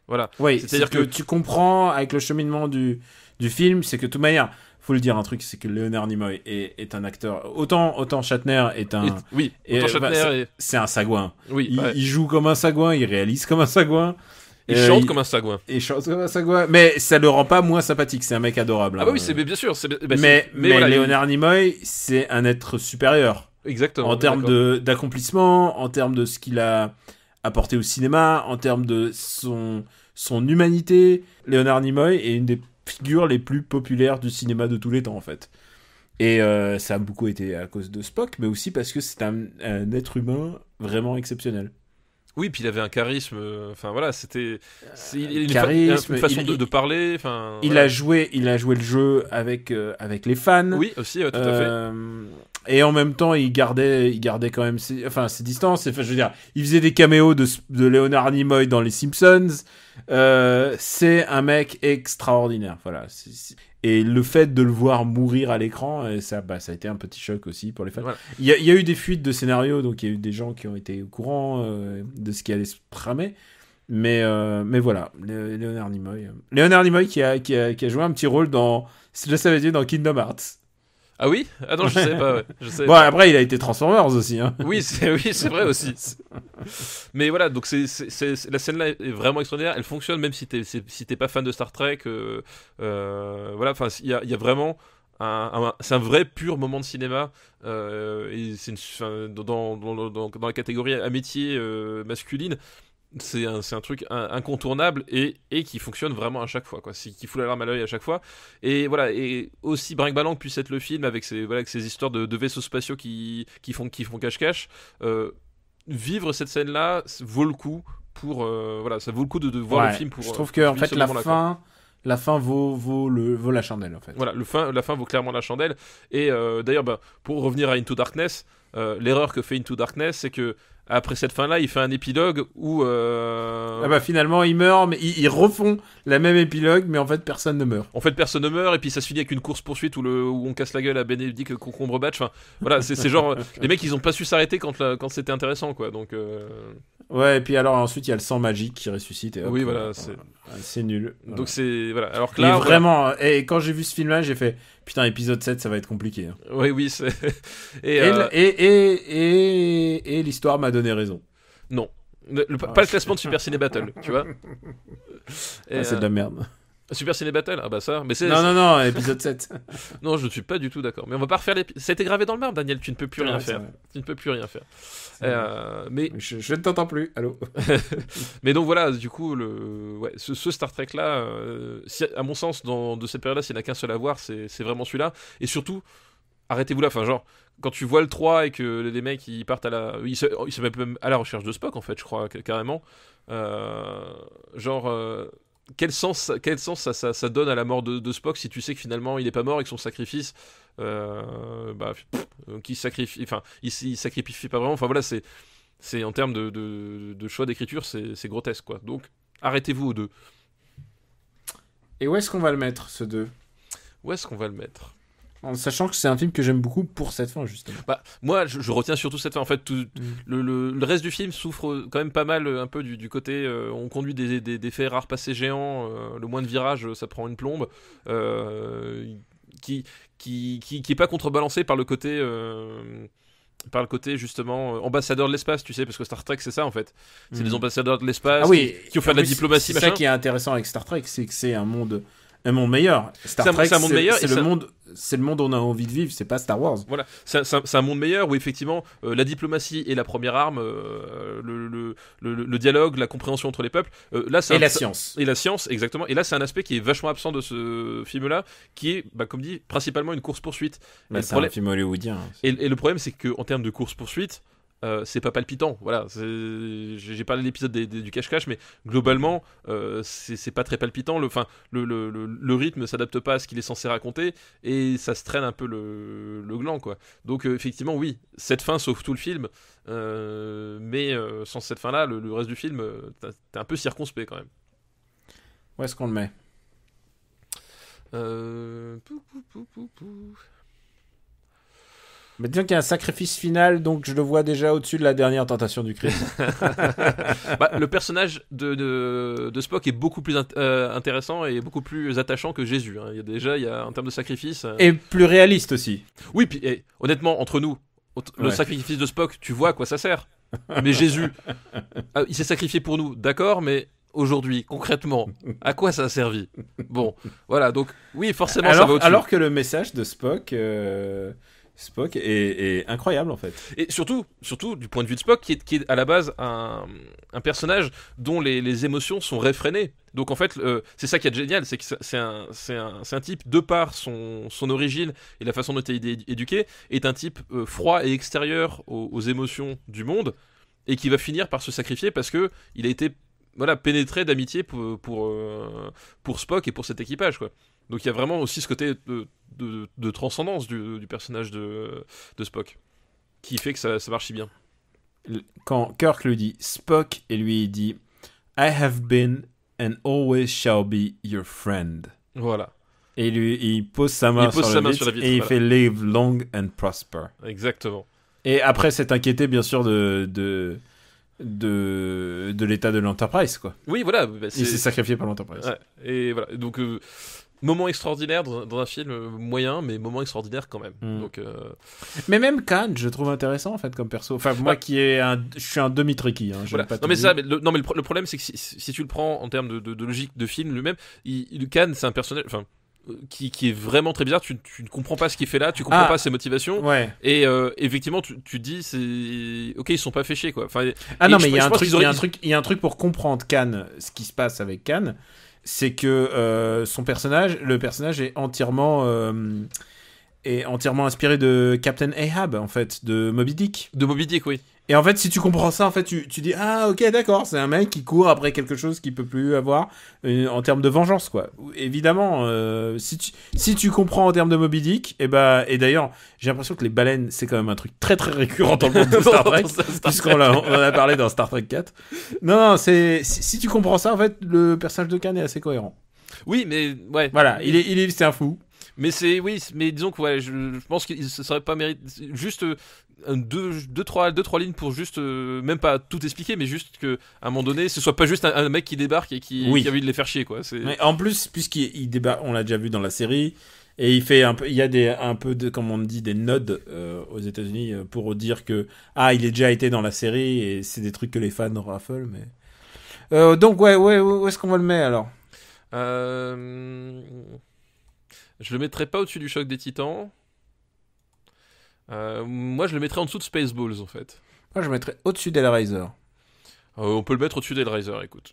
Voilà. Oui, c'est-à-dire que tu comprends avec le cheminement du film, c'est que de toute manière. Faut le dire un truc, c'est que Leonard Nimoy est un acteur. Autant Shatner est un. C'est un sagouin. Oui. Il joue comme un sagouin, il réalise comme un sagouin. Il chante comme un sagouin. Mais ça le rend pas moins sympathique. C'est un mec adorable. Ah oui, c'est bien sûr. Mais voilà, Leonard Nimoy, c'est un être supérieur. Exactement. En termes d'accomplissement, en termes de ce qu'il a apporté au cinéma, en termes de son humanité. Leonard Nimoy est une des figures les plus populaires du cinéma de tous les temps en fait. Et ça a beaucoup été à cause de Spock, mais aussi parce que c'est un être humain vraiment exceptionnel. Oui, puis il avait un charisme. Enfin voilà, c'était une façon de parler. Il a joué le jeu avec les fans. Oui, aussi, tout à fait. Et en même temps, il gardait quand même ses distances. Enfin, je veux dire, il faisait des caméos de Leonard Nimoy dans les Simpsons. C'est un mec extraordinaire. Voilà. Et le fait de le voir mourir à l'écran, ça a été un petit choc aussi pour les fans. Voilà. Il y a eu des fuites de scénarios, donc il y a eu des gens qui ont été au courant de ce qui allait se tramer. Mais voilà, Leonard Nimoy qui a joué un petit rôle dans, je le savais, dans Kingdom Hearts. Ah oui ? Ah non, je savais pas. Ouais. Après, il a été Transformers aussi. Hein. Oui, c'est vrai aussi. Mais voilà, donc la scène-là est vraiment extraordinaire. Elle fonctionne même si t'es pas fan de Star Trek. Voilà, enfin, il y a vraiment c'est un vrai pur moment de cinéma. Et c'est dans la catégorie amitié masculine. C'est un truc incontournable et qui fonctionne vraiment à chaque fois, quoi. Qui fout la larme à l'œil à chaque fois. Et voilà, et aussi brinque-ballant que puisse être le film avec ces histoires de vaisseaux spatiaux qui font cache-cache, vivre cette scène-là vaut le coup ça vaut le coup de voir le film pour. Je trouve que en fait la fin vaut la chandelle en fait. Voilà, la fin vaut clairement la chandelle. Et d'ailleurs, pour revenir à Into Darkness, l'erreur que fait Into Darkness, c'est que après cette fin-là, il fait un épilogue où... finalement, il meurt, mais ils refont la même épilogue, mais en fait, personne ne meurt. En fait, personne ne meurt, et puis ça se finit avec une course-poursuite où on casse la gueule à Benedict Cumberbatch. Enfin, voilà, c'est genre... les mecs, ils ont pas su s'arrêter quand c'était intéressant, quoi. Donc... Ouais, et puis alors ensuite, il y a le sang magique qui ressuscite. Et hop, oui, voilà, c'est nul. Voilà. Donc c'est... Voilà, alors que là... vraiment... Et quand j'ai vu ce film-là, j'ai fait... Putain, épisode 7, ça va être compliqué. Hein. Oui, c'est... Et l'histoire m'a donné raison. Non. Pas le classement de Super Ciné Battle, tu vois. C'est de la merde. Super Ciné Battle, ça. Mais non, épisode 7. Non, je ne suis pas du tout d'accord. Mais on va pas refaire C'était gravé dans le marbre, Daniel. Tu ne peux plus rien faire. Tu ne peux plus rien faire. Mais je ne t'entends plus. Allô. Mais donc voilà, du coup, ce Star Trek là, à mon sens, de cette période-là, s'il n'y en a qu'un seul à voir, c'est vraiment celui-là. Et surtout, arrêtez-vous là. Enfin, genre, quand tu vois le 3 et que les mecs ils partent ils se mettent même à la recherche de Spock, en fait, je crois carrément. Quel sens ça donne à la mort de Spock si tu sais que finalement il est pas mort et que son sacrifice il sacrifie pas vraiment. Enfin voilà, c'est en termes de choix d'écriture, c'est grotesque, quoi. Donc arrêtez-vous aux 2. Et où est-ce qu'on va le mettre, ce 2 ? Où est-ce qu'on va le mettre ? En sachant que c'est un film que j'aime beaucoup pour cette fin, justement. Bah, moi, je retiens surtout cette fin. En fait, le reste du film souffre quand même pas mal un peu du côté on conduit des faits rares passés géants, le moins de virages, ça prend une plombe, qui est pas contrebalancé par le côté justement ambassadeur de l'espace, tu sais, parce que Star Trek c'est ça en fait, c'est des ambassadeurs de l'espace qui ont fait de la diplomatie, c'est machin. Ça qui est intéressant avec Star Trek, c'est que c'est un monde meilleur. Star Trek, c'est un monde meilleur, c'est le monde où on a envie de vivre, c'est pas Star Wars. Voilà, c'est un monde meilleur où effectivement la diplomatie est la première arme, le dialogue, la compréhension entre les peuples. Là, la science. Et la science, exactement. Et là, c'est un aspect qui est vachement absent de ce film-là, qui est, comme dit, principalement une course-poursuite. C'est un film hollywoodien. Et le problème, c'est qu'en termes de course-poursuite, c'est pas palpitant, voilà. J'ai parlé de l'épisode du cache-cache, mais globalement, c'est pas très palpitant. Le rythme s'adapte pas à ce qu'il est censé raconter et ça se traîne un peu le gland, quoi. Donc, effectivement, oui, cette fin sauve tout le film, mais sans cette fin-là, le reste du film, t'es un peu circonspect quand même. Où est-ce qu'on le met ? Mais disons qu'il y a un sacrifice final, donc je le vois déjà au-dessus de la dernière tentation du Christ. Le personnage de Spock est beaucoup plus intéressant et beaucoup plus attachant que Jésus. Hein. Il y a en termes de sacrifice. Et plus réaliste aussi. Oui, puis honnêtement, entre nous, le sacrifice de Spock, tu vois à quoi ça sert. Mais Jésus, il s'est sacrifié pour nous, d'accord, mais aujourd'hui, concrètement, à quoi ça a servi ? Bon, voilà, donc oui, forcément, ça va au-dessus. Alors que le message de Spock est incroyable en fait. Et surtout du point de vue de Spock, qui est à la base un personnage dont les émotions sont réfrénées. Donc en fait, c'est ça qui est génial, c'est que c'est un type, de par son origine et la façon dont il est éduqué, est un type froid et extérieur aux émotions du monde, et qui va finir par se sacrifier parce que il a été pénétré d'amitié pour Spock et pour cet équipage, quoi. Donc il y a vraiment aussi ce côté de transcendance du personnage de Spock, qui fait que ça marche si bien. Quand Kirk lui dit Spock, et lui il dit I have been and always shall be your friend. Voilà. Et il pose sa main sur la vitre et il fait live long and prosper. Exactement. Et après s'est inquiété bien sûr de l'état de l'Enterprise, quoi. Oui, voilà. Il s'est sacrifié par l'Enterprise. Ouais. Et voilà. Donc moment extraordinaire dans un film moyen, mais moment extraordinaire quand même. Donc, mais même Khan, je trouve intéressant en fait comme perso. Enfin, moi je suis un demi-Trekkie. Hein, voilà. Non mais ça, le problème c'est que si tu le prends en termes de logique de film lui-même, Khan c'est un personnage, qui est vraiment très bizarre. Tu ne comprends pas ce qu'il fait là, tu comprends pas ses motivations. Ouais. Et effectivement, tu dis ok, ils sont pas fait chier, quoi. Enfin, non mais il y a un truc pour comprendre Khan, ce qui se passe avec Khan. C'est que le personnage est entièrement inspiré de Captain Ahab, en fait, de Moby Dick. De Moby Dick, oui. Et en fait, si tu comprends ça, en fait, tu dis ah ok d'accord, c'est un mec qui court après quelque chose qu'il peut plus avoir en termes de vengeance, quoi. Évidemment, si tu comprends en termes de Moby Dick, et d'ailleurs, j'ai l'impression que les baleines c'est quand même un truc très très récurrent dans le monde de Star Trek, puisqu'on en a parlé dans Star Trek 4. Non, si tu comprends ça, en fait, le personnage de Khan est assez cohérent. Oui, mais ouais. Voilà, c'est un fou. Mais mais disons que je pense que ça serait pas mérité juste deux, trois lignes pour juste même pas tout expliquer, mais juste que à un moment donné ce soit pas juste un mec qui débarque et qui a envie de les faire chier, quoi. Mais en plus, puisqu'il débarque, on l'a déjà vu dans la série, et il fait il y a un peu de, comme on dit, des nods aux États-Unis pour dire que il est déjà été dans la série et c'est des trucs que les fans raffolent, mais donc ouais, où est-ce qu'on va le mettre alors? Je le mettrais pas au-dessus du Choc des Titans. Moi, je le mettrais en dessous de Spaceballs, en fait. Moi, je le mettrais au-dessus d'Hellraiser. On peut le mettre au-dessus d'Hellraiser, écoute.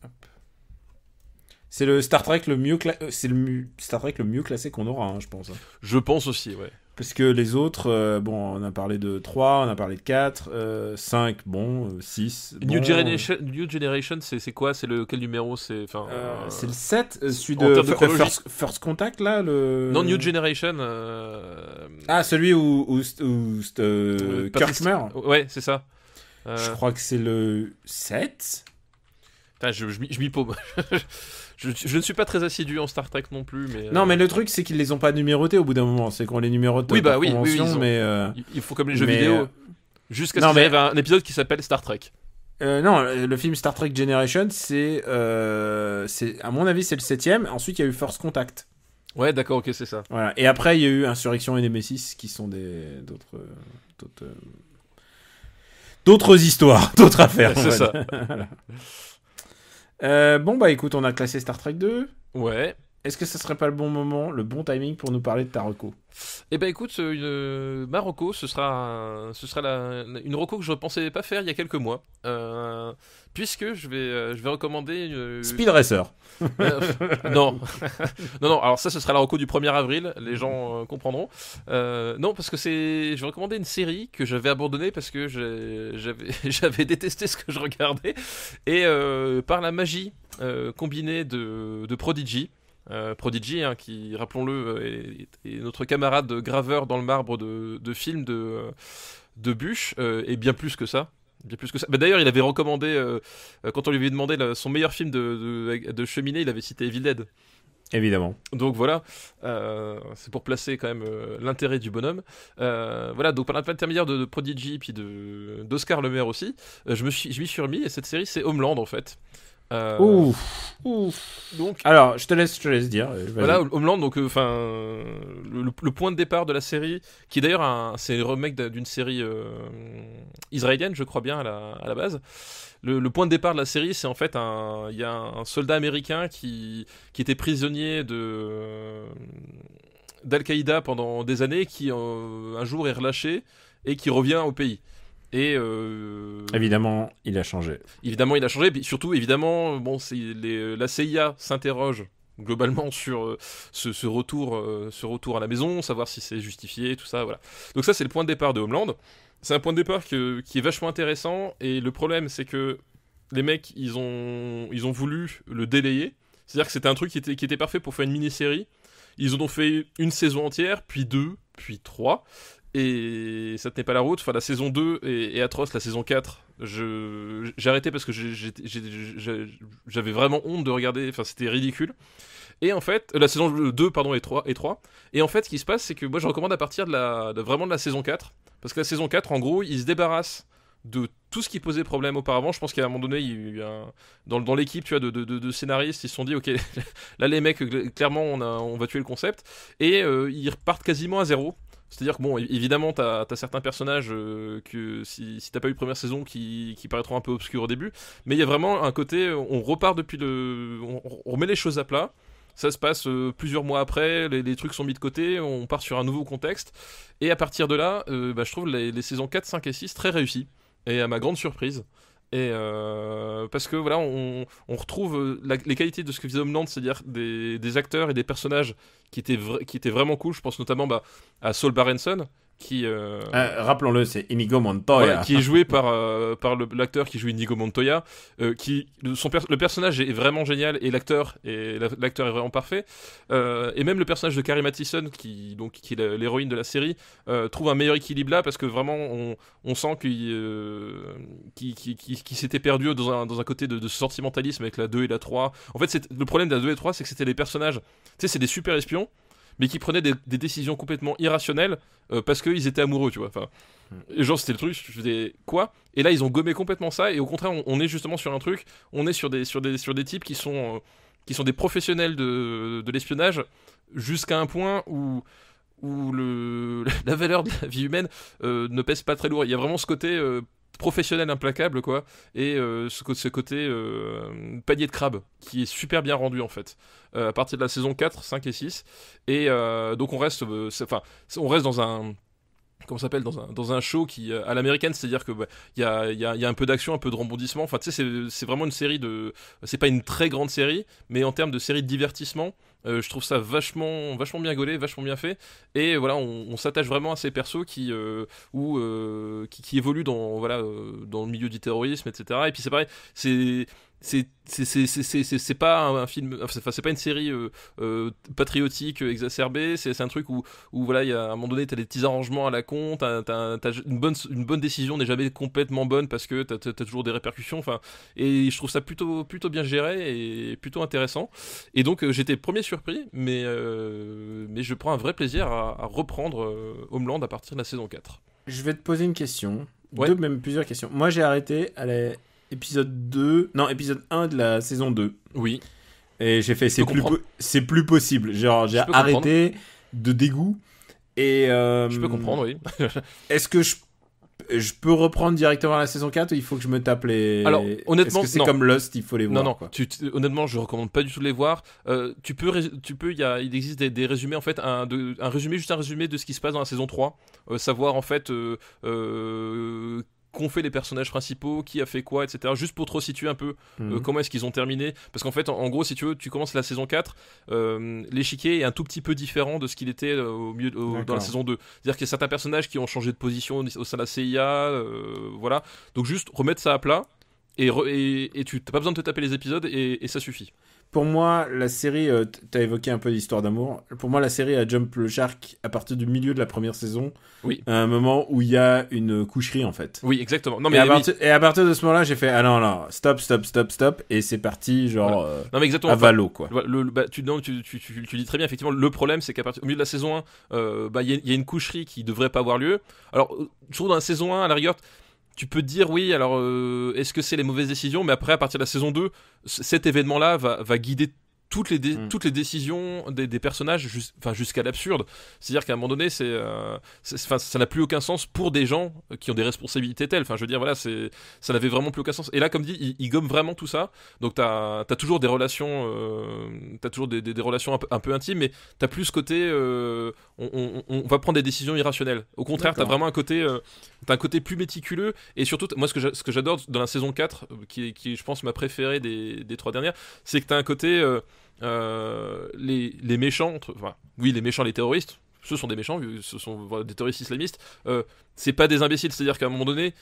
Hop. C'est le Star Trek le mieux classé qu'on aura, hein, je pense. Je pense aussi, ouais. Parce que les autres, on a parlé de 3, on a parlé de 4, 5, 6. New Generation, c'est quoi? C'est quel numéro? C'est le 7, celui de First Contact, là Non, New Generation. Celui où Kirk meurt. Ouais, c'est ça. Je crois que c'est le 7. Putain, je m'y paume. je ne suis pas très assidu en Star Trek non plus, mais... Non, mais le truc, c'est qu'ils les ont pas numérotés au bout d'un moment. C'est qu'on les numérote par convention, mais... Il faut comme les jeux vidéo. Jusqu'à ce Non, qu'il mais- arrive à un épisode qui s'appelle Star Trek. non, le film Star Trek Generation, c'est à mon avis, c'est le 7ème. Ensuite, il y a eu Force Contact. Ouais, d'accord, ok, c'est ça. Voilà. Et après, il y a eu Insurrection et Nemesis, qui sont d'autres histoires, d'autres affaires. Ouais, c'est ça. Bon, bah écoute, on a classé Star Trek 2. Ouais. Est-ce que ce serait pas le bon moment, le bon timing pour nous parler de ta reco? Eh ben écoute, ma reco, ce sera une reco que je ne pensais pas faire il y a quelques mois, puisque je vais recommander Speed Racer. non, non, alors ça, ce sera la reco du 1er avril, les gens comprendront. Non, parce que je vais recommander une série que j'avais abandonnée parce que j'avais détesté ce que je regardais, et par la magie combinée de Prodigy. Prodigy, hein, qui, rappelons-le, est notre camarade graveur dans le marbre de films de Bush, et bien plus que ça. Bien plus que ça. Bah, d'ailleurs, il avait recommandé, quand on lui avait demandé son meilleur film de cheminée, il avait cité Evil Dead. Évidemment. Donc voilà, c'est pour placer quand même l'intérêt du bonhomme. Voilà, donc par l'intermédiaire de Prodigy, puis d'Oscar Le Maire aussi, je m'y suis remis, et cette série, c'est Homeland, en fait. Ouf. Donc, Alors, je te laisse dire. Vas-y. voilà, Homeland, donc le point de départ de la série, qui est d'ailleurs c'est le remake d'une série israélienne, je crois bien à la base. Le point de départ de la série, c'est en fait il y a un soldat américain qui était prisonnier d'Al-Qaïda pendant des années, qui un jour est relâché et qui revient au pays. Et évidemment, il a changé. Évidemment, il a changé. Puis surtout, évidemment, bon, la CIA s'interroge globalement sur ce retour à la maison, savoir si c'est justifié, tout ça, voilà. Donc ça, c'est le point de départ de Homeland. C'est un point de départ qui est vachement intéressant. Et le problème, c'est que les mecs, ils ont voulu le délayer. C'est-à-dire que c'était un truc qui était parfait pour faire une mini-série. Ils en ont fait une saison entière, puis 2, puis 3. Et ça tenait pas la route. Enfin, la saison 2 est atroce. La saison 4, j'ai arrêté parce que j'avais vraiment honte de regarder. Enfin, c'était ridicule. Et en fait, la saison 2, pardon, et 3. Et en fait, ce qui se passe, c'est que moi, je recommande à partir vraiment de la saison 4. Parce que la saison 4, en gros, ils se débarrassent de tout ce qui posait problème auparavant. Je pense qu'à un moment donné, il y a eu dans l'équipe, tu vois, de scénaristes, ils se sont dit, ok, là, les mecs, clairement, on va tuer le concept. Et ils repartent quasiment à zéro. C'est-à-dire que, bon, évidemment, t'as certains personnages que si t'as pas eu première saison qui paraîtront un peu obscurs au début, mais il y a vraiment un côté, on repart on remet les choses à plat, ça se passe plusieurs mois après, les trucs sont mis de côté, on part sur un nouveau contexte, et à partir de là, je trouve les saisons 4, 5 et 6 très réussies, et à ma grande surprise. Et parce que voilà, on retrouve les qualités de ce que faisait Homeland, c'est-à-dire des acteurs et des personnages qui étaient vraiment cool. Je pense notamment à Saul Berenson, qui rappelons-le, c'est Inigo Montoya. Voilà, qui est joué par l'acteur qui joue Inigo Montoya, le personnage est vraiment génial, et l'acteur est vraiment parfait, et même le personnage de Carrie Mathison, qui est l'héroïne de la série, trouve un meilleur équilibre là, parce que vraiment on sent qu'il s'était perdu dans un côté de sentimentalisme avec la 2 et la 3. En fait, le problème de la 2 et la 3, c'est que c'était des personnages, tu sais, c'est des super espions, mais qui prenaient des décisions complètement irrationnelles parce qu'ils étaient amoureux, tu vois. Enfin, genre, c'était le truc, je faisais quoi? Et là, ils ont gommé complètement ça, et au contraire, on est justement sur un truc, on est sur des types qui sont des professionnels de l'espionnage, jusqu'à un point où la valeur de la vie humaine ne pèse pas très lourd. Il y a vraiment ce côté professionnel implacable, quoi, et ce côté panier de crabe qui est super bien rendu, en fait, à partir de la saison 4, 5 et 6, et donc on reste dans un, comment ça s'appelle, dans un show qui à l'américaine, c'est-à-dire que il y a un peu d'action, un peu de rebondissement. Enfin, tu sais, c'est vraiment une série c'est pas une très grande série, mais en termes de série de divertissement, je trouve ça vachement bien gaulé, vachement bien fait. Et voilà, on s'attache vraiment à ces persos qui évoluent dans le milieu du terrorisme, etc. Et puis c'est pareil, c'est pas un film, enfin c'est pas une série patriotique exacerbée. C'est un truc où voilà, il y a à un moment donné t'as des petits arrangements à la con, t'as une bonne décision n'est jamais complètement bonne parce que t'as toujours des répercussions. Enfin, et je trouve ça plutôt bien géré et plutôt intéressant. Et donc j'étais premier surpris, mais je prends un vrai plaisir à reprendre Homeland à partir de la saison 4. Je vais te poser une question, Ouais. même plusieurs questions. Moi j'ai arrêté à l'épisode 1 de la saison 2. Oui. Et j'ai fait c'est plus possible. Genre j'ai Je peux arrêté de dégoût. Et Je peux comprendre, oui. est-ce que je peux reprendre directement la saison 4 ou il faut que je me tape les... Alors, honnêtement, est-ce que c'est non. comme Lost, il faut les voir Non, quoi. honnêtement, je recommande pas du tout de les voir. Il existe des résumés, en fait, un résumé de ce qui se passe dans la saison 3. Savoir, en fait, qu'ont fait les personnages principaux, qui a fait quoi, etc. Juste pour te resituer un peu comment est-ce qu'ils ont terminé. Parce qu'en fait, en gros, si tu veux, tu commences la saison 4, l'échiquier est un tout petit peu différent de ce qu'il était dans la saison 2. C'est-à-dire qu'il y a certains personnages qui ont changé de position au sein de la CIA, voilà. Donc juste remettre ça à plat, et tu n'as pas besoin de te taper les épisodes, et ça suffit. Pour moi, la série, t'as évoqué un peu l'histoire d'amour. Pour moi, la série a jump le shark à partir du milieu de la première saison. Oui. À un moment où il y a une coucherie, en fait. Oui, exactement. Non, Et mais à partir de ce moment-là, j'ai fait, ah non, stop. Et c'est parti, genre, voilà. Non, mais exactement. à valo, quoi. Tu dis très bien, effectivement, le problème, c'est au milieu de la saison 1, il y a une coucherie qui devrait pas avoir lieu. Alors, je trouve dans la saison 1, à la rigueur, tu peux te dire, oui, alors, est-ce que c'est les mauvaises décisions? Mais après, à partir de la saison 2, cet événement-là va guider toutes les décisions des personnages jusqu'à l'absurde. C'est-à-dire qu'à un moment donné, ça n'a plus aucun sens pour des gens qui ont des responsabilités telles. Enfin, je veux dire, voilà, ça n'avait vraiment plus aucun sens. Et là, comme dit, il gomme vraiment tout ça. Donc, t'as toujours des relations, des relations un peu intimes, mais t'as plus ce côté, on va prendre des décisions irrationnelles. Au contraire, t'as vraiment un côté plus méticuleux. Et surtout, moi, ce que j'adore dans la saison 4, qui je pense, ma préférée des 3 dernières, c'est que t'as un côté... les méchants, les méchants, les terroristes, ce sont des méchants, ce sont des terroristes islamistes, c'est pas des imbéciles, c'est-à-dire qu'à un moment donné,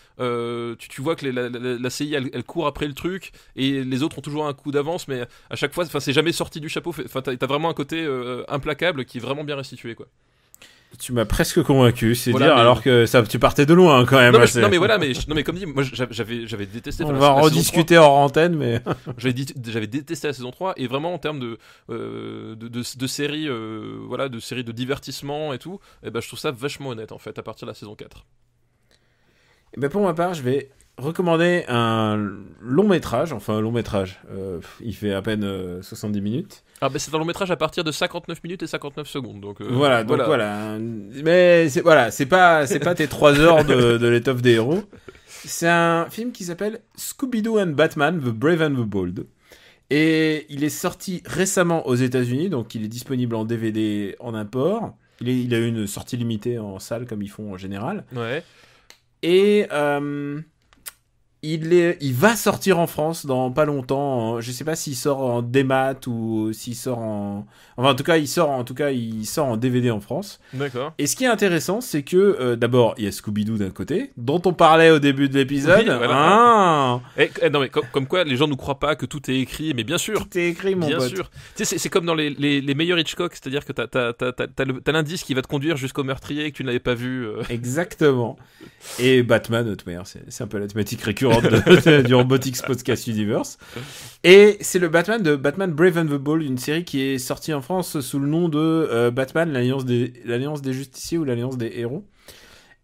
tu vois que la CIA elle court après le truc et les autres ont toujours un coup d'avance, mais à chaque fois, c'est jamais sorti du chapeau. T'as vraiment un côté implacable qui est vraiment bien restitué, quoi. Tu m'as presque convaincu, c'est voilà, dire, mais... alors que tu partais de loin quand même. Non mais comme dit, moi j'avais détesté. On va en rediscuter hors antenne, mais j'avais détesté la saison 3 et vraiment en termes de séries, de séries de divertissement et tout, et je trouve ça vachement honnête en fait à partir de la saison 4. Et pour ma part, je vais recommander un long métrage, il fait à peine 70 minutes. C'est un long métrage à partir de 59 minutes et 59 secondes. Donc, voilà. Mais c'est pas tes 3 heures de l'étoffe des héros. C'est un film qui s'appelle Scooby-Doo and Batman, The Brave and the Bold. Et il est sorti récemment aux États-Unis, donc il est disponible en DVD en import. Il a eu une sortie limitée en salle, comme ils font en général. Ouais. Et il va sortir en France dans pas longtemps. Je sais pas s'il sort en démat ou s'il sort en... Enfin, il sort en DVD en France. D'accord. Et ce qui est intéressant, c'est que d'abord, il y a Scooby-Doo d'un côté, dont on parlait au début de l'épisode. Oui, voilà. Non, mais comme quoi, les gens ne croient pas que tout est écrit, mais bien sûr. Tout est écrit, mon pote. Bien sûr. Tu sais, c'est comme dans les meilleurs Hitchcock, c'est-à-dire que t'as l'indice qui va te conduire jusqu'au meurtrier et que tu ne l'avais pas vu. Exactement. Et Batman, de toute manière, c'est un peu la thématique récurrente du Robotics Podcast Universe. Et c'est le Batman de Batman Brave and the Bold, une série qui est sortie en France sous le nom de Batman, l'Alliance des Justiciers ou l'Alliance des Héros.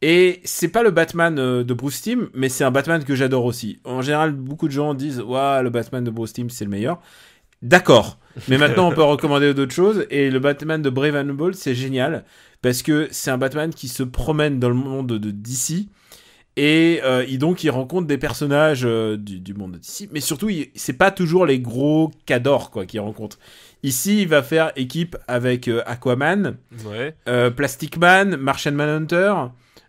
Et c'est pas le Batman de Bruce Timm, mais c'est un Batman que j'adore aussi. En général, beaucoup de gens disent « Ouah, le Batman de Bruce Timm, c'est le meilleur ». D'accord, mais maintenant on peut recommander d'autres choses. Et le Batman de Brave and the Bold, c'est génial, parce que c'est un Batman qui se promène dans le monde de DC. Et il rencontre des personnages du monde d'ici, mais surtout c'est pas toujours les gros cadors quoi qu'il rencontre. Ici, il va faire équipe avec Aquaman, Plastic Man, Martian Manhunter,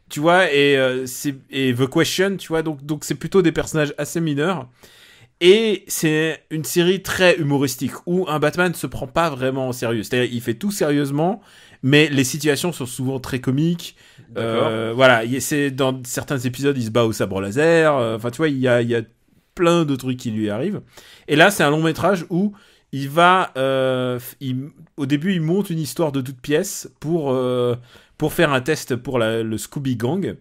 tu vois, et The Question, tu vois, donc c'est plutôt des personnages assez mineurs. Et c'est une série très humoristique où un Batman se prend pas vraiment au sérieux. C'est-à-dire, il fait tout sérieusement, mais les situations sont souvent très comiques. Voilà, c'est dans certains épisodes, il se bat au sabre laser. Enfin, tu vois, il y a plein de trucs qui lui arrivent. Et là, c'est un long métrage où il va, au début, il monte une histoire de toutes pièces pour faire un test pour le Scooby Gang,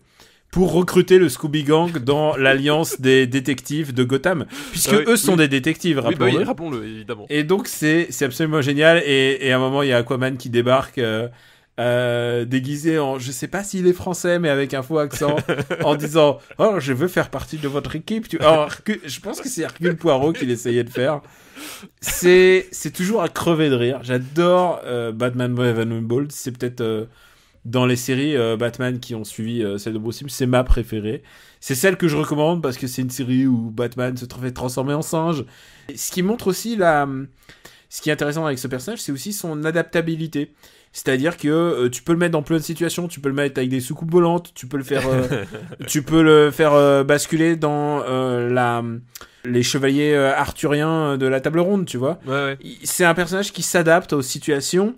pour recruter le Scooby Gang dans l'alliance des détectives de Gotham, puisque eux sont des détectives, rappelons-le. Oui, rappelons-le, évidemment. Et donc, c'est absolument génial. Et à un moment, il y a Aquaman qui débarque déguisé en, je sais pas s'il est français, mais avec un faux accent, en disant « Oh, je veux faire partie de votre équipe. » Je pense que c'est Hercule Poirot qu'il essayait de faire. C'est toujours à crever de rire. J'adore Batman Brave and Bold. C'est peut-être... dans les séries Batman qui ont suivi celle de Bruce Timm, c'est ma préférée. C'est celle que je recommande parce que c'est une série où Batman se fait transformer en singe. Et ce qui montre aussi ce qui est intéressant avec ce personnage, c'est aussi son adaptabilité. C'est-à-dire que tu peux le mettre dans plein de situations, tu peux le mettre avec des soucoupes volantes, tu peux le faire basculer dans les chevaliers arthuriens de la table ronde, tu vois. Ouais. C'est un personnage qui s'adapte aux situations.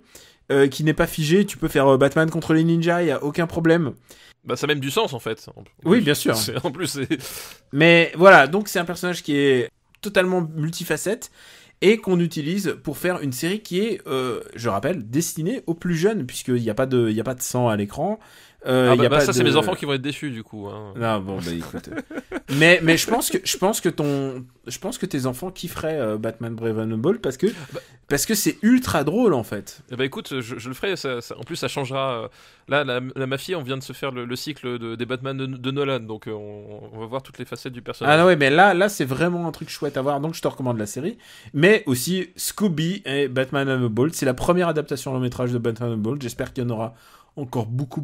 Qui n'est pas figé, tu peux faire Batman contre les ninjas, il n'y a aucun problème. Bah, ça a même du sens, en fait. Oui, bien sûr. En plus, c'est... Mais voilà, donc c'est un personnage qui est totalement multifacette et qu'on utilise pour faire une série qui est, je rappelle, destinée aux plus jeunes, puisqu'il n'y a pas de sang à l'écran. Ça, c'est mes enfants qui vont être déçus, du coup. Hein. Non, bon, bah écoute. mais je pense que tes enfants kifferaient Batman Brave and Bold parce que c'est ultra drôle, en fait. Bah écoute, je le ferai. En plus, ça changera. Là, ma fille, on vient de se faire le cycle des Batman de Nolan, donc on va voir toutes les facettes du personnage. Ah non, ouais, mais là, c'est vraiment un truc chouette à voir, donc je te recommande la série. Mais aussi Scooby et Batman and Bold. C'est la première adaptation long métrage de Batman and Bold. J'espère qu'il y en aura encore beaucoup.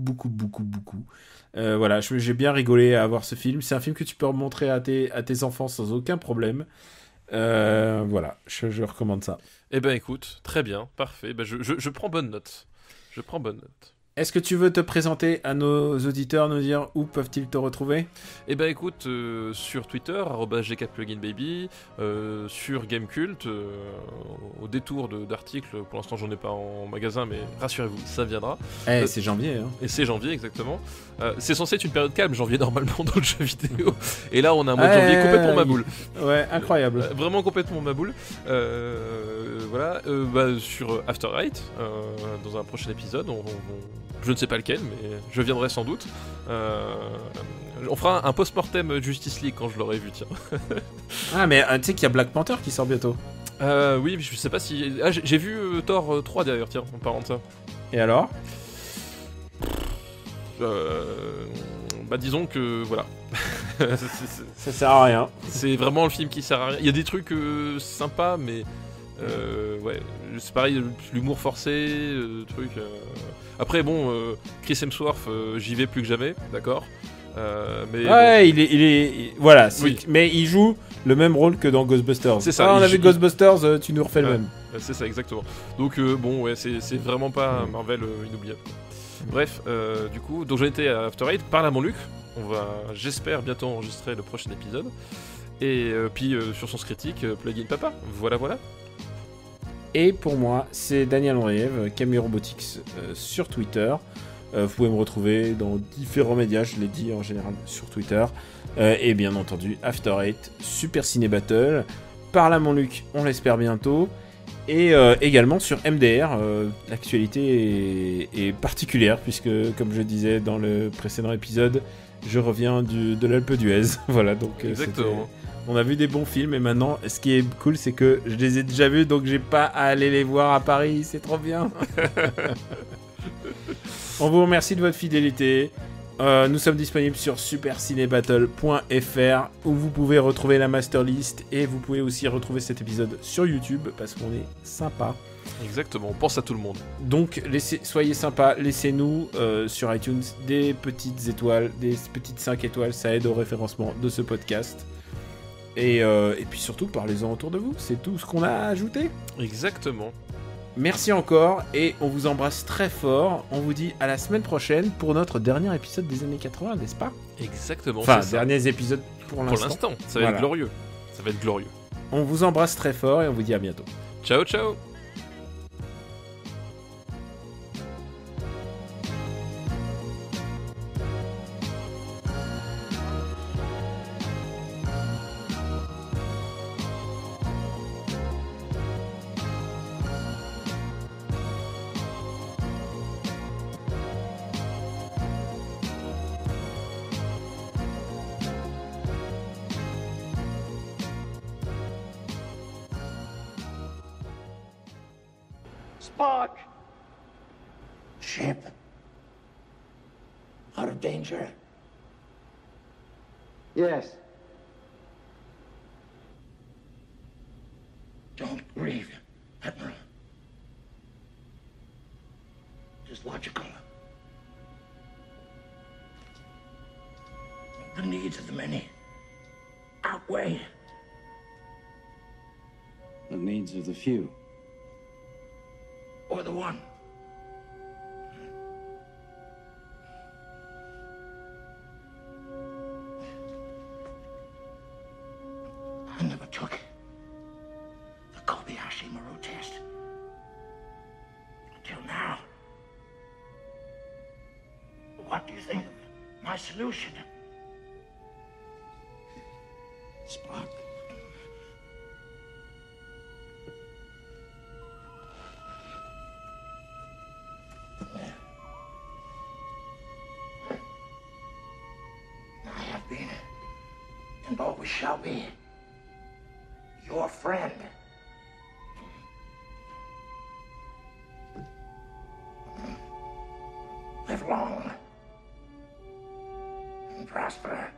Voilà, j'ai bien rigolé à voir ce film. C'est un film que tu peux montrer à tes enfants sans aucun problème. Voilà, je recommande ça. Eh ben écoute, très bien, parfait. Ben, je prends bonne note. Est-ce que tu veux te présenter à nos auditeurs, nous dire où peuvent-ils te retrouver ? Eh ben écoute, sur Twitter, @gkpluginbaby, sur Gamecult, au détour d'articles, pour l'instant j'en ai pas en magasin, mais rassurez-vous, ça viendra. C'est janvier. Hein. Et c'est janvier, exactement. C'est censé être une période calme, janvier normalement dans le jeu vidéo. Et là on a un mois de janvier complètement maboule. Ouais, incroyable. Vraiment complètement maboule. Voilà, sur After Eight, dans un prochain épisode, je ne sais pas lequel, mais je viendrai sans doute. On fera un post-mortem Justice League quand je l'aurai vu, tiens. Ah, mais tu sais qu'il y a Black Panther qui sort bientôt. Oui, je sais pas si... Ah, j'ai vu Thor 3 d'ailleurs, tiens, en parlant de ça. Et alors ? Disons que, voilà. Ça sert à rien. C'est vraiment le film qui sert à rien. Il y a des trucs sympas, mais... ouais, c'est pareil, l'humour forcé, truc... Après, bon, Chris Hemsworth, j'y vais plus que jamais, d'accord. Mais ouais, bon. il est voilà. Oui. Mais il joue le même rôle que dans Ghostbusters. C'est ça. On a vu Ghostbusters, tu nous refais le même. C'est ça, exactement. Donc, bon, ouais, c'est vraiment pas Marvel inoubliable. Bref, du coup, donc j'en étais à After Eight, parle à mon Luc. On va, j'espère, bientôt enregistrer le prochain épisode. Et puis, sur Sens Critique, Plugin Papa. Voilà. Et pour moi, c'est Daniel Andreev, Camille Robotics sur Twitter. Vous pouvez me retrouver dans différents médias, je l'ai dit en général sur Twitter. Et bien entendu, After Eight, Super Ciné Battle, Parle à mon Luc, on l'espère bientôt. Et également sur MDR, l'actualité est particulière, puisque comme je disais dans le précédent épisode, je reviens de l'Alpe d'Huez. Voilà, donc exactement. On a vu des bons films et maintenant, ce qui est cool, c'est que je les ai déjà vus, donc j'ai pas à aller les voir à Paris, c'est trop bien. On vous remercie de votre fidélité. Nous sommes disponibles sur supercinébattle.fr où vous pouvez retrouver la masterlist et vous pouvez aussi retrouver cet épisode sur YouTube parce qu'on est sympa. Exactement, on pense à tout le monde. Donc soyez sympas, laissez-nous sur iTunes des petites étoiles, des petites 5 étoiles, ça aide au référencement de ce podcast. Et puis surtout, parlez-en autour de vous, c'est tout ce qu'on a à ajouter. Exactement. Merci encore et on vous embrasse très fort. On vous dit à la semaine prochaine pour notre dernier épisode des années 80, n'est-ce pas ? Exactement. Enfin, derniers épisodes pour l'instant. Pour l'instant, ça va être glorieux. Ça va être glorieux. On vous embrasse très fort et on vous dit à bientôt. Ciao, ciao. Spock! Ship. Out of danger. Yes. Don't grieve, Admiral. It is logical. The needs of the many outweigh the needs of the few. Or the one. I never took the Kobayashi Maru test. Until now. What do you think of my solution? Spock. I have been, and always shall be, your friend. Live long and prosper.